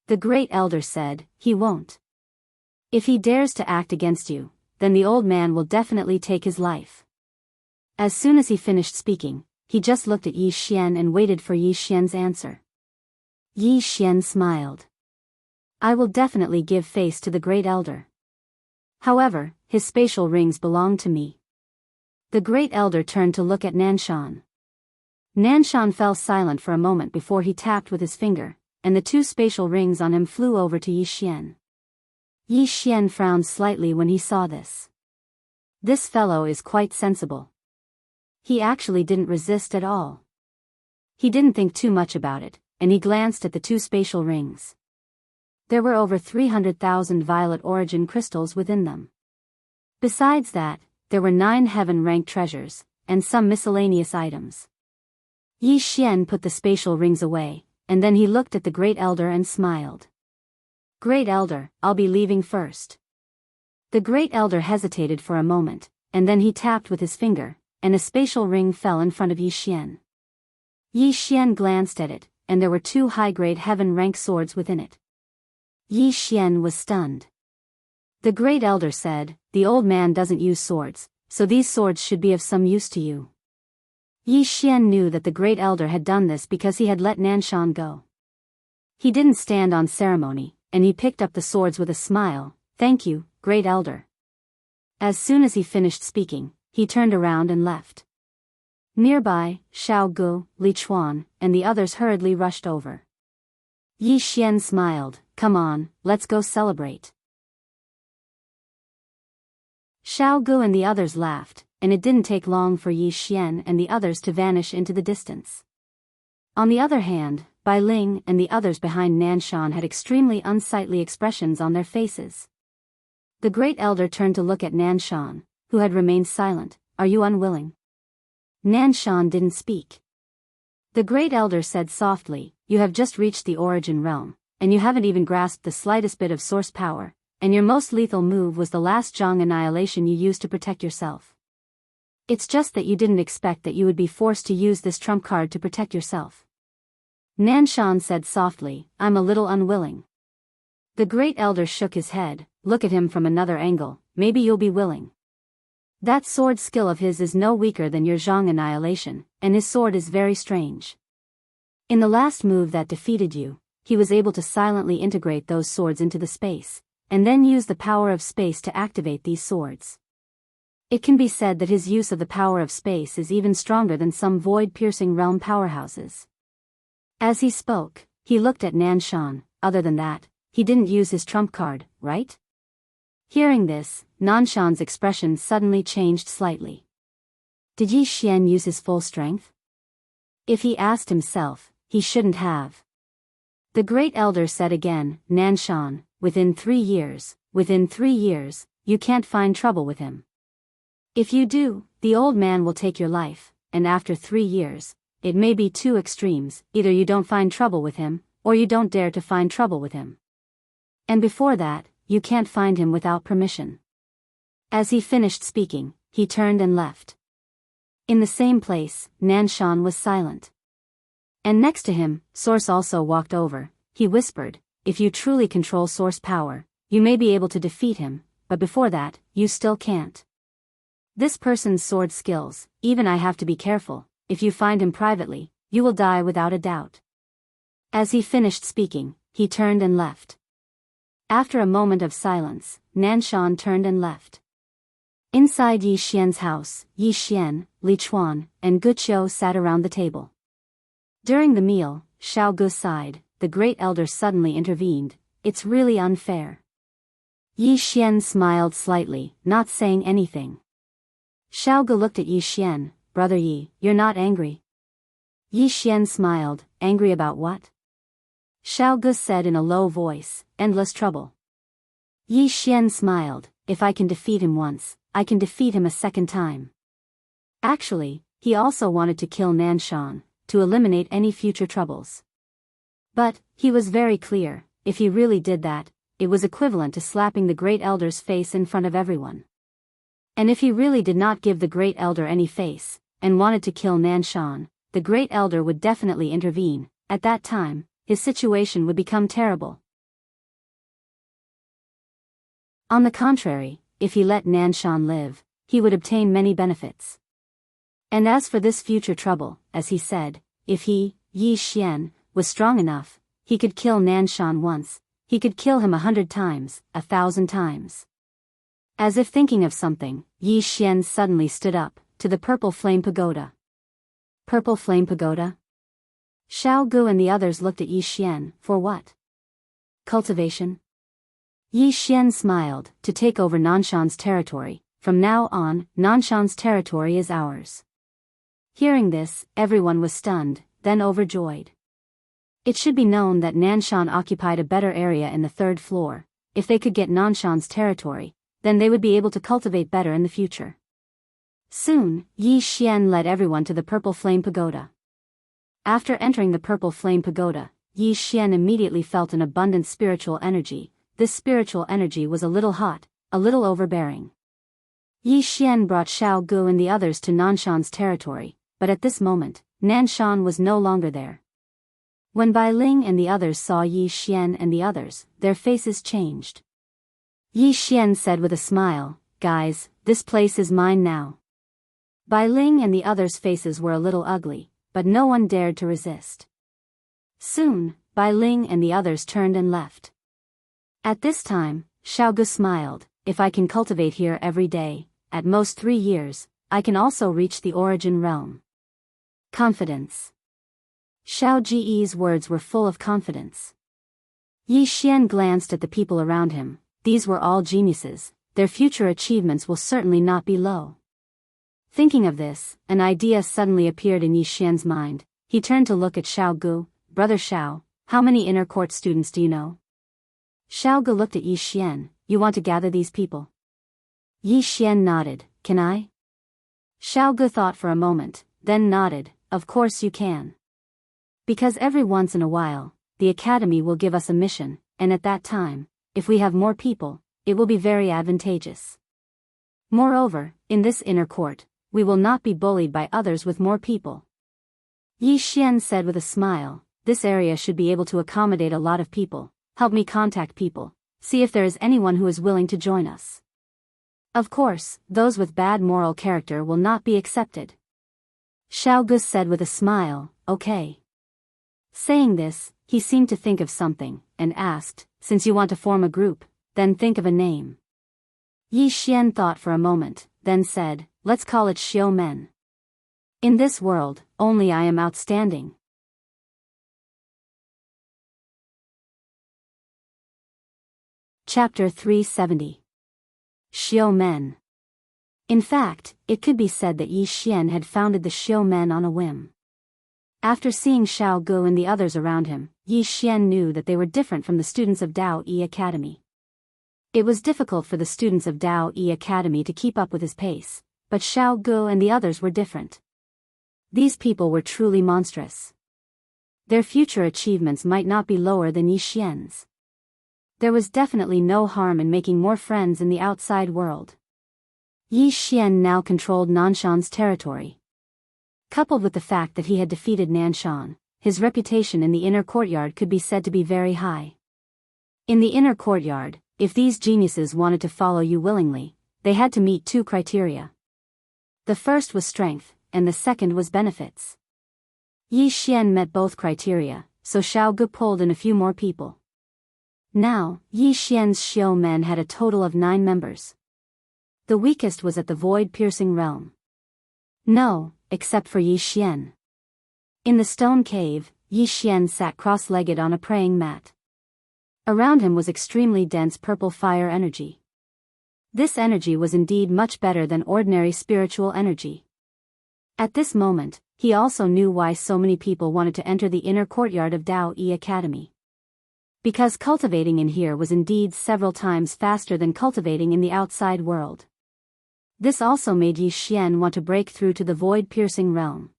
The Great Elder said, he won't. If he dares to act against you, then the old man will definitely take his life. As soon as he finished speaking, he just looked at Yi Xian and waited for Yi Xian's answer. Yi Xian smiled. I will definitely give face to the Great Elder. However, his spatial rings belong to me. The Great Elder turned to look at Nanshan. Nanshan fell silent for a moment before he tapped with his finger, and the 2 spatial rings on him flew over to Yi Xian. Yi Xian frowned slightly when he saw this. This fellow is quite sensible. He actually didn't resist at all. He didn't think too much about it, and he glanced at the 2 spatial rings. There were over 300,000 violet origin crystals within them. Besides that, there were 9 heaven-ranked treasures, and some miscellaneous items. Yi Xian put the spatial rings away, and then he looked at the Great Elder and smiled. Great Elder, I'll be leaving first. The Great Elder hesitated for a moment, and then he tapped with his finger, and a spatial ring fell in front of Yi Xian. Yi Xian glanced at it, and there were 2 high-grade heaven-rank swords within it. Yi Xian was stunned. The Great Elder said, the old man doesn't use swords, so these swords should be of some use to you. Yi Xian knew that the Great Elder had done this because he had let Nanshan go. He didn't stand on ceremony, and he picked up the swords with a smile, thank you, Great Elder. As soon as he finished speaking, he turned around and left. Nearby, Xiao Gu, Li Chuan, and the others hurriedly rushed over. Yi Xian smiled, come on, let's go celebrate. Xiao Gu and the others laughed, and it didn't take long for Yi Xian and the others to vanish into the distance. On the other hand, Bai Ling and the others behind Nanshan had extremely unsightly expressions on their faces. The Great Elder turned to look at Nanshan, who had remained silent. Are you unwilling? Nanshan didn't speak. The Great Elder said softly, you have just reached the origin realm, and you haven't even grasped the slightest bit of source power, and your most lethal move was the last Zhang annihilation you used to protect yourself. It's just that you didn't expect that you would be forced to use this trump card to protect yourself. Nanshan said softly, I'm a little unwilling. The Great Elder shook his head, look at him from another angle, maybe you'll be willing. That sword skill of his is no weaker than your Zhang annihilation, and his sword is very strange. In the last move that defeated you, he was able to silently integrate those swords into the space, and then use the power of space to activate these swords. It can be said that his use of the power of space is even stronger than some void-piercing realm powerhouses. As he spoke, he looked at Nanshan. Other than that, he didn't use his trump card, right? Hearing this, Nanshan's expression suddenly changed slightly. Did Yi Xian use his full strength? If he asked himself, he shouldn't have. The great elder said again, Nanshan, within 3 years, you can't find trouble with him. If you do, the old man will take your life, and after 3 years, it may be two extremes, either you don't find trouble with him, or you don't dare to find trouble with him. And before that, you can't find him without permission. As he finished speaking, he turned and left. In the same place, Nanshan was silent. And next to him, Source also walked over. He whispered, if you truly control Source power, you may be able to defeat him, but before that, you still can't. This person's sword skills, even I have to be careful. If you find him privately, you will die without a doubt. As he finished speaking, he turned and left. After a moment of silence, Nanshan turned and left. Inside Yi Xian's house, Yi Xian, Li Chuan, and Guqiu sat around the table. During the meal, Xiao Gu sighed. The great elder suddenly intervened. It's really unfair. Yi Xian smiled slightly, not saying anything. Xiao Gu looked at Yi Xian. Brother Yi, you're not angry? Yi Xian smiled. Angry about what? Xiao Gu said in a low voice, endless trouble. Yi Xian smiled. If I can defeat him once, I can defeat him a second time. Actually, he also wanted to kill Nanshan, to eliminate any future troubles. But, he was very clear, if he really did that, it was equivalent to slapping the great elder's face in front of everyone. And if he really did not give the great elder any face, and wanted to kill Nanshan, the great elder would definitely intervene. At that time, his situation would become terrible. On the contrary, if he let Nanshan live, he would obtain many benefits. And as for this future trouble, as he said, if he, Yi Xian, was strong enough, he could kill Nanshan once, he could kill him 100 times, 1,000 times. As if thinking of something, Yi Xian suddenly stood up, to the Purple Flame Pagoda. Purple Flame Pagoda? Xiao Gu and the others looked at Yi Xian. For what? Cultivation? Yi Xian smiled. To take over Nanshan's territory. From now on, Nanshan's territory is ours. Hearing this, everyone was stunned, then overjoyed. It should be known that Nanshan occupied a better area in the 3rd floor. If they could get Nanshan's territory, then they would be able to cultivate better in the future. Soon, Yi Xian led everyone to the Purple Flame Pagoda. After entering the Purple Flame Pagoda, Yi Xian immediately felt an abundant spiritual energy. This spiritual energy was a little hot, a little overbearing. Yi Xian brought Xiao Gu and the others to Nanshan's territory, but at this moment, Nanshan was no longer there. When Bai Ling and the others saw Yi Xian and the others, their faces changed. Yi Xian said with a smile, guys, this place is mine now. Bai Ling and the others' faces were a little ugly, but no one dared to resist. Soon, Bai Ling and the others turned and left. At this time, Xiao Gu smiled, if I can cultivate here every day, at most 3 years, I can also reach the origin realm. Confidence. Xiao Ji's words were full of confidence. Yi Xian glanced at the people around him. These were all geniuses, their future achievements will certainly not be low. Thinking of this, an idea suddenly appeared in Yi Xian's mind. He turned to look at Xiao Gu. Brother Xiao, how many inner court students do you know? Xiao Gu looked at Yi Xian. You want to gather these people? Yi Xian nodded. Can I? Xiao Gu thought for a moment, then nodded. Of course you can. Because every once in a while, the academy will give us a mission, and at that time, if we have more people, it will be very advantageous. Moreover, in this inner court, we will not be bullied by others with more people. Yi Xian said with a smile, this area should be able to accommodate a lot of people. Help me contact people, see if there is anyone who is willing to join us. Of course, those with bad moral character will not be accepted. Xiao Gu said with a smile, okay. Saying this, he seemed to think of something, and asked, since you want to form a group, then think of a name. Yi Xian thought for a moment, then said, let's call it Xiao Men. In this world, only I am outstanding. Chapter 370. Xiao Men. In fact, it could be said that Yi Xian had founded the Xiao Men on a whim. After seeing Xiao Gu and the others around him, Yi Xian knew that they were different from the students of Dao Yi Academy. It was difficult for the students of Dao Yi Academy to keep up with his pace, but Xiao Gu and the others were different. These people were truly monstrous. Their future achievements might not be lower than Yi Xian's. There was definitely no harm in making more friends in the outside world. Yi Xian now controlled Nanshan's territory. Coupled with the fact that he had defeated Nanshan, his reputation in the inner courtyard could be said to be very high. In the inner courtyard, if these geniuses wanted to follow you willingly, they had to meet two criteria. The first was strength, and the second was benefits. Yi Xian met both criteria, so Xiao Gu pulled in a few more people. Now, Yi Xian's Xiao Men had a total of 9 members. The weakest was at the void-piercing realm. No, except for Yi Xian. In the stone cave, Yi Xian sat cross-legged on a praying mat. Around him was extremely dense purple fire energy. This energy was indeed much better than ordinary spiritual energy. At this moment, he also knew why so many people wanted to enter the inner courtyard of Dao Yi Academy. Because cultivating in here was indeed several times faster than cultivating in the outside world. This also made Yi Xian want to break through to the void-piercing realm.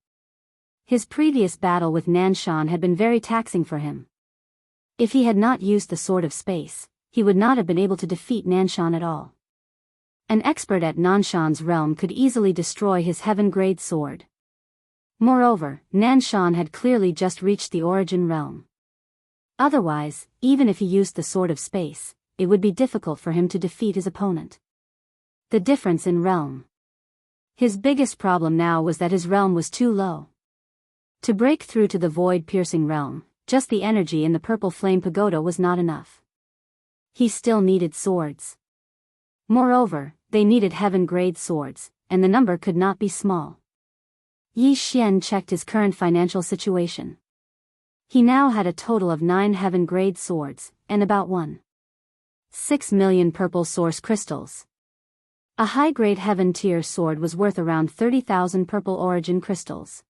His previous battle with Nanshan had been very taxing for him. If he had not used the Sword of Space, he would not have been able to defeat Nanshan at all. An expert at Nanshan's realm could easily destroy his heaven-grade sword. Moreover, Nanshan had clearly just reached the origin realm. Otherwise, even if he used the Sword of Space, it would be difficult for him to defeat his opponent. The difference in realm. His biggest problem now was that his realm was too low. To break through to the void-piercing realm, just the energy in the purple flame pagoda was not enough. He still needed swords. Moreover, they needed heaven-grade swords, and the number could not be small. Yi Xian checked his current financial situation. He now had a total of 9 heaven-grade swords, and about 1.6 million purple source crystals. A high-grade heaven-tier sword was worth around 30,000 purple origin crystals.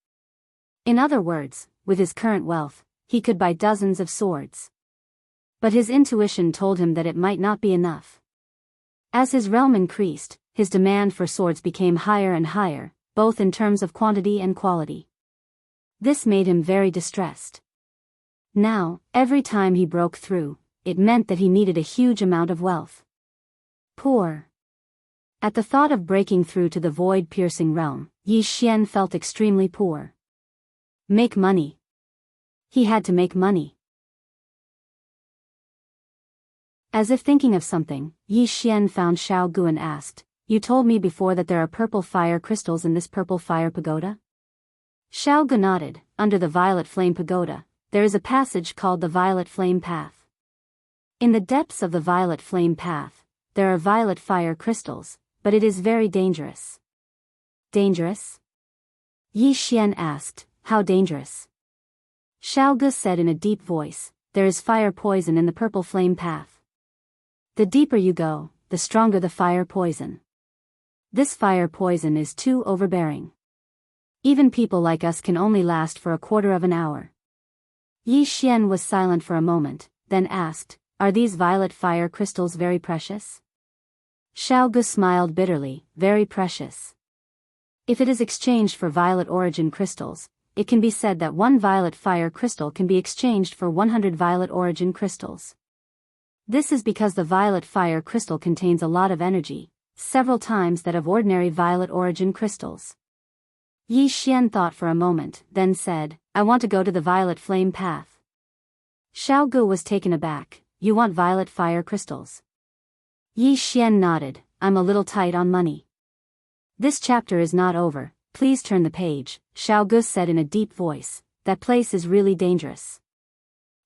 In other words, with his current wealth, he could buy dozens of swords. But his intuition told him that it might not be enough. As his realm increased, his demand for swords became higher and higher, both in terms of quantity and quality. This made him very distressed. Now, every time he broke through, it meant that he needed a huge amount of wealth. Poor. At the thought of breaking through to the void-piercing realm, Yi Xian felt extremely poor. Make money. He had to make money. As if thinking of something, Yi Xian found Xiao Gu and asked, "You told me before that there are purple fire crystals in this purple fire pagoda?" Xiao Gu nodded. Under the violet flame pagoda, there is a passage called the Violet Flame Path. In the depths of the Violet Flame Path, there are violet fire crystals, but it is very dangerous. Dangerous? Yi Xian asked, "How dangerous?" Xiao Gu said in a deep voice, "There is fire poison in the purple flame path. The deeper you go, the stronger the fire poison. This fire poison is too overbearing. Even people like us can only last for a quarter of an hour." Yi Xian was silent for a moment, then asked, "Are these violet fire crystals very precious?" Xiao Gu smiled bitterly, "Very precious. If it is exchanged for violet origin crystals, it can be said that 1 violet fire crystal can be exchanged for 100 violet origin crystals. This is because the violet fire crystal contains a lot of energy, several times that of ordinary violet origin crystals." Yi Xian thought for a moment, then said, "I want to go to the violet flame path." Xiao Gu was taken aback. "You want violet fire crystals?" Yi Xian nodded. "I'm a little tight on money." "This chapter is not over, please turn the page," Xiao Gu said in a deep voice, that place is really dangerous.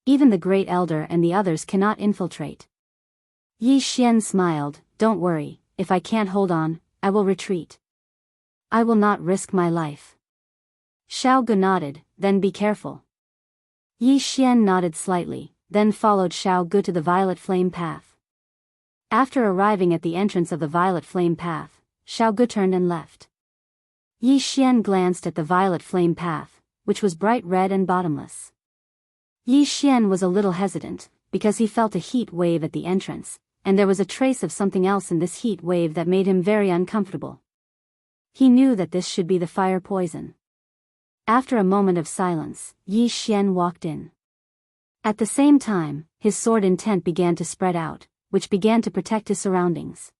Even the Great Elder and the others cannot infiltrate. Yi Xian smiled, don't worry, if I can't hold on, I will retreat. I will not risk my life. Xiao Gu nodded, then be careful. Yi Xian nodded slightly, then followed Xiao Gu to the violet flame path. After arriving at the entrance of the violet flame path, Xiao Gu turned and left. Yi Xian glanced at the violet flame path, which was bright red and bottomless. Yi Xian was a little hesitant, because he felt a heat wave at the entrance, and there was a trace of something else in this heat wave that made him very uncomfortable. He knew that this should be the fire poison. After a moment of silence, Yi Xian walked in. At the same time, his sword intent began to spread out, which began to protect his surroundings.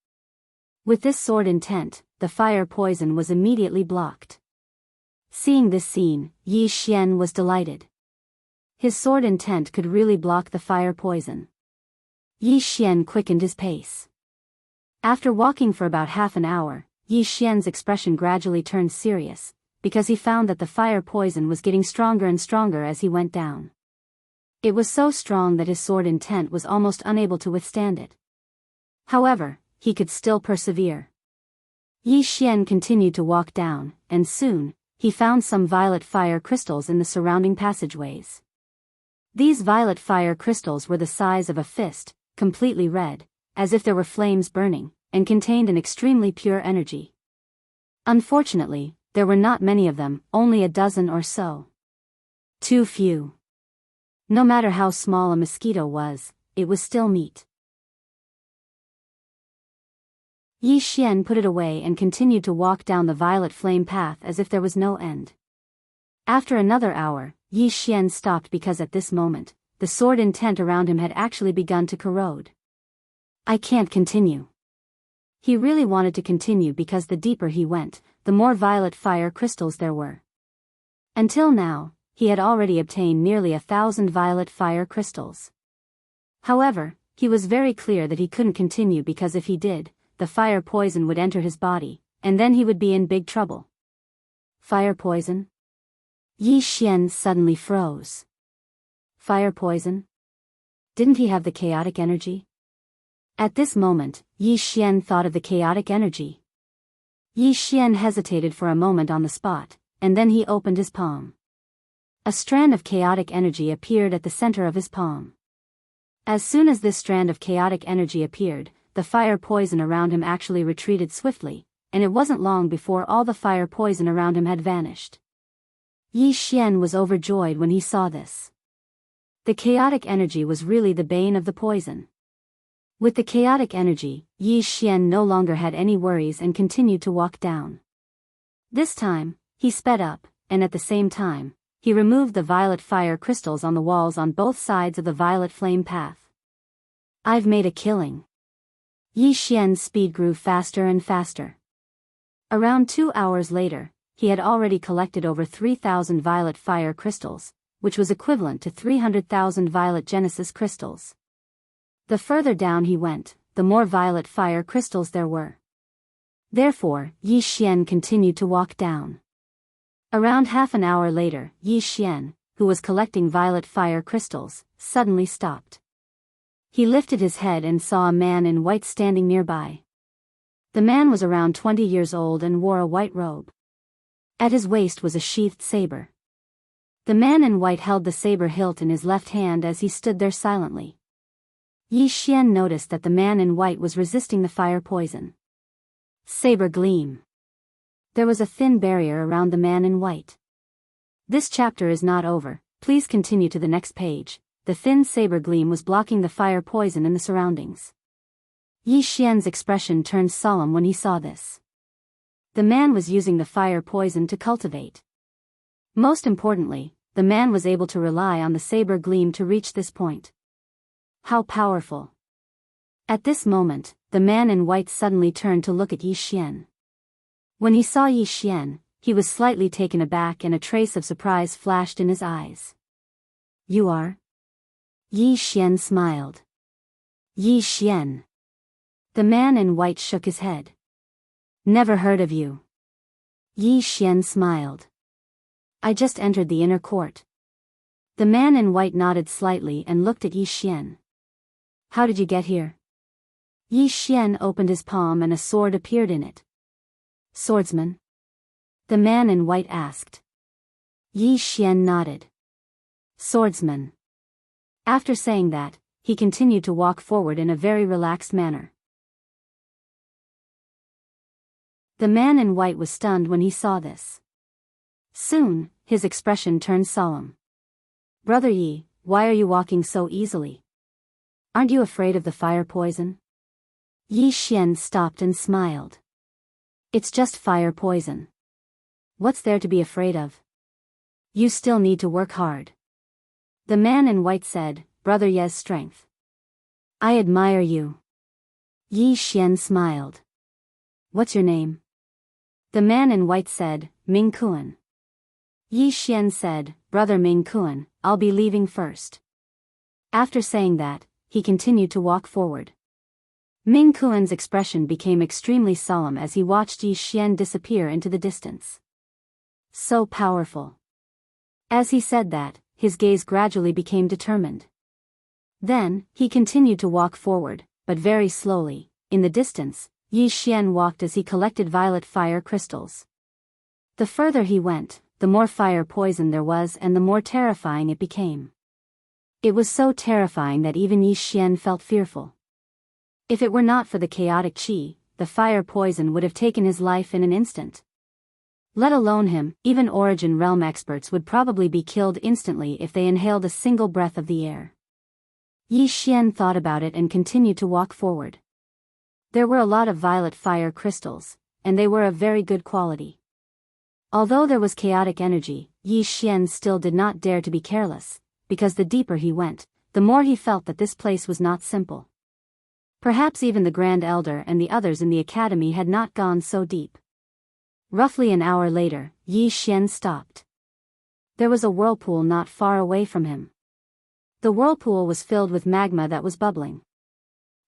With this sword intent, the fire poison was immediately blocked. Seeing this scene, Yi Xian was delighted. His sword intent could really block the fire poison. Yi Xian quickened his pace. After walking for about half an hour, Yi Xian's expression gradually turned serious, because he found that the fire poison was getting stronger and stronger as he went down. It was so strong that his sword intent was almost unable to withstand it. However, he could still persevere. Yi Xian continued to walk down, and soon, he found some violet fire crystals in the surrounding passageways. These violet fire crystals were the size of a fist, completely red, as if there were flames burning, and contained an extremely pure energy. Unfortunately, there were not many of them, only a dozen or so. Too few. No matter how small a mosquito was, it was still meat. Yi Xian put it away and continued to walk down the violet flame path as if there was no end. After another hour, Yi Xian stopped because at this moment, the sword intent around him had actually begun to corrode. I can't continue. He really wanted to continue because the deeper he went, the more violet fire crystals there were. Until now, he had already obtained nearly 1,000 violet fire crystals. However, he was very clear that he couldn't continue because if he did, the fire poison would enter his body, and then he would be in big trouble. Fire poison? Yi Xian suddenly froze. Fire poison? Didn't he have the chaotic energy? At this moment, Yi Xian thought of the chaotic energy. Yi Xian hesitated for a moment on the spot, and then he opened his palm. A strand of chaotic energy appeared at the center of his palm. As soon as this strand of chaotic energy appeared, the fire poison around him actually retreated swiftly, and it wasn't long before all the fire poison around him had vanished. Yi Xian was overjoyed when he saw this. The chaotic energy was really the bane of the poison. With the chaotic energy, Yi Xian no longer had any worries and continued to walk down. This time, he sped up, and at the same time, he removed the violet fire crystals on the walls on both sides of the violet flame path. I've made a killing. Yi Xian's speed grew faster and faster. Around 2 hours later, he had already collected over 3,000 violet fire crystals, which was equivalent to 300,000 violet genesis crystals. The further down he went, the more violet fire crystals there were. Therefore, Yi Xian continued to walk down. Around half an hour later, Yi Xian, who was collecting violet fire crystals, suddenly stopped. He lifted his head and saw a man in white standing nearby. The man was around 20 years old and wore a white robe. At his waist was a sheathed saber. The man in white held the saber hilt in his left hand as he stood there silently. Yi Xian noticed that the man in white was resisting the fire poison. Saber gleam. There was a thin barrier around the man in white. This chapter is not over, please continue to the next page. The thin saber gleam was blocking the fire poison in the surroundings. Yi Xian's expression turned solemn when he saw this. The man was using the fire poison to cultivate. Most importantly, the man was able to rely on the saber gleam to reach this point. How powerful! At this moment, the man in white suddenly turned to look at Yi Xian. When he saw Yi Xian, he was slightly taken aback and a trace of surprise flashed in his eyes. You are? Yi Xian smiled. Yi Xian. The man in white shook his head. Never heard of you. Yi Xian smiled. I just entered the inner court. The man in white nodded slightly and looked at Yi Xian. How did you get here? Yi Xian opened his palm and a sword appeared in it. Swordsman? The man in white asked. Yi Xian nodded. Swordsman. After saying that, he continued to walk forward in a very relaxed manner. The man in white was stunned when he saw this. Soon, his expression turned solemn. Brother Yi, why are you walking so easily? Aren't you afraid of the fire poison? Yi Xian stopped and smiled. It's just fire poison. What's there to be afraid of? You still need to work hard. The man in white said, Brother Ye's strength. I admire you. Yi Xian smiled. What's your name? The man in white said, Ming Kuan. Yi Xian said, Brother Ming Kuan, I'll be leaving first. After saying that, he continued to walk forward. Ming Kuan's expression became extremely solemn as he watched Yi Xian disappear into the distance. So powerful. As he said that, his gaze gradually became determined. Then, he continued to walk forward, but very slowly. In the distance, Yi Xian walked as he collected violet fire crystals. The further he went, the more fire poison there was and the more terrifying it became. It was so terrifying that even Yi Xian felt fearful. If it were not for the chaotic qi, the fire poison would have taken his life in an instant. Let alone him, even Origin Realm experts would probably be killed instantly if they inhaled a single breath of the air. Yi Xian thought about it and continued to walk forward. There were a lot of violet fire crystals, and they were of very good quality. Although there was chaotic energy, Yi Xian still did not dare to be careless, because the deeper he went, the more he felt that this place was not simple. Perhaps even the Grand Elder and the others in the academy had not gone so deep. Roughly an hour later, Yi Xian stopped. There was a whirlpool not far away from him. The whirlpool was filled with magma that was bubbling.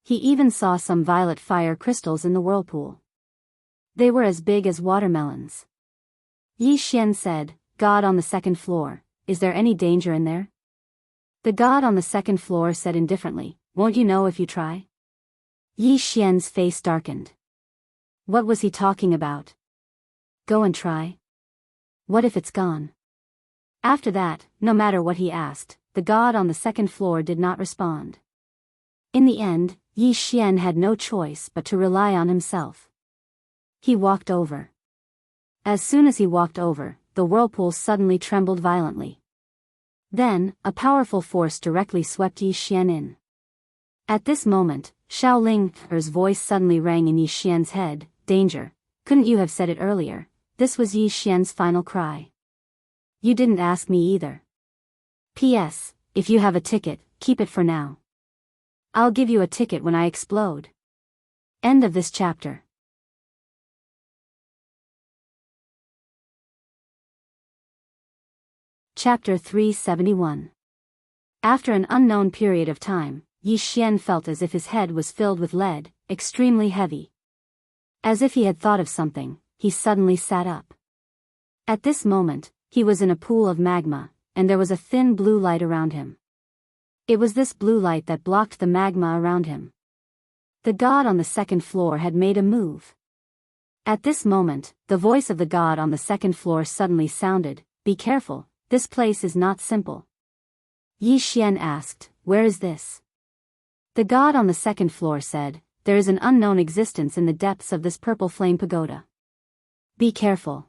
He even saw some violet fire crystals in the whirlpool. They were as big as watermelons. Yi Xian said, God on the second floor, is there any danger in there? The god on the second floor said indifferently, won't you know if you try? Yi Xian's face darkened. What was he talking about? Go and try. What if it's gone? After that, no matter what he asked, the god on the second floor did not respond. In the end, Yi Xian had no choice but to rely on himself. He walked over. As soon as he walked over, the whirlpool suddenly trembled violently. Then, a powerful force directly swept Yi Xian in. At this moment, Shaoling's voice suddenly rang in Yi Xian's head, danger, couldn't you have said it earlier? This was Yi Xian's final cry. You didn't ask me either. P.S. If you have a ticket, keep it for now. I'll give you a ticket when I explode. End of this chapter. Chapter 371. After an unknown period of time, Yi Xian felt as if his head was filled with lead, extremely heavy. As if he had thought of something, he suddenly sat up. At this moment, he was in a pool of magma, and there was a thin blue light around him. It was this blue light that blocked the magma around him. The god on the second floor had made a move. At this moment, the voice of the god on the second floor suddenly sounded, be careful, this place is not simple. Yi Xian asked, where is this? The god on the second floor said, there is an unknown existence in the depths of this purple flame pagoda. Be careful.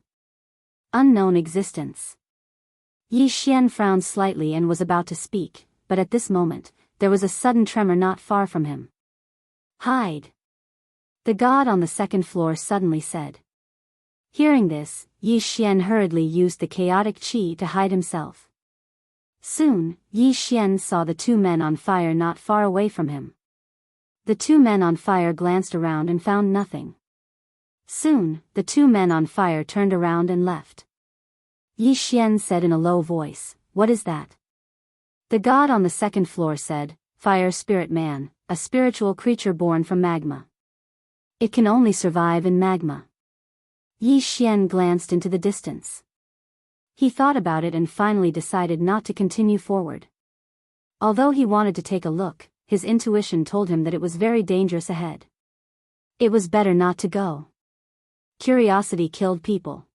Unknown existence. Yi Xian frowned slightly and was about to speak, but at this moment, there was a sudden tremor not far from him. Hide. The god on the second floor suddenly said. Hearing this, Yi Xian hurriedly used the chaotic qi to hide himself. Soon, Yi Xian saw the two men on fire not far away from him. The two men on fire glanced around and found nothing. Soon, the two men on fire turned around and left. Yi Xian said in a low voice, what is that? The god on the second floor said, Fire Spirit Man, a spiritual creature born from magma. It can only survive in magma. Yi Xian glanced into the distance. He thought about it and finally decided not to continue forward. Although he wanted to take a look, his intuition told him that it was very dangerous ahead. It was better not to go. Curiosity killed people.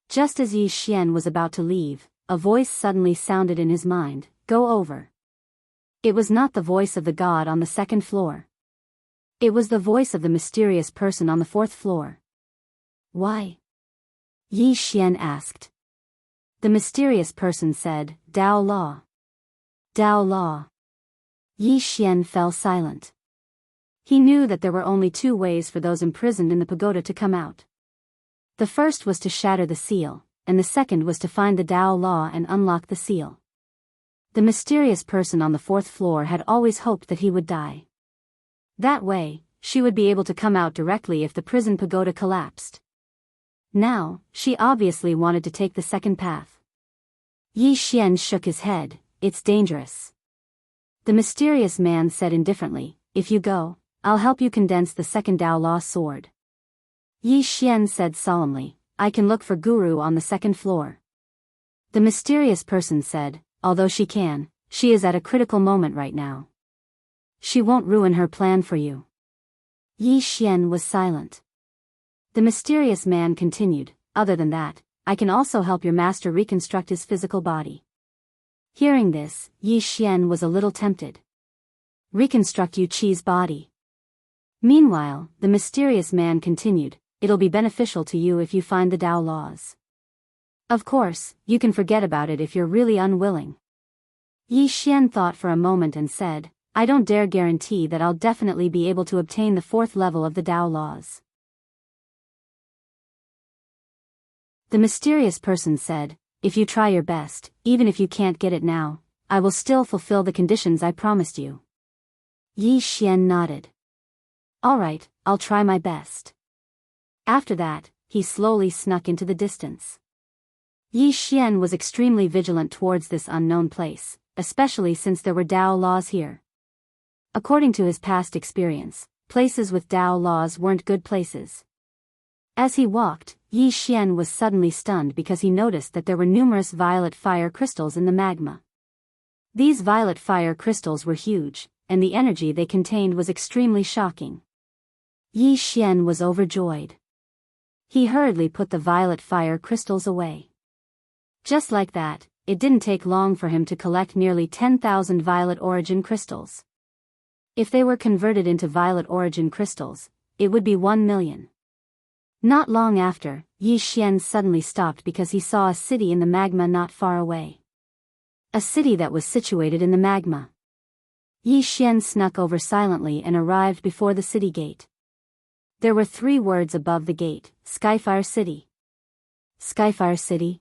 Just as Yi Xian was about to leave, a voice suddenly sounded in his mind, "Go over." It was not the voice of the god on the second floor. It was the voice of the mysterious person on the fourth floor. "Why?" Yi Xian asked. The mysterious person said, "Dao Law." Dao Law. Yi Xian fell silent. He knew that there were only two ways for those imprisoned in the pagoda to come out. The first was to shatter the seal, and the second was to find the Dao Law and unlock the seal. The mysterious person on the fourth floor had always hoped that he would die. That way, she would be able to come out directly if the prison pagoda collapsed. Now, she obviously wanted to take the second path. Yi Xian shook his head. "It's dangerous." The mysterious man said indifferently, "If you go, I'll help you condense the second Dao Law sword." Yi Xian said solemnly, "I can look for Guru on the second floor." The mysterious person said, "Although she can, she is at a critical moment right now. She won't ruin her plan for you." Yi Xian was silent. The mysterious man continued, "Other than that, I can also help your master reconstruct his physical body." Hearing this, Yi Xian was a little tempted. "Reconstruct Yu Qi's body." Meanwhile, the mysterious man continued, "It'll be beneficial to you if you find the Dao Laws. Of course, you can forget about it if you're really unwilling." Yi Xian thought for a moment and said, "I don't dare guarantee that I'll definitely be able to obtain the fourth level of the Dao Laws." The mysterious person said, "If you try your best, even if you can't get it now, I will still fulfill the conditions I promised you." Yi Xian nodded. "All right, I'll try my best." After that, he slowly snuck into the distance. Yi Xian was extremely vigilant towards this unknown place, especially since there were Dao Laws here. According to his past experience, places with Dao Laws weren't good places. As he walked, Yi Xian was suddenly stunned because he noticed that there were numerous violet fire crystals in the magma. These violet fire crystals were huge, and the energy they contained was extremely shocking. Yi Xian was overjoyed. He hurriedly put the violet fire crystals away. Just like that, it didn't take long for him to collect nearly 10,000 violet origin crystals. If they were converted into violet origin crystals, it would be 1 million. Not long after, Yi Xian suddenly stopped because he saw a city in the magma not far away. A city that was situated in the magma. Yi Xian snuck over silently and arrived before the city gate. There were 3 words above the gate, Skyfire City. Skyfire City?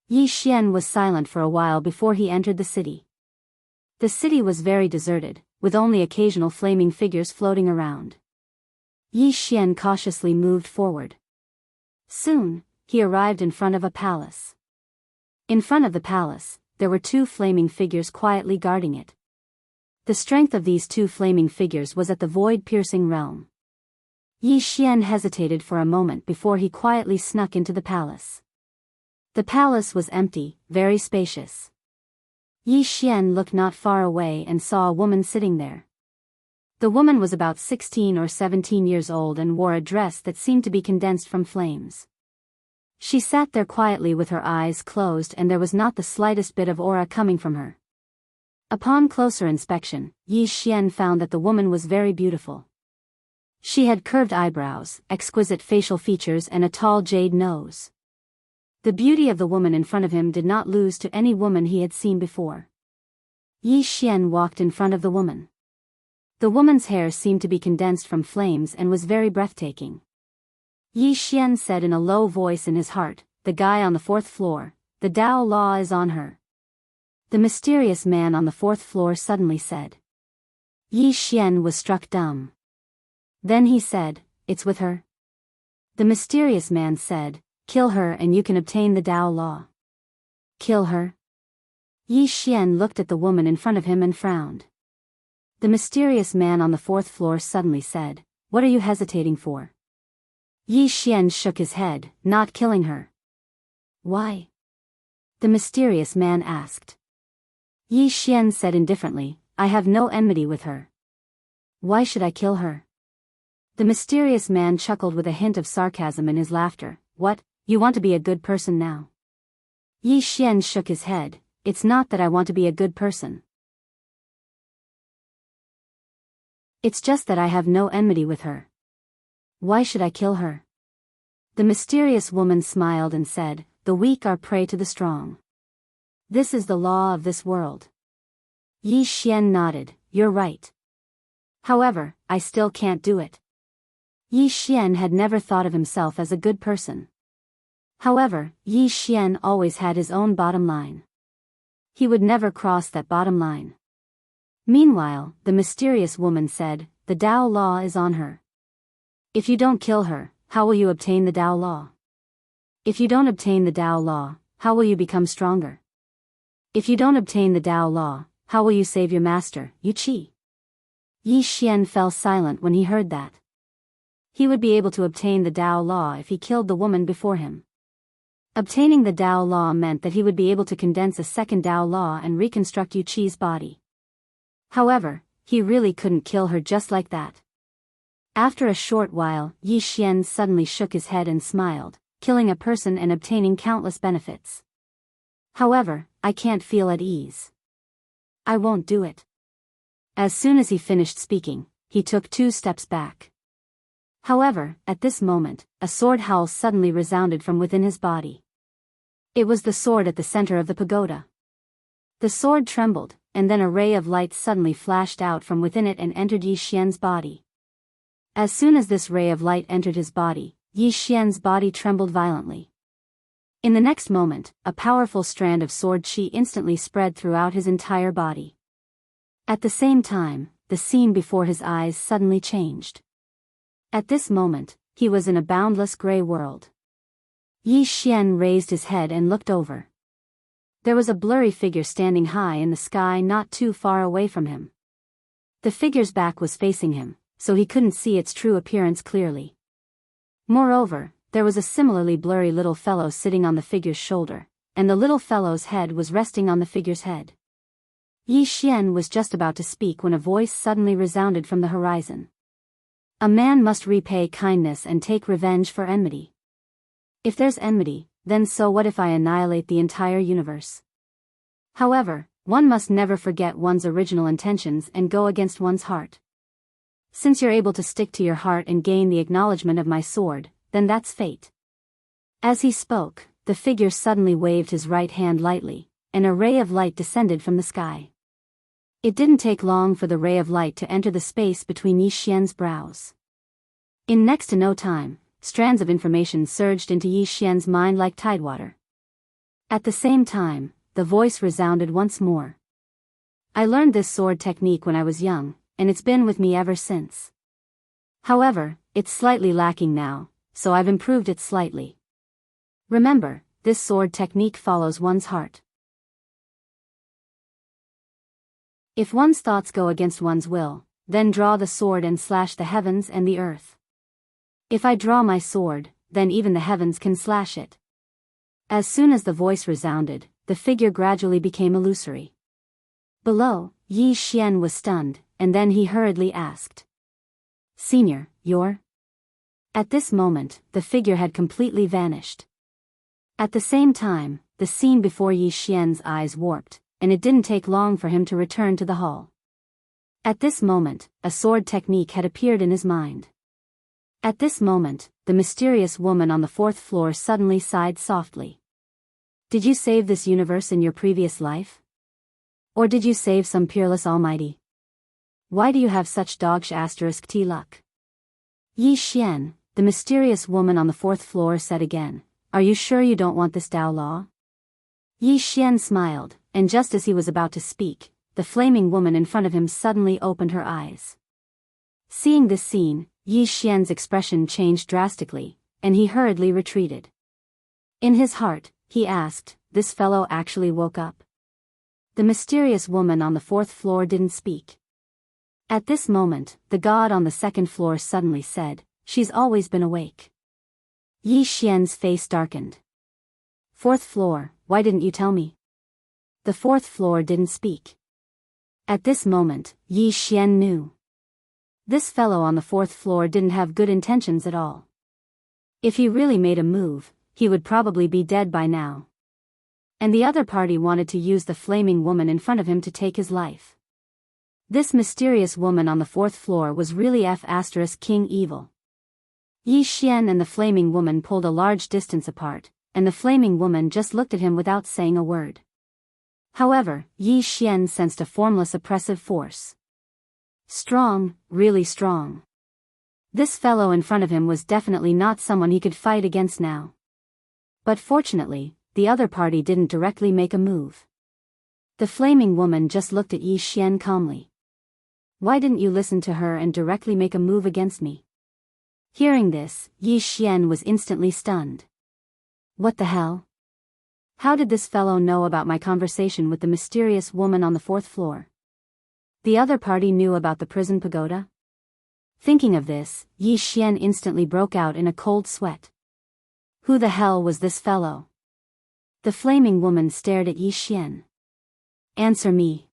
Yi Xian was silent for a while before he entered the city. The city was very deserted, with only occasional flaming figures floating around. Yi Xian cautiously moved forward. Soon, he arrived in front of a palace. In front of the palace, there were 2 flaming figures quietly guarding it. The strength of these 2 flaming figures was at the void-piercing realm. Yi Xian hesitated for a moment before he quietly snuck into the palace. The palace was empty, very spacious. Yi Xian looked not far away and saw a woman sitting there. The woman was about 16 or 17 years old and wore a dress that seemed to be condensed from flames. She sat there quietly with her eyes closed and there was not the slightest bit of aura coming from her. Upon closer inspection, Yi Xian found that the woman was very beautiful. She had curved eyebrows, exquisite facial features and a tall jade nose. The beauty of the woman in front of him did not lose to any woman he had seen before. Yi Xian walked in front of the woman. The woman's hair seemed to be condensed from flames and was very breathtaking. Yi Xian said in a low voice in his heart, "The guy on the 4th floor, the Dao Law is on her." The mysterious man on the 4th floor suddenly said. Yi Xian was struck dumb. Then he said, "It's with her." The mysterious man said, "Kill her and you can obtain the Dao Law." Kill her? Yi Xian looked at the woman in front of him and frowned. The mysterious man on the 4th floor suddenly said, "What are you hesitating for?" Yi Xian shook his head, "Not killing her." "Why?" the mysterious man asked. Yi Xian said indifferently, I have no enmity with her. Why should I kill her? The mysterious man chuckled with a hint of sarcasm in his laughter. What, you want to be a good person now? Yi Xian shook his head. It's not that I want to be a good person. It's just that I have no enmity with her. Why should I kill her? The mysterious woman smiled and said, the weak are prey to the strong. This is the law of this world. Yi Xian nodded, you're right. However, I still can't do it. Yi Xian had never thought of himself as a good person. However, Yi Xian always had his own bottom line. He would never cross that bottom line. Meanwhile, the mysterious woman said, the Tao law is on her. If you don't kill her, how will you obtain the Tao law? If you don't obtain the Tao law, how will you become stronger? If you don't obtain the Tao law, how will you save your master, Yu Qi? Yi Xian fell silent when he heard that. He would be able to obtain the Tao law if he killed the woman before him. Obtaining the Tao law meant that he would be able to condense a second Tao law and reconstruct Yu Qi's body. However, he really couldn't kill her just like that. After a short while, Yi Xian suddenly shook his head and smiled, killing a person and obtaining countless benefits. However, I can't feel at ease. I won't do it. As soon as he finished speaking, he took 2 steps back. However, at this moment, a sword howl suddenly resounded from within his body. It was the sword at the center of the pagoda. The sword trembled, and then a ray of light suddenly flashed out from within it and entered Yi Xian's body. As soon as this ray of light entered his body, Yi Xian's body trembled violently. In the next moment, a powerful strand of sword qi instantly spread throughout his entire body. At the same time, the scene before his eyes suddenly changed. At this moment, he was in a boundless gray world. Yi Xian raised his head and looked over. There was a blurry figure standing high in the sky not too far away from him. The figure's back was facing him, so he couldn't see its true appearance clearly. Moreover, there was a similarly blurry little fellow sitting on the figure's shoulder, and the little fellow's head was resting on the figure's head. Yi Xian was just about to speak when a voice suddenly resounded from the horizon. A man must repay kindness and take revenge for enmity. If there's enmity, then so what if I annihilate the entire universe? However, one must never forget one's original intentions and go against one's heart. Since you're able to stick to your heart and gain the acknowledgement of my sword, then that's fate. As he spoke, the figure suddenly waved his right hand lightly, and a ray of light descended from the sky. It didn't take long for the ray of light to enter the space between Yi Xian's brows. In next to no time, strands of information surged into Yi Xian's mind like tidewater. At the same time, the voice resounded once more. I learned this sword technique when I was young, and it's been with me ever since. However, it's slightly lacking now, so I've improved it slightly. Remember, this sword technique follows one's heart. If one's thoughts go against one's will, then draw the sword and slash the heavens and the earth. If I draw my sword, then even the heavens can slash it. As soon as the voice resounded, the figure gradually became illusory. Below, Yi Xian was stunned, and then he hurriedly asked. Senior, you're? At this moment, the figure had completely vanished. At the same time, the scene before Yi Xian's eyes warped, and it didn't take long for him to return to the hall. At this moment, a sword technique had appeared in his mind. At this moment, the mysterious woman on the 4th floor suddenly sighed softly. Did you save this universe in your previous life? Or did you save some peerless almighty? Why do you have such dog*t luck? Yi Xian, the mysterious woman on the 4th floor said again, are you sure you don't want this Tao law? Yi Xian smiled, and just as he was about to speak, the flaming woman in front of him suddenly opened her eyes. Seeing this scene, Yi Xian's expression changed drastically, and he hurriedly retreated. In his heart, he asked, this fellow actually woke up? The mysterious woman on the 4th floor didn't speak. At this moment, the god on the 2nd floor suddenly said, she's always been awake. Yi Xian's face darkened. 4th floor, why didn't you tell me? The fourth floor didn't speak. At this moment, Yi Xian knew. This fellow on the fourth floor didn't have good intentions at all. If he really made a move, he would probably be dead by now. And the other party wanted to use the flaming woman in front of him to take his life. This mysterious woman on the fourth floor was really King evil. Yi Xian and the flaming woman pulled a large distance apart, and the flaming woman just looked at him without saying a word. However, Yi Xian sensed a formless oppressive force. Strong, really strong. This fellow in front of him was definitely not someone he could fight against now. But fortunately, the other party didn't directly make a move. The flaming woman just looked at Yi Xian calmly. Why didn't you listen to her and directly make a move against me? Hearing this, Yi Xian was instantly stunned. What the hell? How did this fellow know about my conversation with the mysterious woman on the fourth floor? The other party knew about the prison pagoda? Thinking of this, Yi Xian instantly broke out in a cold sweat. Who the hell was this fellow? The flaming woman stared at Yi Xian. Answer me.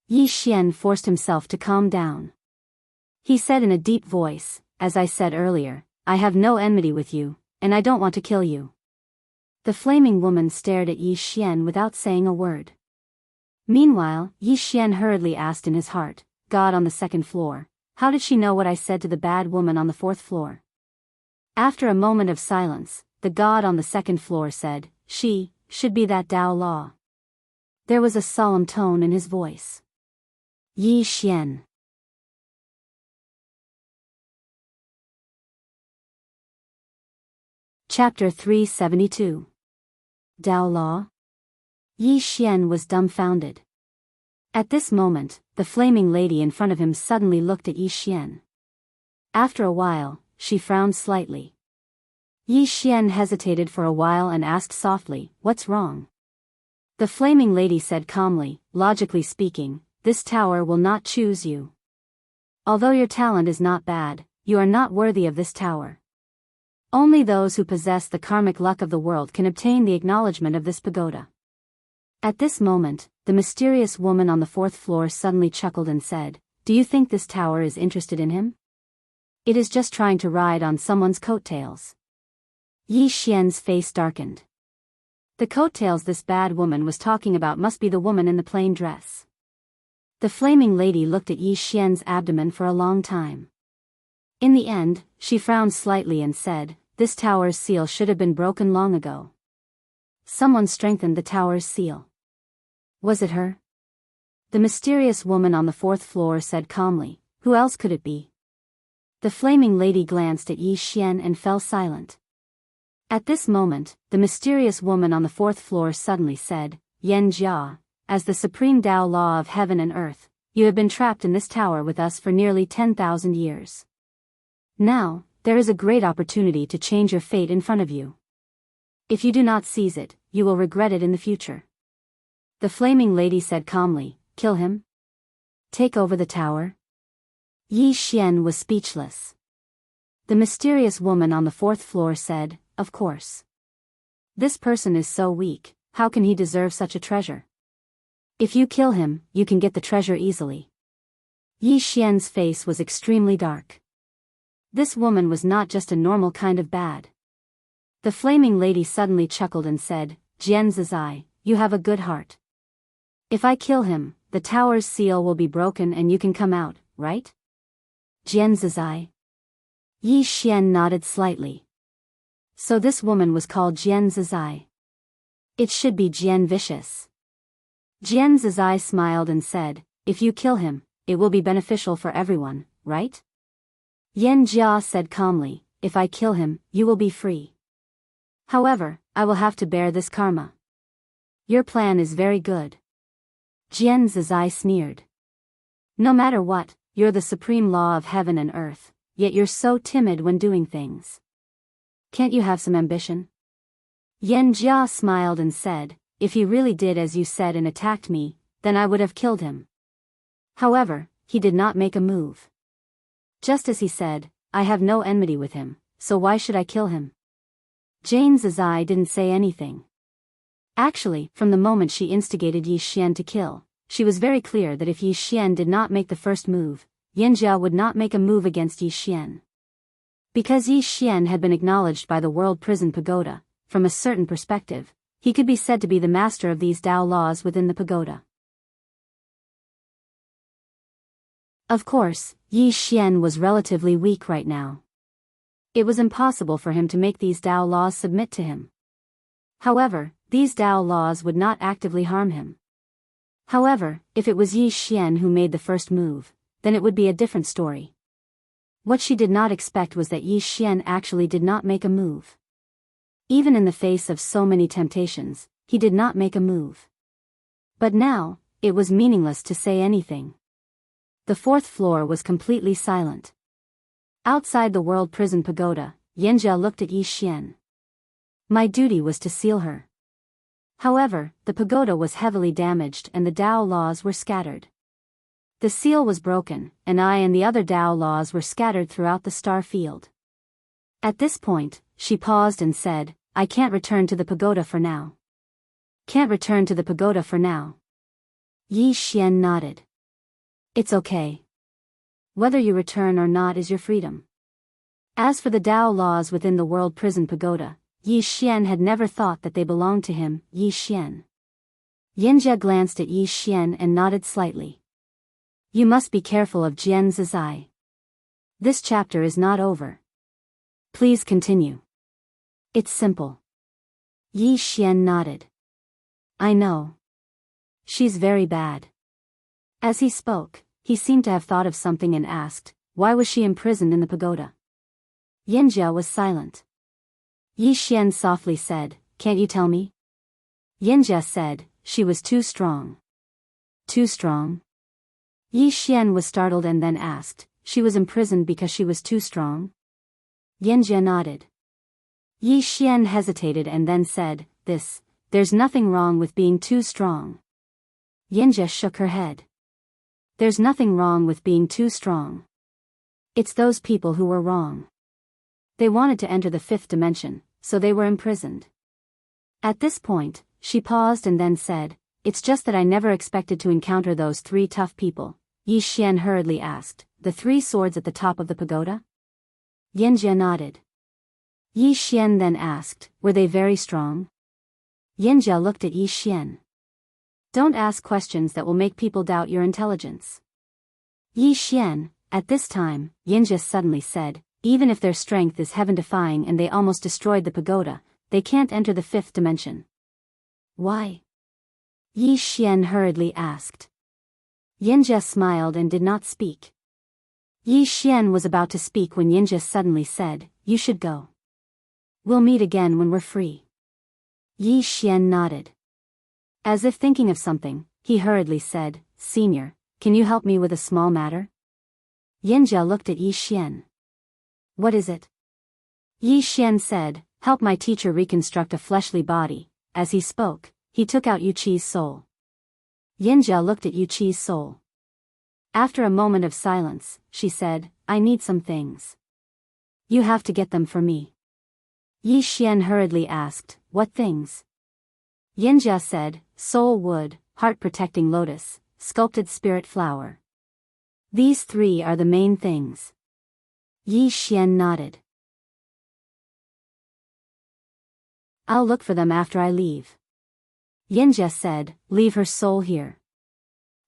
Yi Xian forced himself to calm down. He said in a deep voice, as I said earlier, I have no enmity with you, and I don't want to kill you. The flaming woman stared at Yi Xian without saying a word. Meanwhile, Yi Xian hurriedly asked in his heart, God on the second floor, how did she know what I said to the bad woman on the fourth floor? After a moment of silence, the god on the second floor said, she should be that Dao Law. There was a solemn tone in his voice. Yi Xian. Chapter 372. Dao Law? Yi Xian was dumbfounded. At this moment, the flaming lady in front of him suddenly looked at Yi Xian. After a while, she frowned slightly. Yi Xian hesitated for a while and asked softly, what's wrong? The flaming lady said calmly, logically speaking, this tower will not choose you. Although your talent is not bad, you are not worthy of this tower. Only those who possess the karmic luck of the world can obtain the acknowledgement of this pagoda. At this moment, the mysterious woman on the fourth floor suddenly chuckled and said, do you think this tower is interested in him? It is just trying to ride on someone's coattails. Yi Xian's face darkened. The coattails this bad woman was talking about must be the woman in the plain dress. The flaming lady looked at Yi Xian's abdomen for a long time. In the end, she frowned slightly and said, this tower's seal should have been broken long ago. Someone strengthened the tower's seal. Was it her? The mysterious woman on the fourth floor said calmly, who else could it be? The flaming lady glanced at Yi Xian and fell silent. At this moment, the mysterious woman on the fourth floor suddenly said, Yan Jia, as the supreme Tao law of heaven and earth, you have been trapped in this tower with us for nearly 10,000 years. Now, there is a great opportunity to change your fate in front of you. If you do not seize it, you will regret it in the future. The flaming lady said calmly, kill him? Take over the tower? Yi Xian was speechless. The mysterious woman on the fourth floor said, of course. This person is so weak, how can he deserve such a treasure? If you kill him, you can get the treasure easily. Yi Xian's face was extremely dark. This woman was not just a normal kind of bad. The flaming lady suddenly chuckled and said, Jian Zizai, you have a good heart. If I kill him, the tower's seal will be broken and you can come out, right? Jian Zizai. Yi Xian nodded slightly. So this woman was called Jian Zizai. It should be Jian Vicious. Jian Zizai smiled and said, if you kill him, it will be beneficial for everyone, right? Yan Jia said calmly, if I kill him, you will be free. However, I will have to bear this karma. Your plan is very good. Jian Zizai sneered. No matter what, you're the supreme law of heaven and earth, yet you're so timid when doing things. Can't you have some ambition? Yan Jia smiled and said, if he really did as you said and attacked me, then I would have killed him. However, he did not make a move. Just as he said, I have no enmity with him, so why should I kill him? Jian Zizai didn't say anything. Actually, from the moment she instigated Yi Xian to kill, she was very clear that if Yi Xian did not make the first move, Yanjia would not make a move against Yi Xian. Because Yi Xian had been acknowledged by the World Prison Pagoda, from a certain perspective, he could be said to be the master of these Tao laws within the pagoda. Of course, Yi Xian was relatively weak right now. It was impossible for him to make these Tao laws submit to him. However, these Tao laws would not actively harm him. However, if it was Yi Xian who made the first move, then it would be a different story. What she did not expect was that Yi Xian actually did not make a move. Even in the face of so many temptations, he did not make a move. But now, it was meaningless to say anything. The fourth floor was completely silent. Outside the World Prison Pagoda, Yanjia looked at Yi Xian. My duty was to seal her. However, the pagoda was heavily damaged and the Tao laws were scattered. The seal was broken, and I and the other Tao laws were scattered throughout the star field. At this point, she paused and said, I can't return to the pagoda for now. Can't return to the pagoda for now. Yi Xian nodded. It's okay. Whether you return or not is your freedom. As for the Tao laws within the World Prison Pagoda, Yi Xian had never thought that they belonged to him, Yi Xian. Yanjia glanced at Yi Xian and nodded slightly. You must be careful of Jian Zizai. This chapter is not over. Please continue. It's simple. Yi Xian nodded. I know. She's very bad. As he spoke, he seemed to have thought of something and asked, why was she imprisoned in the pagoda? Yanjia was silent. Yi Xian softly said, can't you tell me? Yanjia said, she was too strong. Too strong? Yi Xian was startled and then asked, she was imprisoned because she was too strong? Yanjia nodded. Yi Xian hesitated and then said, there's nothing wrong with being too strong. Yanjia shook her head. There's nothing wrong with being too strong. It's those people who were wrong. They wanted to enter the fifth dimension, so they were imprisoned. At this point, she paused and then said, it's just that I never expected to encounter those three tough people. Yi Xian hurriedly asked, the three swords at the top of the pagoda? Yanjia nodded. Yi Xian then asked, were they very strong? Yanjia looked at Yi Xian. Don't ask questions that will make people doubt your intelligence. Yi Xian, at this time, Yanjia suddenly said, even if their strength is heaven-defying and they almost destroyed the pagoda, they can't enter the fifth dimension. Why? Yi Xian hurriedly asked. Yanjia smiled and did not speak. Yi Xian was about to speak when Yanjia suddenly said, you should go. We'll meet again when we're free. Yi Xian nodded. As if thinking of something, he hurriedly said, Senior, can you help me with a small matter? Yanjia looked at Yi Xian. What is it? Yi Xian said, help my teacher reconstruct a fleshly body. As he spoke, he took out Yu Qi's soul. Yanjia looked at Yu Qi's soul. After a moment of silence, she said, I need some things. You have to get them for me. Yi Xian hurriedly asked, what things? Yanjia said, soul wood, heart-protecting lotus, sculpted spirit flower. These three are the main things. Yi Xian nodded. I'll look for them after I leave. Yanjia said, leave her soul here.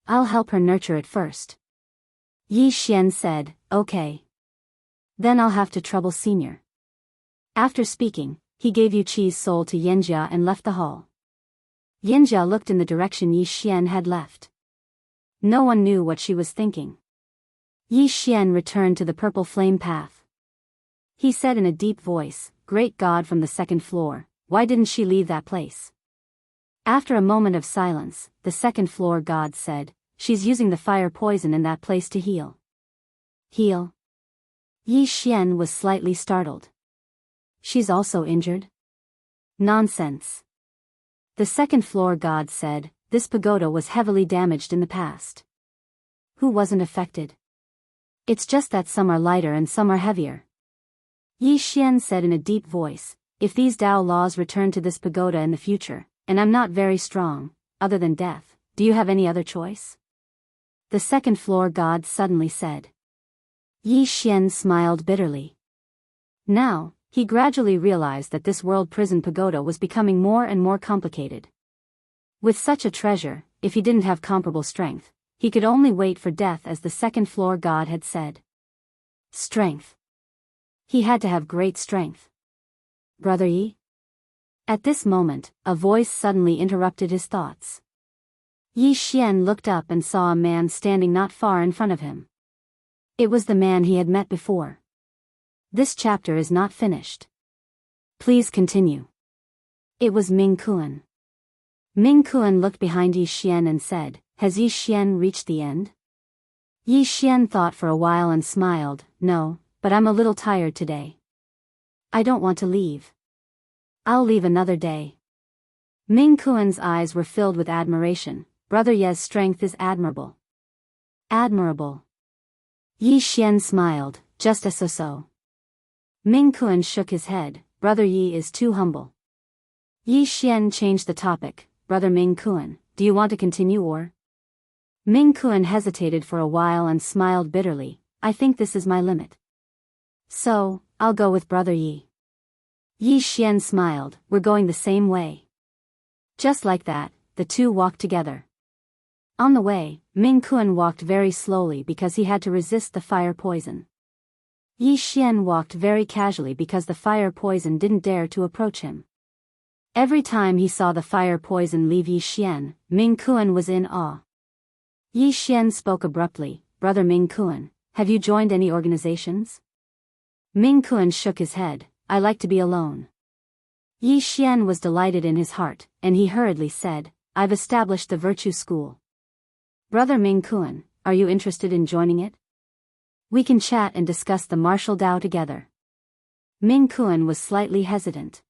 I'll help her nurture it first. Yi Xian said, okay. Then I'll have to trouble Senior. After speaking, he gave Yu Qi's soul to Yanjia and left the hall. Yanjia looked in the direction Yi Xian had left. No one knew what she was thinking. Yi Xian returned to the purple flame path. He said in a deep voice, Great God from the second floor, why didn't she leave that place? After a moment of silence, the second floor god said, she's using the fire poison in that place to heal. Heal? Yi Xian was slightly startled. She's also injured? Nonsense. The second floor god said, this pagoda was heavily damaged in the past. Who wasn't affected? It's just that some are lighter and some are heavier. Yi Xian said in a deep voice, if these Tao laws return to this pagoda in the future, and I'm not very strong, other than death. Do you have any other choice? The second floor god suddenly said. Yi Xian smiled bitterly. Now, he gradually realized that this world prison pagoda was becoming more and more complicated. With such a treasure, if he didn't have comparable strength, he could only wait for death, as the second floor god had said. Strength. He had to have great strength. Brother Yi? At this moment, a voice suddenly interrupted his thoughts. Yi Xian looked up and saw a man standing not far in front of him. It was the man he had met before. This chapter is not finished. Please continue. It was Ming Kuan. Ming Kuan looked behind Yi Xian and said, Has Yi Xian reached the end? Yi Xian thought for a while and smiled, No, but I'm a little tired today. I don't want to leave. I'll leave another day. Ming Kuan's eyes were filled with admiration. Brother Ye's strength is admirable. Admirable. Yi Xian smiled, just as so. Ming Kuan shook his head. Brother Yi is too humble. Yi Xian changed the topic. Brother Ming Kuan, do you want to continue or? Ming Kuan hesitated for a while and smiled bitterly. I think this is my limit. So, I'll go with Brother Yi. Yi Xian smiled. We're going the same way. Just like that, the two walked together. On the way, Ming Kuan walked very slowly because he had to resist the fire poison. Yi Xian walked very casually because the fire poison didn't dare to approach him. Every time he saw the fire poison leave Yi Xian, Ming Kuan was in awe. Yi Xian spoke abruptly. Brother Ming Kuan, have you joined any organizations? Ming Kuan shook his head. I like to be alone. Yi Xian was delighted in his heart, and he hurriedly said, I've established the virtue school. Brother Ming Kuan, are you interested in joining it? We can chat and discuss the martial Tao together. Ming Kuan was slightly hesitant.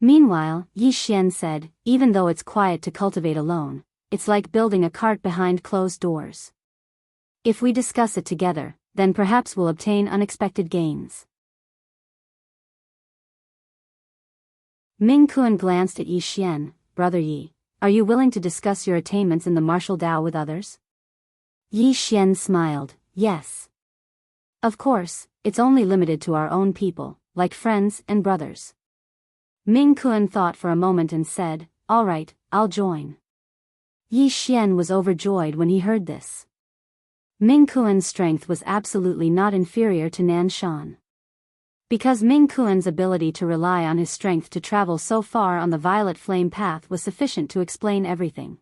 Meanwhile, Yi Xian said, even though it's quiet to cultivate alone, it's like building a cart behind closed doors. If we discuss it together, then perhaps we'll obtain unexpected gains. Ming Kuan glanced at Yi Xian. Brother Yi, are you willing to discuss your attainments in the martial Tao with others? Yi Xian smiled. Yes. Of course, it's only limited to our own people, like friends and brothers. Ming Kuan thought for a moment and said, All right, I'll join. Yi Xian was overjoyed when he heard this. Ming Kuan's strength was absolutely not inferior to Nan Shan. Because Ming Kuan's ability to rely on his strength to travel so far on the violet flame path was sufficient to explain everything.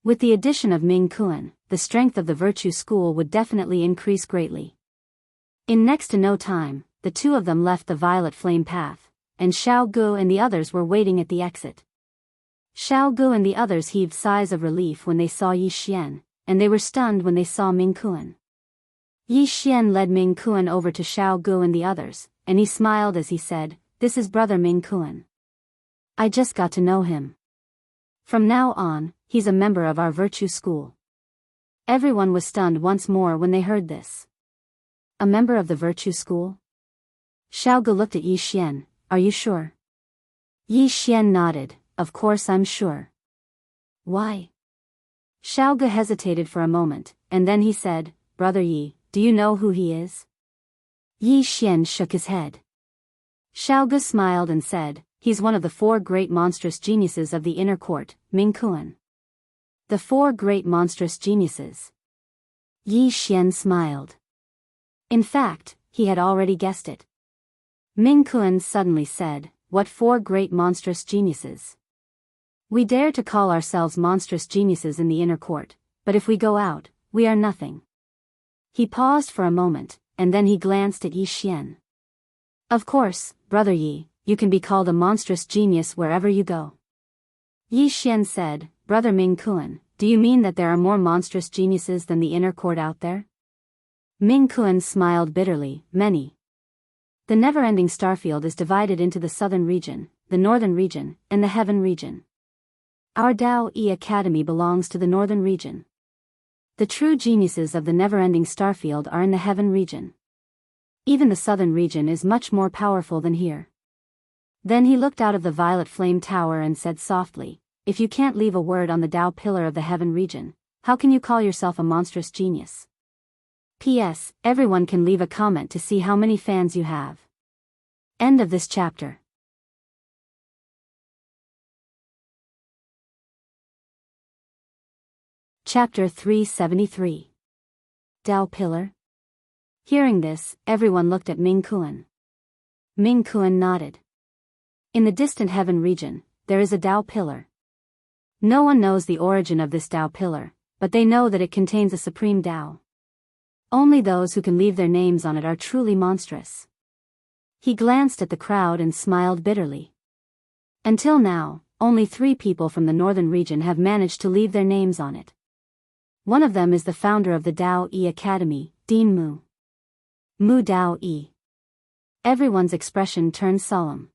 With the addition of Ming Kuan, the strength of the virtue school would definitely increase greatly. In next to no time, the two of them left the violet flame path, and Xiao Gu and the others were waiting at the exit. Xiao Gu and the others heaved sighs of relief when they saw Yi Xian, and they were stunned when they saw Ming Kuan. Yi Xian led Ming Kuan over to Xiao Gu and the others, and he smiled as he said, This is Brother Ming Kuan. I just got to know him. From now on, he's a member of our virtue school. Everyone was stunned once more when they heard this. A member of the virtue school? Xiao Gu looked at Yi Xian. Are you sure? Yi Xian nodded. Of course I'm sure. Why? Xiao Gu hesitated for a moment, and then he said, Brother Yi, do you know who he is? Yi Xian shook his head. Xiao Gu smiled and said, He's one of the 4 great monstrous geniuses of the inner court, Ming Kuan. The 4 great monstrous geniuses. Yi Xian smiled. In fact, he had already guessed it. Ming Kuan suddenly said, What 4 great monstrous geniuses? We dare to call ourselves monstrous geniuses in the inner court, but if we go out, we are nothing. He paused for a moment, and then he glanced at Yi Xian. Of course, Brother Yi, you can be called a monstrous genius wherever you go. Yi Xian said, Brother Ming Kuan, do you mean that there are more monstrous geniuses than the inner court out there? Ming Kuan smiled bitterly. Many. The never-ending starfield is divided into the southern region, the northern region, and the heaven region. Our Dao E Academy belongs to the northern region. The true geniuses of the never-ending starfield are in the heaven region. Even the southern region is much more powerful than here. Then he looked out of the violet flame tower and said softly, "If you can't leave a word on the Tao pillar of the heaven region, how can you call yourself a monstrous genius? P.S. Everyone can leave a comment to see how many fans you have." End of this chapter. Chapter 373. Tao Pillar? Hearing this, everyone looked at Ming Kuan. Ming Kuan nodded. In the distant heaven region, there is a Tao pillar. No one knows the origin of this Tao pillar, but they know that it contains a supreme Tao. Only those who can leave their names on it are truly monstrous. He glanced at the crowd and smiled bitterly. Until now, only 3 people from the northern region have managed to leave their names on it. One of them is the founder of the Tao Yi Academy, Dean Mu. Mu Dao Yi. Everyone's expression turned solemn.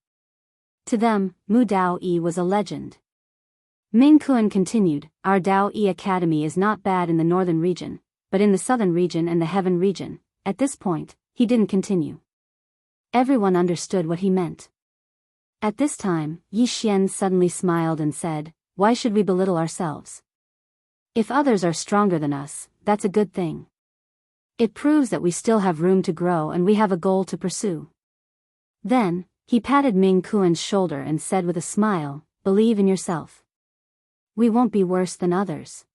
To them, Mu Dao Yi was a legend. Ming Kuan continued, "Our Tao Yi Academy is not bad in the northern region, but in the southern region and the heaven region." At this point, he didn't continue. Everyone understood what he meant. At this time, Yi Xian suddenly smiled and said, "Why should we belittle ourselves? If others are stronger than us, that's a good thing. It proves that we still have room to grow and we have a goal to pursue." Then, he patted Ming Kuan's shoulder and said with a smile, "Believe in yourself. We won't be worse than others."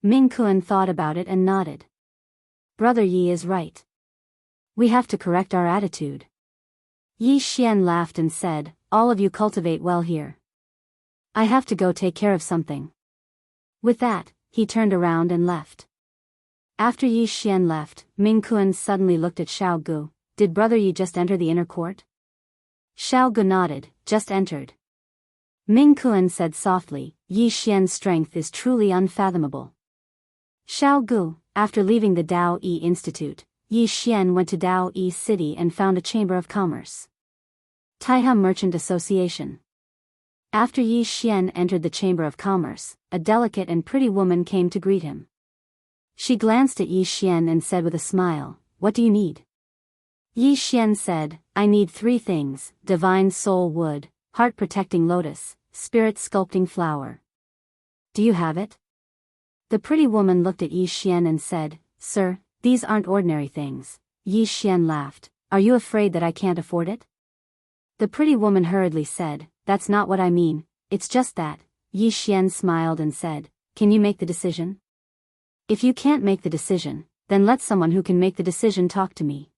Ming Kuan thought about it and nodded. Brother Yi is right. We have to correct our attitude. Yi Xian laughed and said, "All of you cultivate well here. I have to go take care of something." With that, he turned around and left. After Yi Xian left, Ming Kuan suddenly looked at Xiao Gu. "Did Brother Yi just enter the inner court?" Xiao Gu nodded, "Just entered." Ming Kuan said softly, "Yi Xian's strength is truly unfathomable." Xiao Gu, after leaving the Tao Yi Institute, Yi Xian went to Tao Yi City and found a chamber of commerce. Taiha Merchant Association. After Yi Xian entered the Chamber of Commerce, a delicate and pretty woman came to greet him. She glanced at Yi Xian and said with a smile, "What do you need?" Yi Xian said, "I need 3 things, divine soul wood, heart-protecting lotus, spirit-sculpting flower. Do you have it?" The pretty woman looked at Yi Xian and said, "Sir, these aren't ordinary things." Yi Xian laughed, "Are you afraid that I can't afford it?" The pretty woman hurriedly said, "That's not what I mean, it's just that." Yi Xian smiled and said, "Can you make the decision? If you can't make the decision, then let someone who can make the decision talk to me."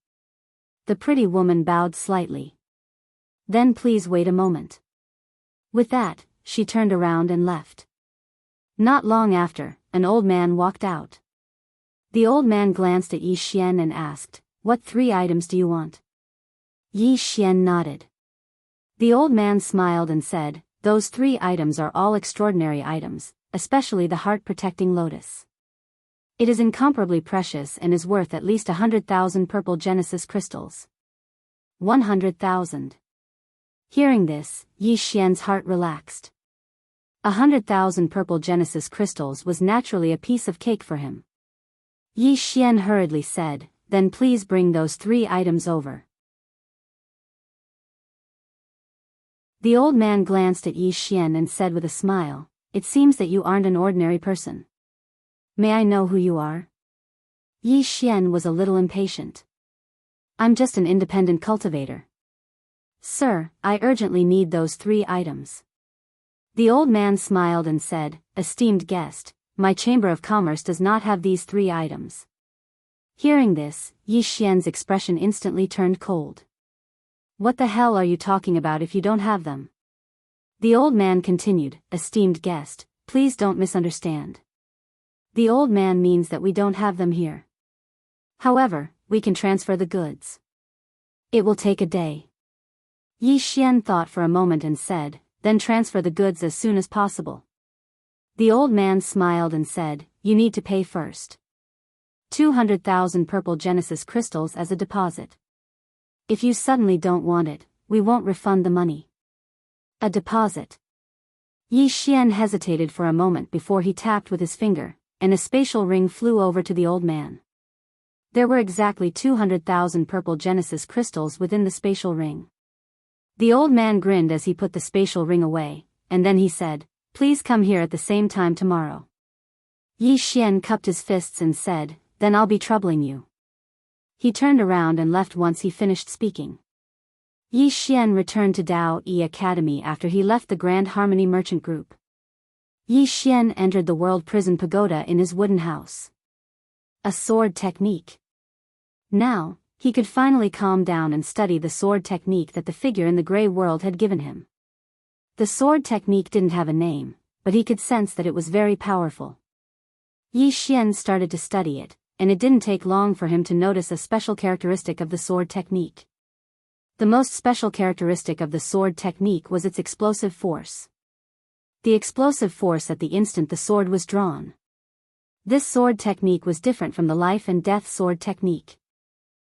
The pretty woman bowed slightly. "Then please wait a moment." With that, she turned around and left. Not long after, an old man walked out. The old man glanced at Yi Xian and asked, "What 3 items do you want?" Yi Xian nodded. The old man smiled and said, "Those 3 items are all extraordinary items, especially the heart-protecting lotus. It is incomparably precious and is worth at least 100,000 purple Genesis crystals." 100,000. Hearing this, Yi Xian's heart relaxed. 100,000 purple Genesis crystals was naturally a piece of cake for him. Yi Xian hurriedly said, "Then please bring those 3 items over." The old man glanced at Yi Xian and said with a smile, "It seems that you aren't an ordinary person. May I know who you are?" Yi Xian was a little impatient. "I'm just an independent cultivator." "Sir, I urgently need those 3 items." The old man smiled and said, "Esteemed guest, my Chamber of Commerce does not have these 3 items." Hearing this, Yi Xian's expression instantly turned cold. "What the hell are you talking about if you don't have them?" The old man continued, "Esteemed guest, please don't misunderstand. The old man means that we don't have them here. However, we can transfer the goods. It will take a day." Yi Xian thought for a moment and said, "Then transfer the goods as soon as possible." The old man smiled and said, "You need to pay first. 200,000 purple Genesis crystals as a deposit. If you suddenly don't want it, we won't refund the money." A deposit. Yi Xian hesitated for a moment before he tapped with his finger, and a spatial ring flew over to the old man. There were exactly 200,000 purple Genesis crystals within the spatial ring. The old man grinned as he put the spatial ring away, and then he said, "Please come here at the same time tomorrow." Yi Xian cupped his fists and said, "Then I'll be troubling you." He turned around and left once he finished speaking. Yi Xian returned to Dao Yi Academy after he left the Grand Harmony Merchant Group. Yi Xian entered the World Prison Pagoda in his wooden house. A sword technique. Now, he could finally calm down and study the sword technique that the figure in the gray world had given him. The sword technique didn't have a name, but he could sense that it was very powerful. Yi Xian started to study it, and it didn't take long for him to notice a special characteristic of the sword technique. The most special characteristic of the sword technique was its explosive force. The explosive force at the instant the sword was drawn. This sword technique was different from the life and death sword technique.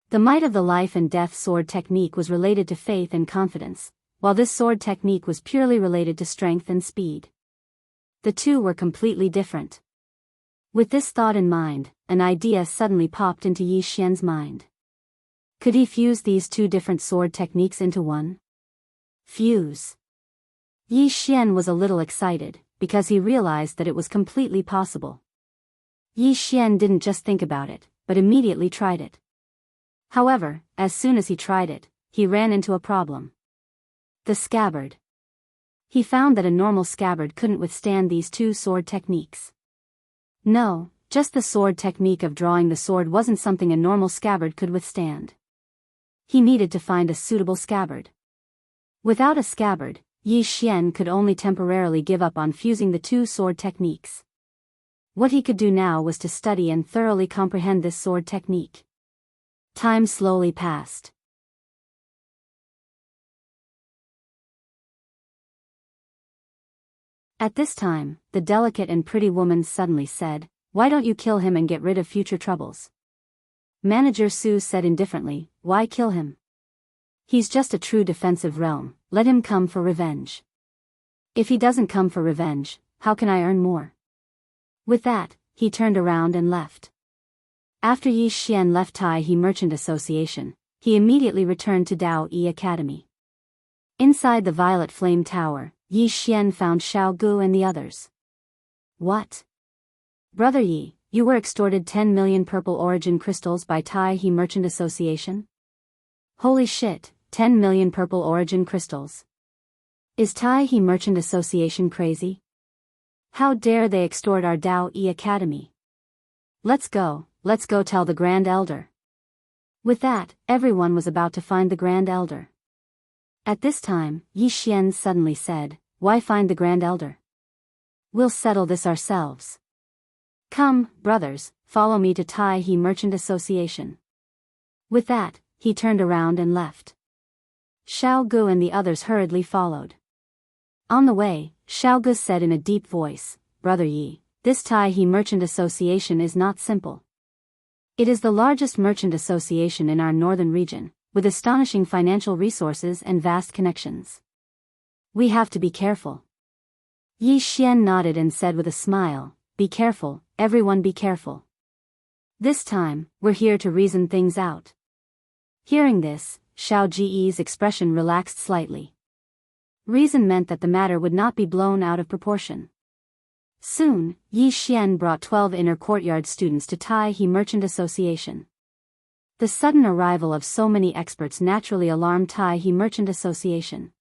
The might of the life and death sword technique was related to faith and confidence, while this sword technique was purely related to strength and speed. The two were completely different. With this thought in mind, an idea suddenly popped into Yi Xian's mind. Could he fuse these two different sword techniques into one? Fuse. Yi Xian was a little excited, because he realized that it was completely possible. Yi Xian didn't just think about it, but immediately tried it. However, as soon as he tried it, he ran into a problem. The scabbard. He found that a normal scabbard couldn't withstand these two sword techniques. No, just the sword technique of drawing the sword wasn't something a normal scabbard could withstand. He needed to find a suitable scabbard. Without a scabbard, Yi Xian could only temporarily give up on fusing the two sword techniques. What he could do now was to study and thoroughly comprehend this sword technique. Time slowly passed. At this time, the delicate and pretty woman suddenly said, "Why don't you kill him and get rid of future troubles?" Manager Su said indifferently, "Why kill him? He's just a true defensive realm, let him come for revenge. If he doesn't come for revenge, how can I earn more?" With that, he turned around and left. After Yi Xian left Tai-He Merchant Association, he immediately returned to Dao Yi Academy. Inside the Violet Flame Tower, Yi Xian found Xiao Gu and the others. "What? Brother Yi, you were extorted 10 million purple origin crystals by Tai-He Merchant Association? Holy shit, 10 million purple origin crystals. Is Tai-He Merchant Association crazy? How dare they extort our Dao Yi Academy? Let's go tell the Grand Elder." With that, everyone was about to find the Grand Elder. At this time, Yi Xian suddenly said, "Why find the Grand Elder? We'll settle this ourselves. Come, brothers, follow me to Tai-He Merchant Association." With that, he turned around and left. Xiao Gu and the others hurriedly followed. On the way, Xiao Gu said in a deep voice, "Brother Yi, this Tai-He Merchant Association is not simple. It is the largest merchant association in our northern region, with astonishing financial resources and vast connections. We have to be careful." Yi Xian nodded and said with a smile, "Be careful, everyone be careful. This time, we're here to reason things out." Hearing this, Xiao Ji's expression relaxed slightly. Reason meant that the matter would not be blown out of proportion. Soon, Yi Xian brought 12 inner courtyard students to Tai-He Merchant Association. The sudden arrival of so many experts naturally alarmed Tai-He Merchant Association.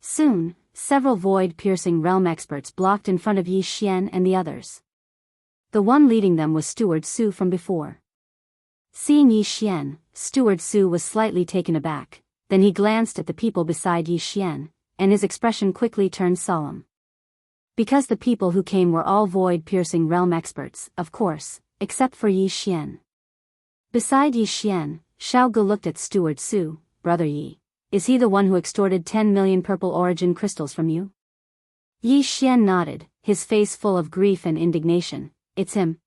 Soon, several void-piercing realm experts blocked in front of Yi Xian and the others. The one leading them was Steward Su from before. Seeing Yi Xian, Steward Su was slightly taken aback, then he glanced at the people beside Yi Xian, and his expression quickly turned solemn. Because the people who came were all void-piercing realm experts, of course, except for Yi Xian. Beside Yi Xian, Xiao Gu looked at Steward Su. "Brother Yi, is he the one who extorted 10 million purple origin crystals from you?" Yi Xian nodded, his face full of grief and indignation. It's him,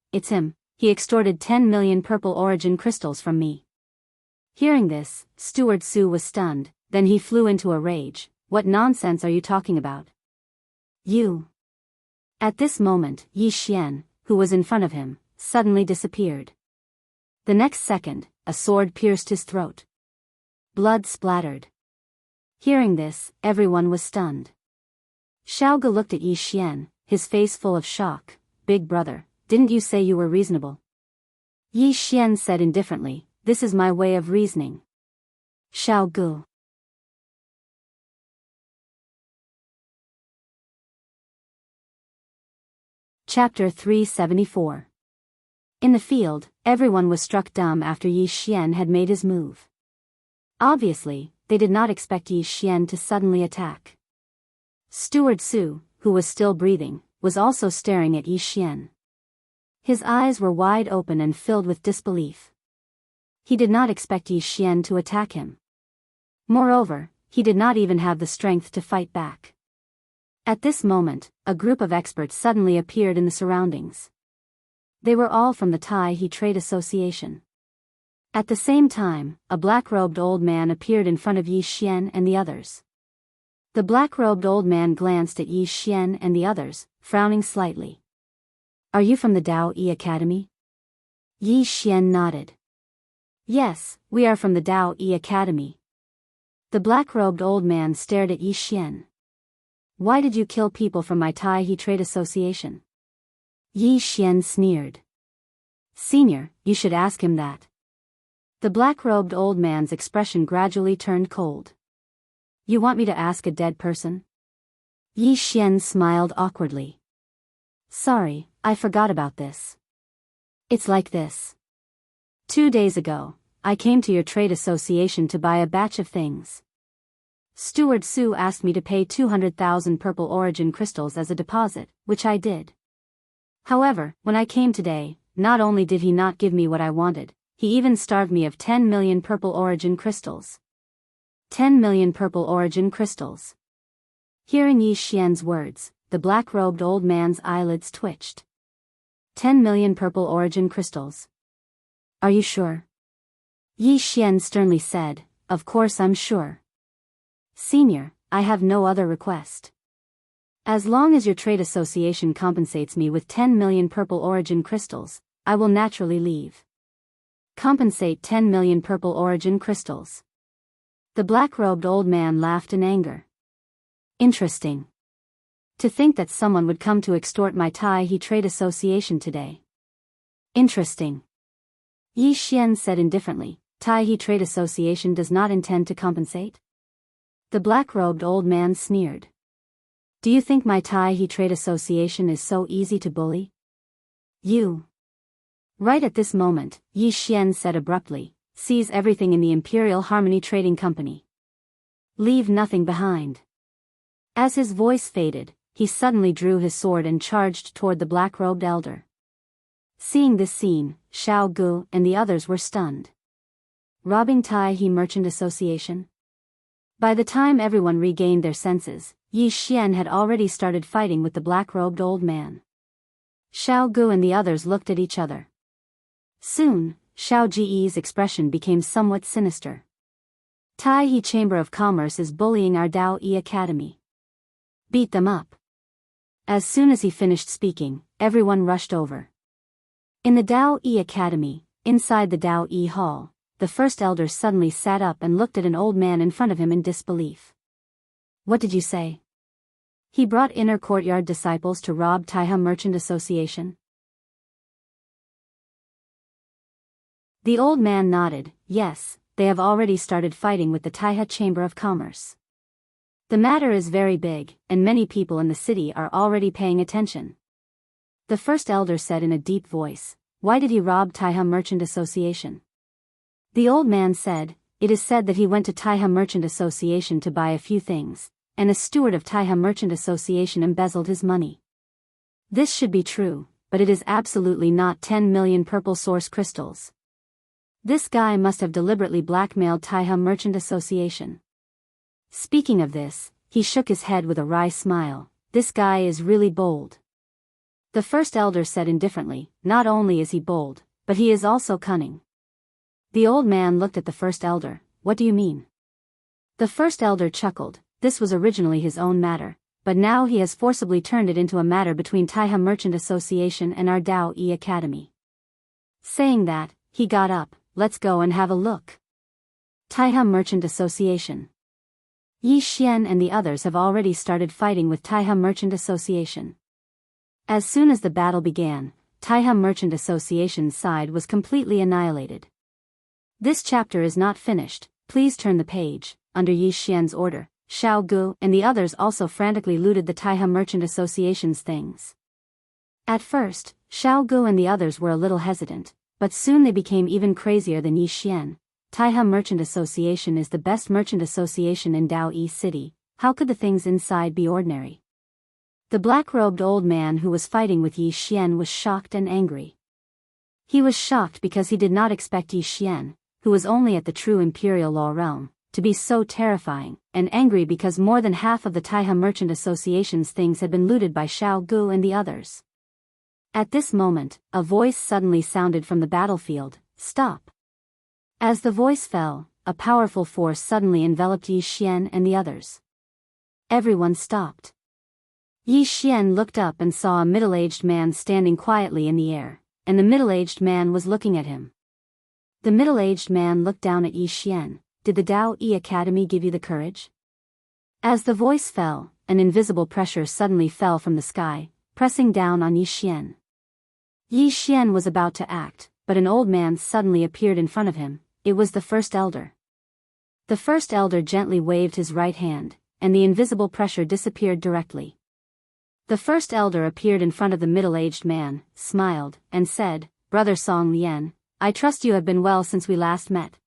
he extorted 10 million purple origin crystals from me." Hearing this, Steward Su was stunned, then he flew into a rage. "What nonsense are you talking about? You." At this moment, Yi Xian, who was in front of him, suddenly disappeared. The next second, a sword pierced his throat. Blood splattered. Hearing this, everyone was stunned. Xiao Gu looked at Yi Xian, his face full of shock. Big brother, didn't you say you were reasonable? Yi Xian said indifferently, this is my way of reasoning. Xiao Gu. Chapter 374. In the field, everyone was struck dumb after Yi Xian had made his move. Obviously, they did not expect Yi Xian to suddenly attack. Steward Su, who was still breathing, was also staring at Yi Xian. His eyes were wide open and filled with disbelief. He did not expect Yi Xian to attack him. Moreover, he did not even have the strength to fight back. At this moment, a group of experts suddenly appeared in the surroundings. They were all from the Tai He Trade Association. At the same time, a black-robed old man appeared in front of Yi Xian and the others. The black-robed old man glanced at Yi Xian and the others, frowning slightly. Are you from the Dao Yi Academy? Yi Xian nodded. Yes, we are from the Dao Yi Academy. The black-robed old man stared at Yi Xian. Why did you kill people from my Tai He Trade Association? Yi Xian sneered. Senior, you should ask him that. The black-robed old man's expression gradually turned cold. You want me to ask a dead person? Yi Xian smiled awkwardly. Sorry, I forgot about this. It's like this. 2 days ago, I came to your trade association to buy a batch of things. Steward Su asked me to pay 200,000 purple origin crystals as a deposit, which I did. However, when I came today, not only did he not give me what I wanted, he even starved me of 10 million purple origin crystals. 10 million purple origin crystals. Hearing Yi Xian's words, the black-robed old man's eyelids twitched. 10 million purple origin crystals. Are you sure? Yi Xian sternly said, Of course I'm sure. Senior, I have no other request. As long as your trade association compensates me with 10 million purple origin crystals, I will naturally leave. Compensate 10 million purple origin crystals. The black-robed old man laughed in anger. Interesting. To think that someone would come to extort my Tai He Trade Association today. Interesting. Yi Xian said indifferently, Tai He Trade Association does not intend to compensate? The black-robed old man sneered. Do you think my Tai He Trade Association is so easy to bully? You. Right at this moment, Yi Xian said abruptly, seize everything in the Imperial Harmony Trading Company. Leave nothing behind. As his voice faded, he suddenly drew his sword and charged toward the black-robed elder. Seeing this scene, Xiao Gu and the others were stunned. Robbing Tai He Merchant Association? By the time everyone regained their senses, Yi Xian had already started fighting with the black-robed old man. Xiao Gu and the others looked at each other. Soon, Xiao Ji's expression became somewhat sinister. Tai He Chamber of Commerce is bullying our Dao Yi Academy. Beat them up. As soon as he finished speaking, everyone rushed over. In the Dao Yi Academy, inside the Dao Yi Hall, the first elder suddenly sat up and looked at an old man in front of him in disbelief. What did you say? He brought inner courtyard disciples to rob Taiha Merchant Association? The old man nodded. Yes, they have already started fighting with the Taiha Chamber of Commerce. The matter is very big, and many people in the city are already paying attention. The first elder said in a deep voice, Why did he rob Taiha Merchant Association? The old man said, It is said that he went to Taiha Merchant Association to buy a few things, and a steward of Taiha Merchant Association embezzled his money. This should be true, but it is absolutely not 10 million purple source crystals. This guy must have deliberately blackmailed Taiha Merchant Association. Speaking of this, he shook his head with a wry smile. This guy is really bold. The first elder said indifferently, Not only is he bold, but he is also cunning. The old man looked at the first elder. What do you mean? The first elder chuckled. This was originally his own matter, but now he has forcibly turned it into a matter between Taiha Merchant Association and our Dao Yi Academy. Saying that, he got up. Let's go and have a look. Taiha Merchant Association. Yi Xian and the others have already started fighting with Taihe Merchant Association. As soon as the battle began, Taihe Merchant Association's side was completely annihilated. This chapter is not finished, please turn the page. Under Yi Xian's order, Xiao Gu and the others also frantically looted the Taihe Merchant Association's things. At first, Xiao Gu and the others were a little hesitant, but soon they became even crazier than Yi Xian. Taihe Merchant Association is the best merchant association in Dao Yi City. How could the things inside be ordinary? The black-robed old man who was fighting with Yi Xian was shocked and angry. He was shocked because he did not expect Yi Xian, who was only at the true imperial law realm, to be so terrifying, and angry because more than half of the Taihe Merchant Association's things had been looted by Xiao Gu and the others. At this moment, a voice suddenly sounded from the battlefield, "Stop." As the voice fell, a powerful force suddenly enveloped Yi Xian and the others. Everyone stopped. Yi Xian looked up and saw a middle-aged man standing quietly in the air, and the middle-aged man was looking at him. The middle-aged man looked down at Yi Xian. "Did the Dao Yi Academy give you the courage?" As the voice fell, an invisible pressure suddenly fell from the sky, pressing down on Yi Xian. Yi Xian was about to act, but an old man suddenly appeared in front of him. It was the first elder. The first elder gently waved his right hand, and the invisible pressure disappeared directly. The first elder appeared in front of the middle-aged man, smiled, and said, "Brother Song Lian, I trust you have been well since we last met."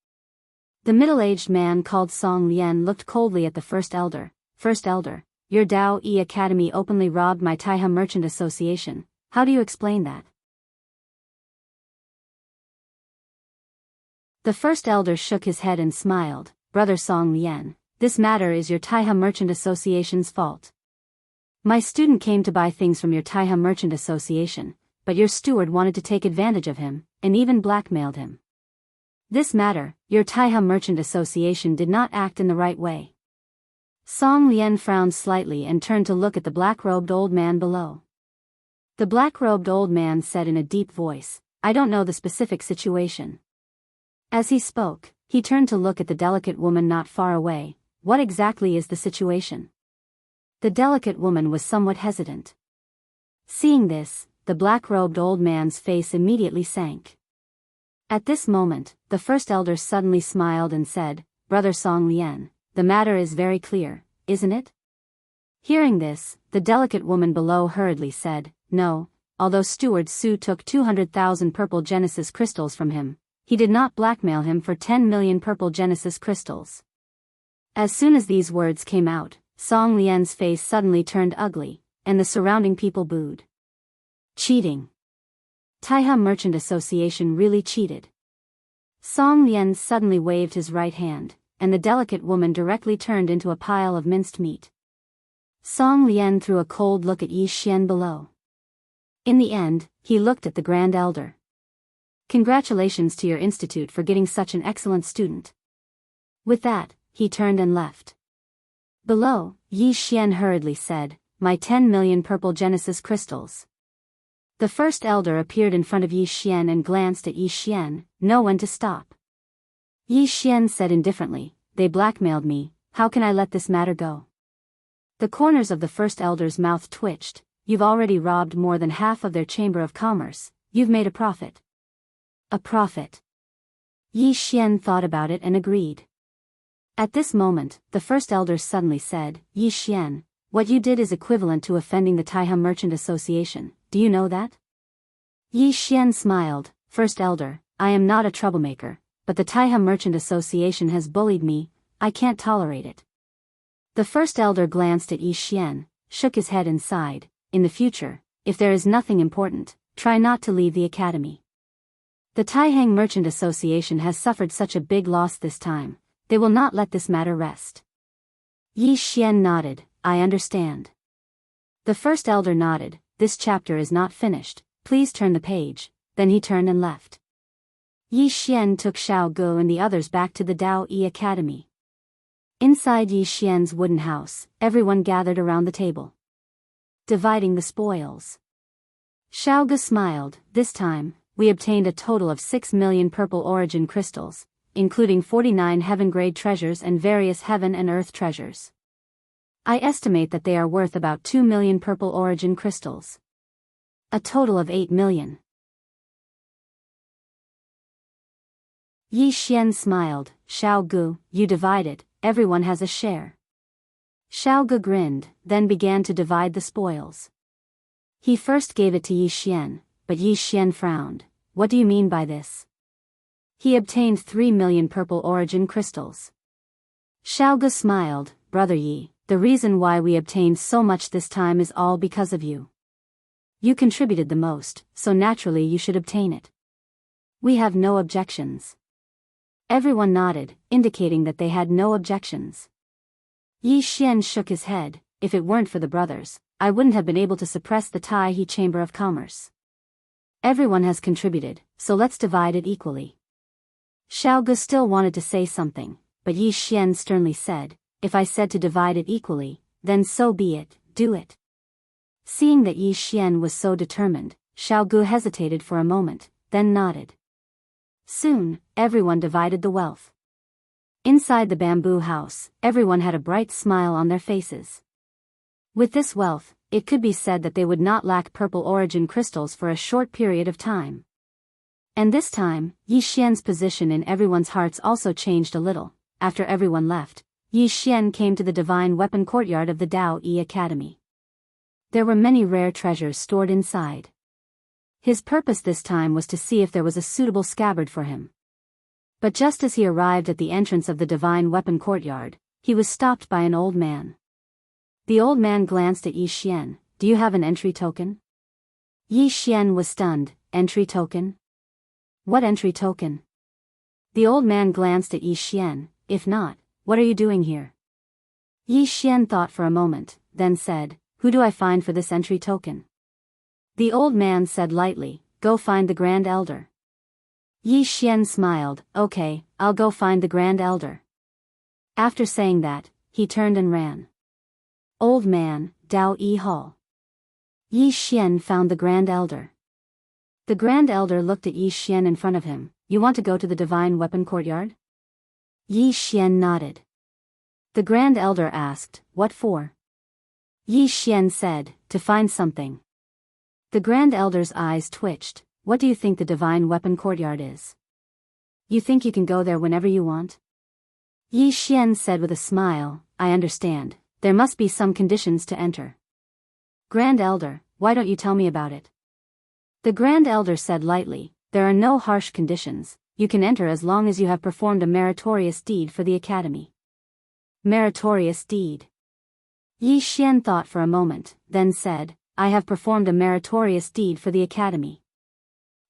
The middle-aged man called Song Lian looked coldly at the first elder. "First elder, your Dao Yi Academy openly robbed my Taihe Merchant Association. How do you explain that?" The first elder shook his head and smiled. "Brother Song Lian, this matter is your Taihe Merchant Association's fault. My student came to buy things from your Taihe Merchant Association, but your steward wanted to take advantage of him, and even blackmailed him. This matter, your Taihe Merchant Association did not act in the right way." Song Lian frowned slightly and turned to look at the black-robed old man below. The black-robed old man said in a deep voice, "I don't know the specific situation." As he spoke, he turned to look at the delicate woman not far away. "What exactly is the situation?" The delicate woman was somewhat hesitant. Seeing this, the black-robed old man's face immediately sank. At this moment, the first elder suddenly smiled and said, "Brother Song Lian, the matter is very clear, isn't it?" Hearing this, the delicate woman below hurriedly said, "No, although Steward Su took 200,000 purple Genesis crystals from him, he did not blackmail him for 10 million purple Genesis crystals." As soon as these words came out, Song Lian's face suddenly turned ugly, and the surrounding people booed. Cheating. Taihe Merchant Association really cheated. Song Lian suddenly waved his right hand, and the delicate woman directly turned into a pile of minced meat. Song Lian threw a cold look at Yi Xian below. In the end, he looked at the Grand Elder. "Congratulations to your institute for getting such an excellent student." With that, he turned and left. Below, Yi Xian hurriedly said, "My 10 million purple Genesis crystals." The first elder appeared in front of Yi Xian and glanced at Yi Xian. "Know when to stop." Yi Xian said indifferently, "They blackmailed me, how can I let this matter go?" The corners of the first elder's mouth twitched. "You've already robbed more than half of their Chamber of Commerce, you've made a profit." A profit. Yi Xian thought about it and agreed. At this moment, the first elder suddenly said, "Yi Xian, what you did is equivalent to offending the Taihe Merchant Association, do you know that?" Yi Xian smiled. "First elder, I am not a troublemaker, but the Taihe Merchant Association has bullied me, I can't tolerate it." The first elder glanced at Yi Xian, shook his head and sighed. "In the future, if there is nothing important, try not to leave the academy. The Taihe Merchant Association has suffered such a big loss this time, they will not let this matter rest." Yi Xian nodded, "I understand." The first elder nodded. "This chapter is not finished, please turn the page." Then he turned and left. Yi Xian took Xiao Gu and the others back to the Dao Yi Academy. Inside Yi Xian's wooden house, everyone gathered around the table, dividing the spoils. Xiao Gu smiled. "This time, we obtained a total of 6 million purple origin crystals. including 49 heaven-grade treasures and various heaven and earth treasures. I estimate that they are worth about 2 million purple origin crystals. A total of 8 million. Yi Xian smiled. Xiao Gu, you divide it, everyone has a share. Xiao Gu grinned, then began to divide the spoils. He first gave it to Yi Xian, but Yi Xian frowned. What do you mean by this? He obtained 3 million purple origin crystals. Xiao Gu smiled. Brother Yi, the reason why we obtained so much this time is all because of you. You contributed the most, so naturally you should obtain it. We have no objections. Everyone nodded, indicating that they had no objections. Yi Xian shook his head. If it weren't for the brothers, I wouldn't have been able to suppress the Tai-He Chamber of Commerce. Everyone has contributed, so let's divide it equally. Xiao Gu still wanted to say something, but Yi Xian sternly said, if I said to divide it equally, then so be it, do it. Seeing that Yi Xian was so determined, Xiao Gu hesitated for a moment, then nodded. Soon, everyone divided the wealth. Inside the bamboo house, everyone had a bright smile on their faces. With this wealth, it could be said that they would not lack purple origin crystals for a short period of time. And this time, Yi Xian's position in everyone's hearts also changed a little. After everyone left, Yi Xian came to the divine weapon courtyard of the Dao Yi Academy. There were many rare treasures stored inside. His purpose this time was to see if there was a suitable scabbard for him. But just as he arrived at the entrance of the divine weapon courtyard, he was stopped by an old man. The old man glanced at Yi Xian. Do you have an entry token? Yi Xian was stunned. Entry token? What entry token? The old man glanced at Yi Xian. If not, what are you doing here? Yi Xian thought for a moment, then said, who do I find for this entry token? The old man said lightly, go find the Grand Elder. Yi Xian smiled, okay, I'll go find the Grand Elder. After saying that, he turned and ran. Old man, Dao Yi Hall. Yi Xian found the Grand Elder. The Grand Elder looked at Yi Xian in front of him. You want to go to the divine weapon courtyard? Yi Xian nodded. The Grand Elder asked, what for? Yi Xian said, to find something. The Grand Elder's eyes twitched. What do you think the divine weapon courtyard is? You think you can go there whenever you want? Yi Xian said with a smile, I understand, there must be some conditions to enter. Grand Elder, why don't you tell me about it? The Grand Elder said lightly, there are no harsh conditions, you can enter as long as you have performed a meritorious deed for the Academy. Meritorious deed. Yi Xian thought for a moment, then said, I have performed a meritorious deed for the Academy.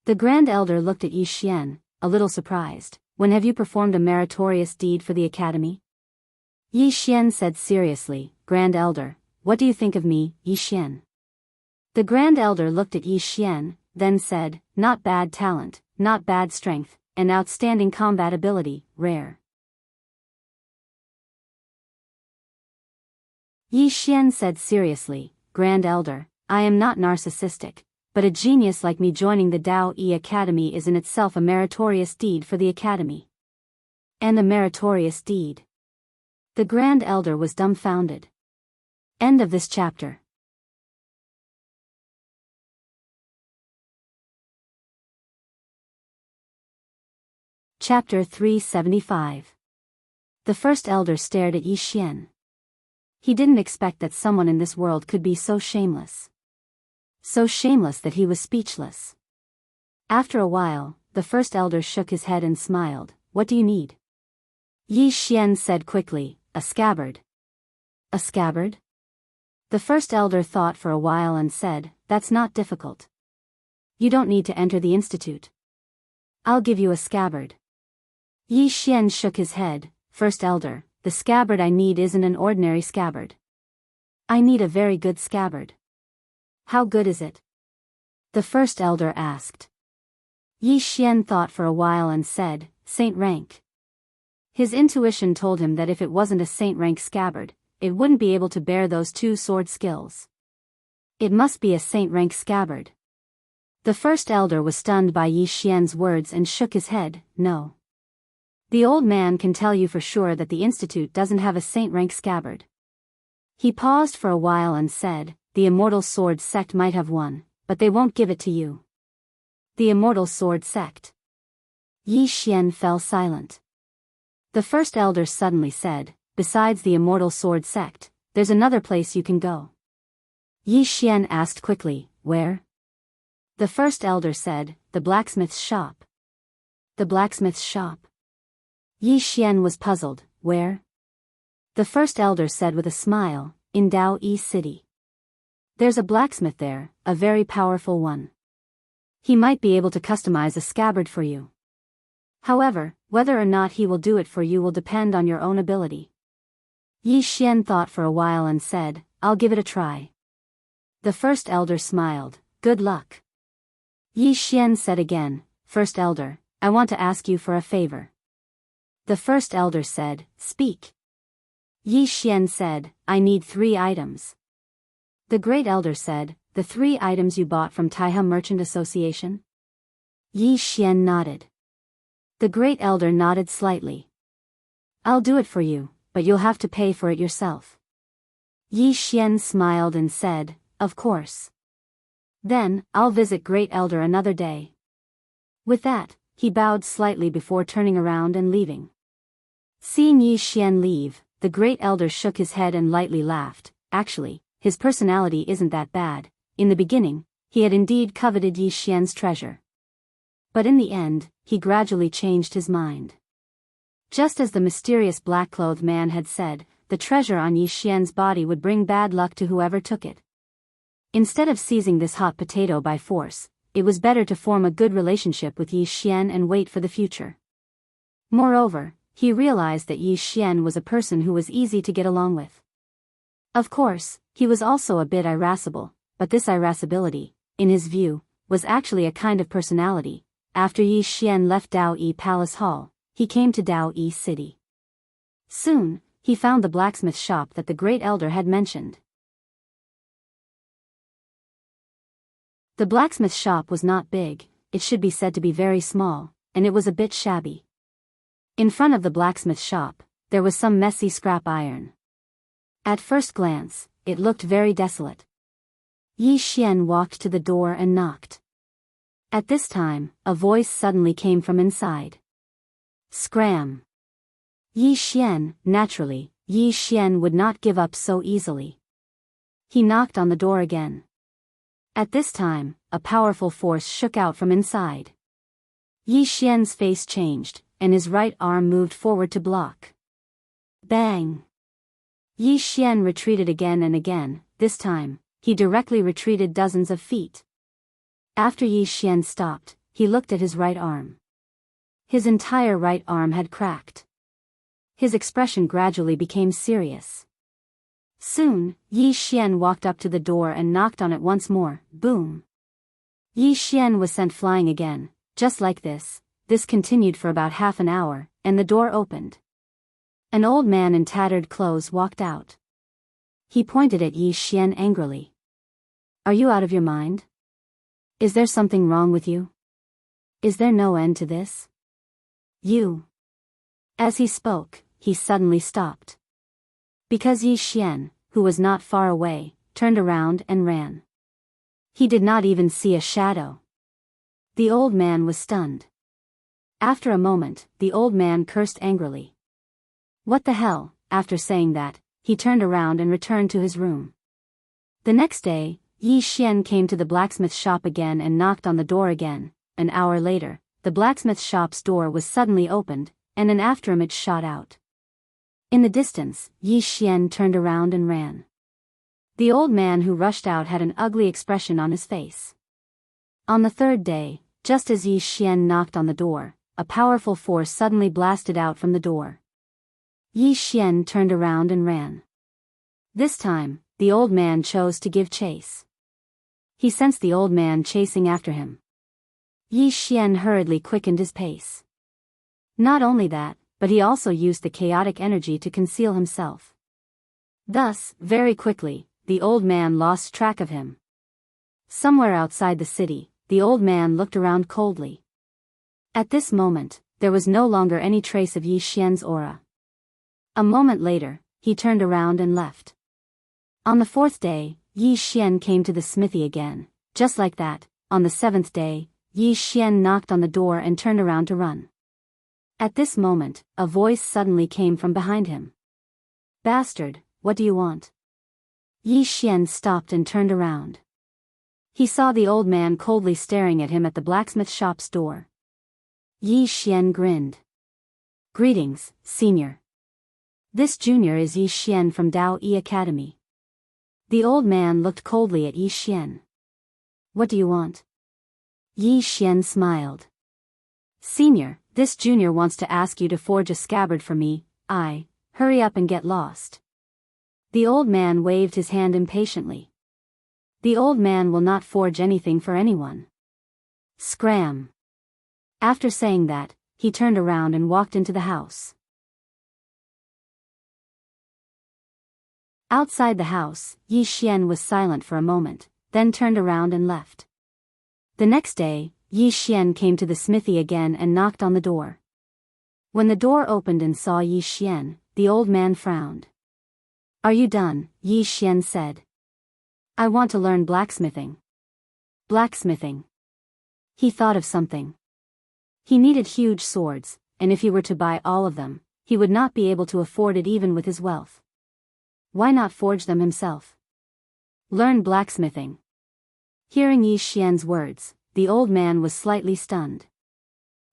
The Grand Elder looked at Yi Xian, a little surprised. When have you performed a meritorious deed for the Academy? Yi Xian said seriously, Grand Elder, what do you think of me, Yi Xian? The Grand Elder looked at Yi Xian, then said, not bad talent, not bad strength, and outstanding combat ability, rare. Yi Xian said seriously, Grand Elder, I am not narcissistic, but a genius like me joining the Dao Yi Academy is in itself a meritorious deed for the Academy. And a meritorious deed. The Grand Elder was dumbfounded. End of this chapter. Chapter 375. The first elder stared at Yi Xian. He didn't expect that someone in this world could be so shameless. So shameless that he was speechless. After a while, the first elder shook his head and smiled. What do you need? Yi Xian said quickly, a scabbard. A scabbard? The first elder thought for a while and said, that's not difficult. You don't need to enter the institute. I'll give you a scabbard. Yi Xian shook his head. First elder, the scabbard I need isn't an ordinary scabbard. I need a very good scabbard. How good is it? The first elder asked. Yi Xian thought for a while and said, Saint rank. His intuition told him that if it wasn't a Saint rank scabbard, it wouldn't be able to bear those two sword skills. It must be a Saint rank scabbard. The first elder was stunned by Yi Xian's words and shook his head, no. The old man can tell you for sure that the institute doesn't have a saint-rank scabbard. He paused for a while and said, the Immortal Sword Sect might have one, but they won't give it to you. The Immortal Sword Sect. Yi Xian fell silent. The first elder suddenly said, besides the Immortal Sword Sect, there's another place you can go. Yi Xian asked quickly, where? The first elder said, the blacksmith's shop. The blacksmith's shop. Yi Xian was puzzled, where? The first elder said with a smile, in Dao Yi City. There's a blacksmith there, a very powerful one. He might be able to customize a scabbard for you. However, whether or not he will do it for you will depend on your own ability. Yi Xian thought for a while and said, I'll give it a try. The first elder smiled, good luck. Yi Xian said again, first elder, I want to ask you for a favor. The first elder said, speak. Yi Xian said, I need 3 items. The great elder said, the 3 items you bought from Taihe Merchant Association? Yi Xian nodded. The great elder nodded slightly. I'll do it for you, but you'll have to pay for it yourself. Yi Xian smiled and said, of course. Then, I'll visit great elder another day. With that, he bowed slightly before turning around and leaving. Seeing Yi Xian leave, the great elder shook his head and lightly laughed. Actually, his personality isn't that bad. In the beginning, he had indeed coveted Yi Xian's treasure. But in the end, he gradually changed his mind. Just as the mysterious black-clothed man had said, the treasure on Yi Xian's body would bring bad luck to whoever took it. Instead of seizing this hot potato by force, it was better to form a good relationship with Yi Xian and wait for the future. Moreover, he realized that Yi Xian was a person who was easy to get along with. Of course, he was also a bit irascible, but this irascibility, in his view, was actually a kind of personality. After Yi Xian left Dao Yi Palace Hall, he came to Dao Yi City. Soon, he found the blacksmith shop that the great elder had mentioned. The blacksmith shop was not big, it should be said to be very small, and it was a bit shabby. In front of the blacksmith shop, there was some messy scrap iron. At first glance, it looked very desolate. Yi Xian walked to the door and knocked. At this time, a voice suddenly came from inside. Scram! Yi Xian, naturally, Yi Xian would not give up so easily. He knocked on the door again. At this time, a powerful force shook out from inside. Yi Xian's face changed, and his right arm moved forward to block. Bang! Yi Xian retreated again and again. This time, he directly retreated dozens of feet. After Yi Xian stopped, he looked at his right arm. His entire right arm had cracked. His expression gradually became serious. Soon, Yi Xian walked up to the door and knocked on it once more. Boom! Yi Xian was sent flying again. Just like this continued for about half an hour, and the door opened. An old man in tattered clothes walked out. He pointed at Yi Xian angrily. Are you out of your mind? Is there something wrong with you? Is there no end to this? You. As he spoke, he suddenly stopped. Because Yi Xian, who was not far away, turned around and ran. He did not even see a shadow. The old man was stunned. After a moment, the old man cursed angrily. What the hell? After saying that, he turned around and returned to his room. The next day, Yi Xian came to the blacksmith shop again and knocked on the door again. An hour later, the blacksmith shop's door was suddenly opened, and an afterimage shot out. In the distance, Yi Xian turned around and ran. The old man who rushed out had an ugly expression on his face. On the third day, just as Yi Xian knocked on the door, a powerful force suddenly blasted out from the door. Yi Xian turned around and ran. This time, the old man chose to give chase. He sensed the old man chasing after him. Yi Xian hurriedly quickened his pace. Not only that, but he also used the chaotic energy to conceal himself. Thus, very quickly, the old man lost track of him. Somewhere outside the city, the old man looked around coldly. At this moment, there was no longer any trace of Yi Xian's aura. A moment later, he turned around and left. On the 4th day, Yi Xian came to the smithy again. Just like that, on the 7th day, Yi Xian knocked on the door and turned around to run. At this moment, a voice suddenly came from behind him. "Bastard, what do you want?" Yi Xian stopped and turned around. He saw the old man coldly staring at him at the blacksmith shop's door. Yi Xian grinned. "Greetings, senior. This junior is Yi Xian from Dao Yi Academy." The old man looked coldly at Yi Xian. "What do you want?" Yi Xian smiled. "Senior, this junior wants to ask you to forge a scabbard for me. Hurry up and get lost." The old man waved his hand impatiently. The old man will not forge anything for anyone. Scram. After saying that, he turned around and walked into the house. Outside the house, Yi Xian was silent for a moment, then turned around and left. The next day, Yi Xian came to the smithy again and knocked on the door. When the door opened and saw Yi Xian, the old man frowned. "Are you done?" Yi Xian said. "I want to learn blacksmithing." Blacksmithing. He thought of something. He needed huge swords, and if he were to buy all of them, he would not be able to afford it even with his wealth. Why not forge them himself? Learn blacksmithing. Hearing Yi Xian's words, the old man was slightly stunned.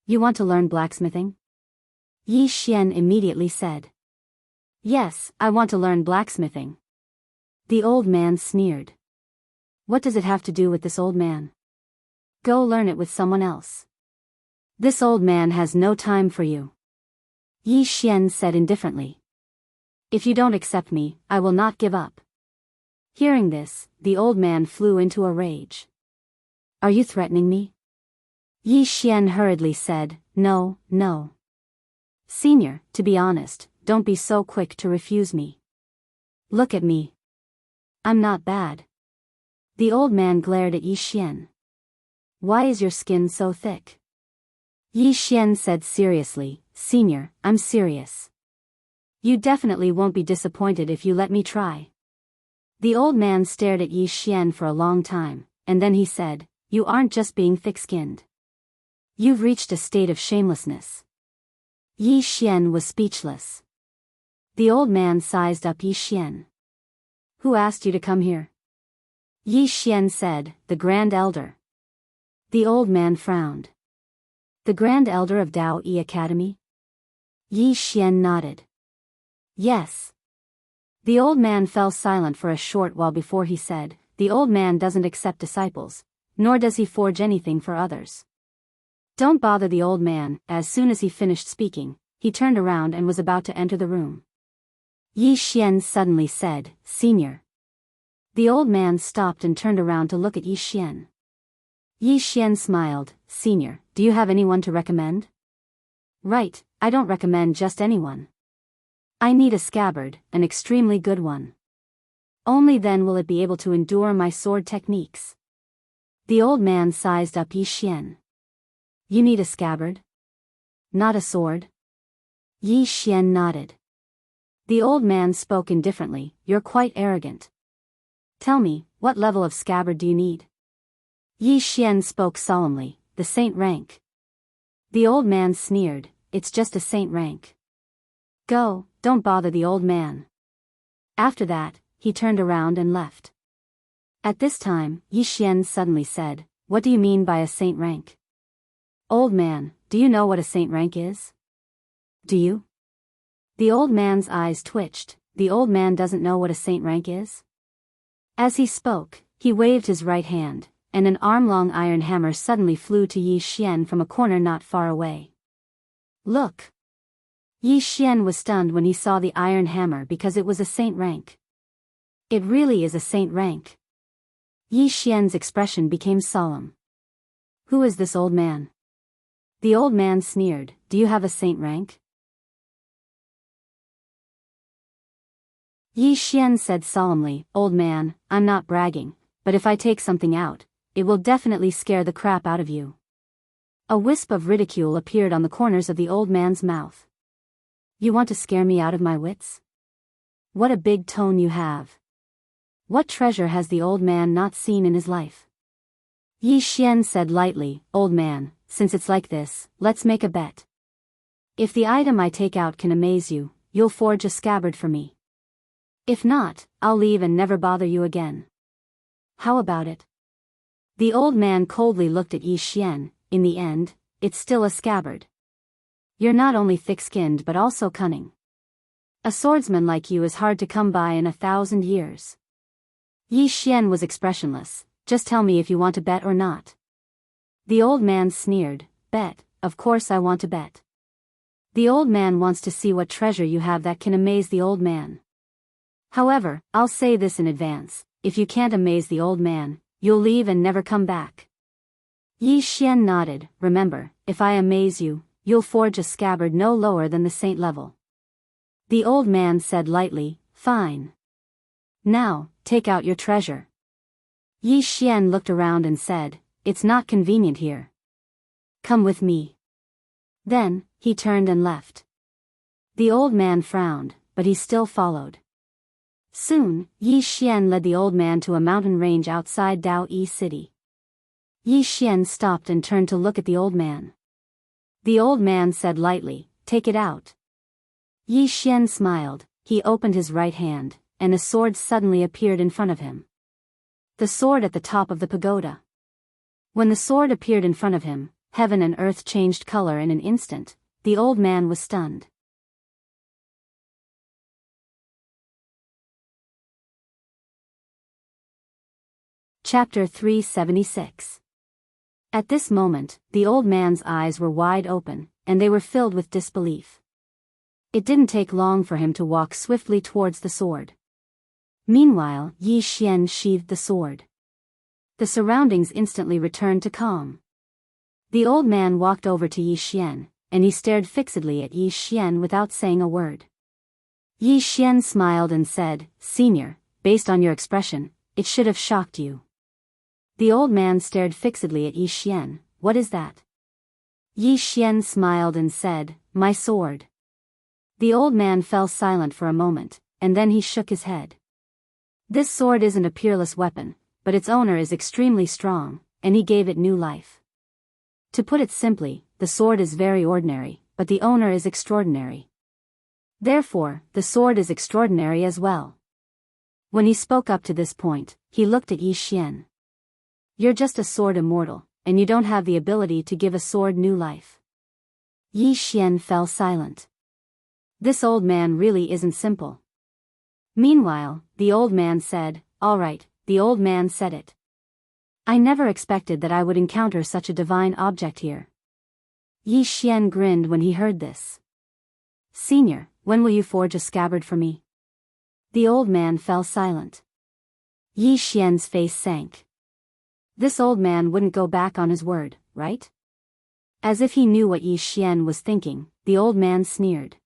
"You want to learn blacksmithing?" Yi Xian immediately said. "Yes, I want to learn blacksmithing." The old man sneered. "What does it have to do with this old man? Go learn it with someone else. This old man has no time for you." Yi Xian said indifferently. "If you don't accept me, I will not give up." Hearing this, the old man flew into a rage. "Are you threatening me?" Yi Xian hurriedly said, No. "Senior, to be honest, don't be so quick to refuse me. Look at me. I'm not bad." The old man glared at Yi Xian. "Why is your skin so thick?" Yi Xian said seriously, "Senior, I'm serious. You definitely won't be disappointed if you let me try." The old man stared at Yi Xian for a long time, and then he said, "You aren't just being thick-skinned. You've reached a state of shamelessness." Yi Xian was speechless. The old man sized up Yi Xian. "Who asked you to come here?" Yi Xian said, "The Grand Elder." The old man frowned. "The Grand Elder of Dao Yi Academy?" Yi Xian nodded. "Yes." The old man fell silent for a short while before he said, "The old man doesn't accept disciples, nor does he forge anything for others." Don't bother the old man. As soon as he finished speaking, he turned around and was about to enter the room. Yi Xian suddenly said, "Senior." The old man stopped and turned around to look at Yi Xian. Yi Xian smiled, "Senior, do you have anyone to recommend?" "Right, I don't recommend just anyone. I need a scabbard, an extremely good one. Only then will it be able to endure my sword techniques." The old man sized up Yi Xian. "You need a scabbard? Not a sword?" Yi Xian nodded. The old man spoke indifferently, "You're quite arrogant. Tell me, what level of scabbard do you need?" Yi Xian spoke solemnly, "The saint rank." The old man sneered, "It's just a saint rank. Go, don't bother the old man." After that, he turned around and left. At this time, Yi Xian suddenly said, "What do you mean by a saint rank?" "Old man, do you know what a saint rank is?" "Do you?" The old man's eyes twitched. The old man doesn't know what a saint rank is? As he spoke, he waved his right hand, and an arm-long iron hammer suddenly flew to Yi Xian from a corner not far away. "Look!" Yi Xian was stunned when he saw the iron hammer because it was a saint rank. "It really is a saint rank." Yi Xian's expression became solemn. "Who is this old man?" The old man sneered, "Do you have a saint rank?" Yi Xian said solemnly, "Old man, I'm not bragging, but if I take something out, it will definitely scare the crap out of you." A wisp of ridicule appeared on the corners of the old man's mouth. You want to scare me out of my wits? What a big tone you have. What treasure has the old man not seen in his life? Yi Xian said lightly, Old man, since it's like this, let's make a bet. If the item I take out can amaze you, you'll forge a scabbard for me. If not, I'll leave and never bother you again. How about it? The old man coldly looked at Yi Xian. In the end, it's still a scabbard. You're not only thick-skinned but also cunning. A swordsman like you is hard to come by in 1,000 years. Yi Xian was expressionless. Just tell me if you want to bet or not. The old man sneered. Bet, of course I want to bet. The old man wants to see what treasure you have that can amaze the old man. However, I'll say this in advance, if you can't amaze the old man, you'll leave and never come back. Yi Xian nodded. Remember, if I amaze you, you'll forge a scabbard no lower than the saint level. The old man said lightly, Fine. Now, take out your treasure. Yi Xian looked around and said, It's not convenient here. Come with me. Then, he turned and left. The old man frowned, but he still followed. Soon, Yi Xian led the old man to a mountain range outside Dao Yi City. Yi Xian stopped and turned to look at the old man. The old man said lightly, Take it out. Yi Xian smiled. He opened his right hand, and a sword suddenly appeared in front of him. The sword at the top of the pagoda. When the sword appeared in front of him, heaven and earth changed color in an instant. The old man was stunned. Chapter 376. At this moment, the old man's eyes were wide open, and they were filled with disbelief. It didn't take long for him to walk swiftly towards the sword. Meanwhile, Yi Xian sheathed the sword. The surroundings instantly returned to calm. The old man walked over to Yi Xian, and he stared fixedly at Yi Xian without saying a word. Yi Xian smiled and said, Senior, based on your expression, it should have shocked you. The old man stared fixedly at Yi Xian. What is that? Yi Xian smiled and said, My sword. The old man fell silent for a moment, and then he shook his head. This sword isn't a peerless weapon, but its owner is extremely strong, and he gave it new life. To put it simply, the sword is very ordinary, but the owner is extraordinary. Therefore, the sword is extraordinary as well. When he spoke up to this point, he looked at Yi Xian. You're just a sword immortal, and you don't have the ability to give a sword new life. Yi Xian fell silent. This old man really isn't simple. Meanwhile, the old man said, All right, the old man said it. I never expected that I would encounter such a divine object here. Yi Xian grinned when he heard this. Senior, when will you forge a scabbard for me? The old man fell silent. Yi Xian's face sank. This old man wouldn't go back on his word, right? As if he knew what Yi Xian was thinking, the old man sneered.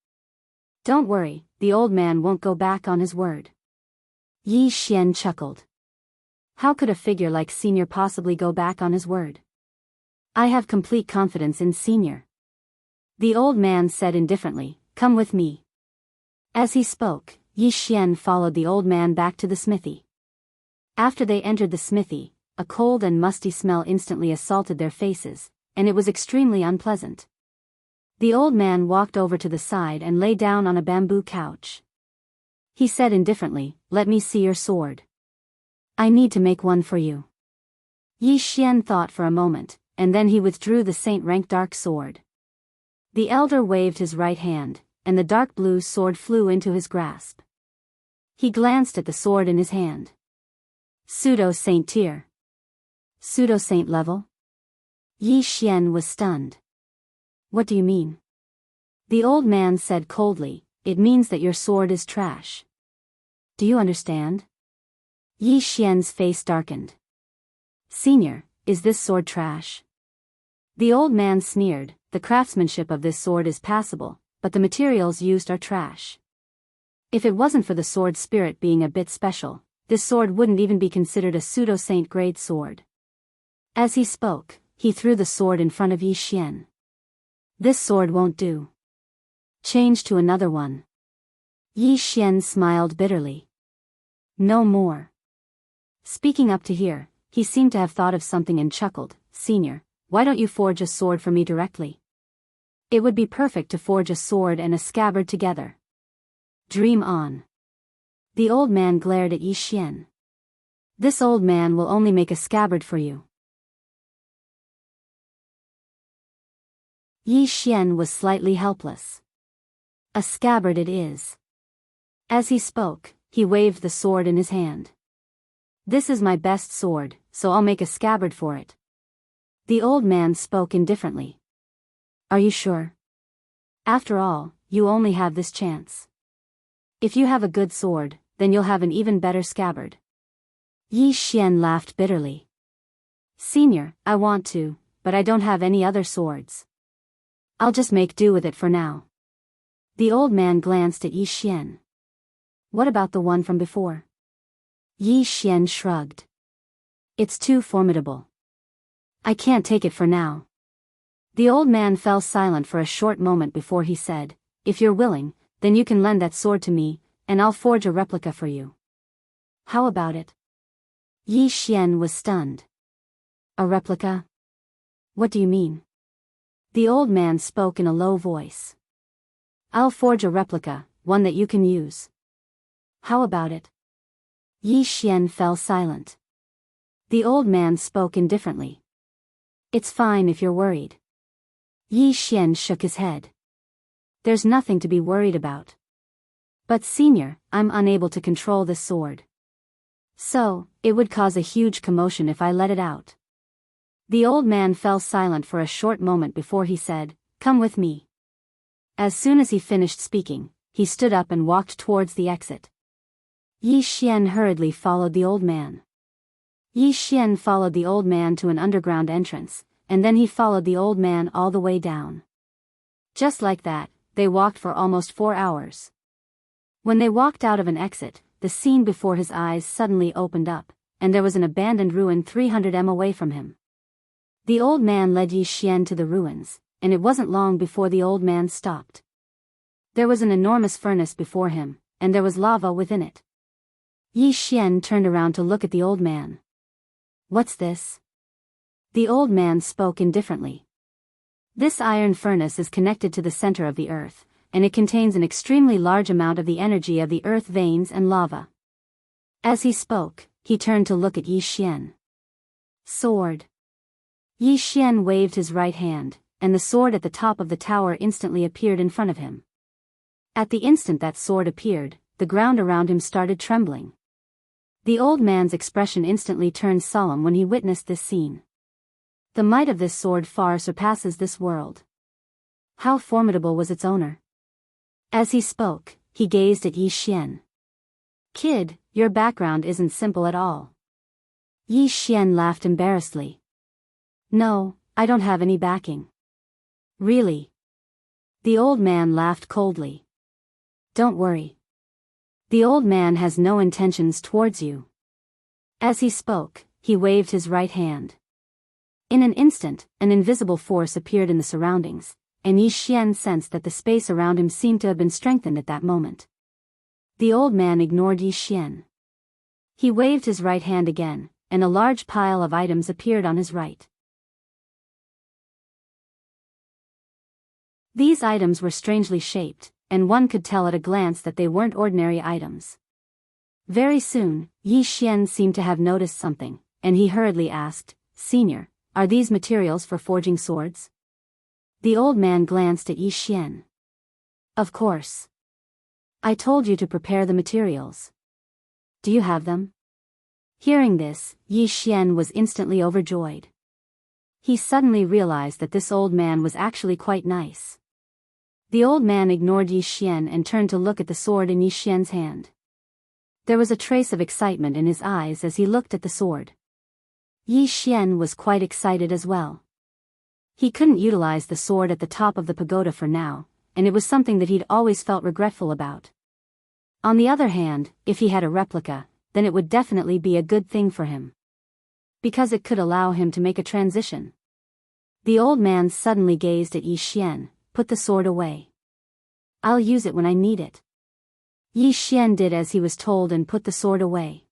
Don't worry, the old man won't go back on his word. Yi Xian chuckled. How could a figure like Senior possibly go back on his word? I have complete confidence in Senior. The old man said indifferently, Come with me. As he spoke, Yi Xian followed the old man back to the smithy. After they entered the smithy, a cold and musty smell instantly assaulted their faces, and it was extremely unpleasant. The old man walked over to the side and lay down on a bamboo couch. He said indifferently, Let me see your sword. I need to make one for you. Yi Xian thought for a moment, and then he withdrew the saint-rank dark sword. The elder waved his right hand, and the dark blue sword flew into his grasp. He glanced at the sword in his hand. Pseudo-saint tier. Pseudo-saint level? Yi Xian was stunned. What do you mean? The old man said coldly, It means that your sword is trash. Do you understand? Yi Xian's face darkened. Senior, is this sword trash? The old man sneered, The craftsmanship of this sword is passable, but the materials used are trash. If it wasn't for the sword's spirit being a bit special, this sword wouldn't even be considered a pseudo-saint grade sword. As he spoke, he threw the sword in front of Yi Xian. This sword won't do. Change to another one. Yi Xian smiled bitterly. No more. Speaking up to here, he seemed to have thought of something and chuckled. Senior, why don't you forge a sword for me directly? It would be perfect to forge a sword and a scabbard together. Dream on. The old man glared at Yi Xian. This old man will only make a scabbard for you. Yi Xian was slightly helpless. A scabbard it is. As he spoke, he waved the sword in his hand. This is my best sword, so I'll make a scabbard for it. The old man spoke indifferently. Are you sure? After all, you only have this chance. If you have a good sword, then you'll have an even better scabbard. Yi Xian laughed bitterly. Senior, I want to, but I don't have any other swords. I'll just make do with it for now. The old man glanced at Yi Xian. What about the one from before? Yi Xian shrugged. It's too formidable. I can't take it for now. The old man fell silent for a short moment before he said, If you're willing, then you can lend that sword to me, and I'll forge a replica for you. How about it? Yi Xian was stunned. A replica? What do you mean? The old man spoke in a low voice. I'll forge a replica, one that you can use. How about it? Yi Xian fell silent. The old man spoke indifferently. It's fine if you're worried. Yi Xian shook his head. There's nothing to be worried about. But senior, I'm unable to control this sword. So, it would cause a huge commotion if I let it out. The old man fell silent for a short moment before he said, Come with me. As soon as he finished speaking, he stood up and walked towards the exit. Yi Xian hurriedly followed the old man. Yi Xian followed the old man to an underground entrance, and then he followed the old man all the way down. Just like that, they walked for almost 4 hours. When they walked out of an exit, the scene before his eyes suddenly opened up, and there was an abandoned ruin 300 m away from him. The old man led Yi Xian to the ruins, and it wasn't long before the old man stopped. There was an enormous furnace before him, and there was lava within it. Yi Xian turned around to look at the old man. What's this? The old man spoke indifferently. This iron furnace is connected to the center of the earth, and it contains an extremely large amount of the energy of the earth veins and lava. As he spoke, he turned to look at Yi Xian. Sword. Yi Xian waved his right hand, and the sword at the top of the tower instantly appeared in front of him. At the instant that sword appeared, the ground around him started trembling. The old man's expression instantly turned solemn when he witnessed this scene. The might of this sword far surpasses this world. How formidable was its owner? As he spoke, he gazed at Yi Xian. Kid, your background isn't simple at all. Yi Xian laughed embarrassedly. No, I don't have any backing. Really? The old man laughed coldly. Don't worry. The old man has no intentions towards you. As he spoke, he waved his right hand. In an instant, an invisible force appeared in the surroundings, and Yi Xian sensed that the space around him seemed to have been strengthened at that moment. The old man ignored Yi Xian. He waved his right hand again, and a large pile of items appeared on his right. These items were strangely shaped, and one could tell at a glance that they weren't ordinary items. Very soon, Yi Xian seemed to have noticed something, and he hurriedly asked, Senior, are these materials for forging swords? The old man glanced at Yi Xian. Of course. I told you to prepare the materials. Do you have them? Hearing this, Yi Xian was instantly overjoyed. He suddenly realized that this old man was actually quite nice. The old man ignored Yi Xian and turned to look at the sword in Yi Xian's hand. There was a trace of excitement in his eyes as he looked at the sword. Yi Xian was quite excited as well. He couldn't utilize the sword at the top of the pagoda for now, and it was something that he'd always felt regretful about. On the other hand, if he had a replica, then it would definitely be a good thing for him. Because it could allow him to make a transition. The old man suddenly gazed at Yi Xian. Put the sword away. I'll use it when I need it. Yi Xian did as he was told and put the sword away.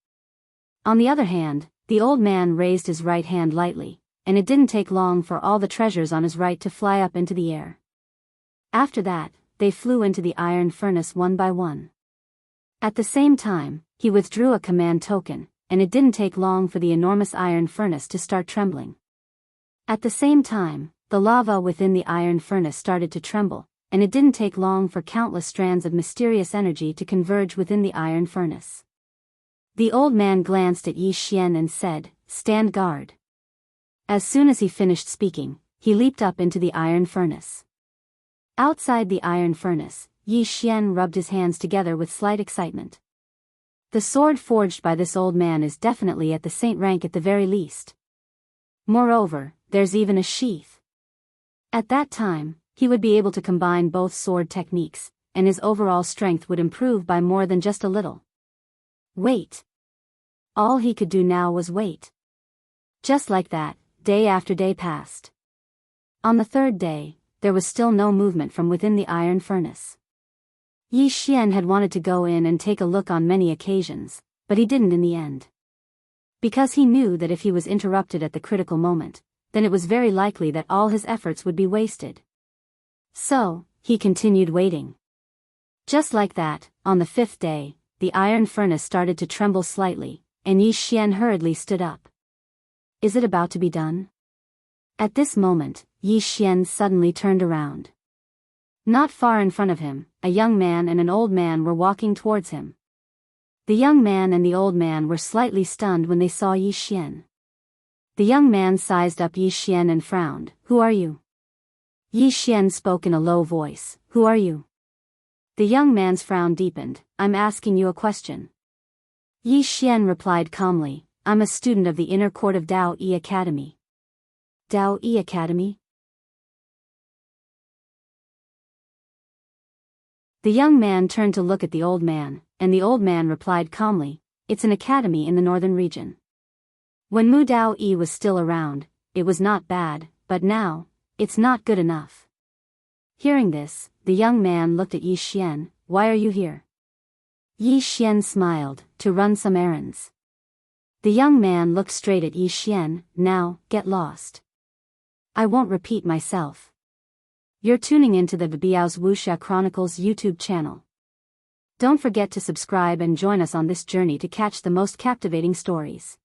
On the other hand, the old man raised his right hand lightly, and it didn't take long for all the treasures on his right to fly up into the air. After that, they flew into the iron furnace one by one. At the same time, he withdrew a command token, and it didn't take long for the enormous iron furnace to start trembling. At the same time, the lava within the iron furnace started to tremble, and it didn't take long for countless strands of mysterious energy to converge within the iron furnace. The old man glanced at Yi Xian and said, "Stand guard." As soon as he finished speaking, he leaped up into the iron furnace. Outside the iron furnace, Yi Xian rubbed his hands together with slight excitement. The sword forged by this old man is definitely at the saint rank at the very least. Moreover, there's even a sheath. At that time, he would be able to combine both sword techniques, and his overall strength would improve by more than just a little. Wait. All he could do now was wait. Just like that, day after day passed. On the third day, there was still no movement from within the iron furnace. Yi Xian had wanted to go in and take a look on many occasions, but he didn't in the end. Because he knew that if he was interrupted at the critical moment, then it was very likely that all his efforts would be wasted. So, he continued waiting. Just like that, on the fifth day, the iron furnace started to tremble slightly, and Yi Xian hurriedly stood up. Is it about to be done? At this moment, Yi Xian suddenly turned around. Not far in front of him, a young man and an old man were walking towards him. The young man and the old man were slightly stunned when they saw Yi Xian. The young man sized up Yi Xian and frowned. "Who are you?" Yi Xian spoke in a low voice. "Who are you?" The young man's frown deepened. "I'm asking you a question." Yi Xian replied calmly, "I'm a student of the inner court of Dao Yi Academy." Dao Yi Academy? The young man turned to look at the old man, and the old man replied calmly, "It's an academy in the northern region." When Mu Dao Yi was still around, it was not bad, but now, it's not good enough. Hearing this, the young man looked at Yi Xian. "Why are you here?" Yi Xian smiled, "To run some errands." The young man looked straight at Yi Xian. "Now, get lost. I won't repeat myself." You're tuning into the Biyao's Wuxia Chronicles YouTube channel. Don't forget to subscribe and join us on this journey to catch the most captivating stories.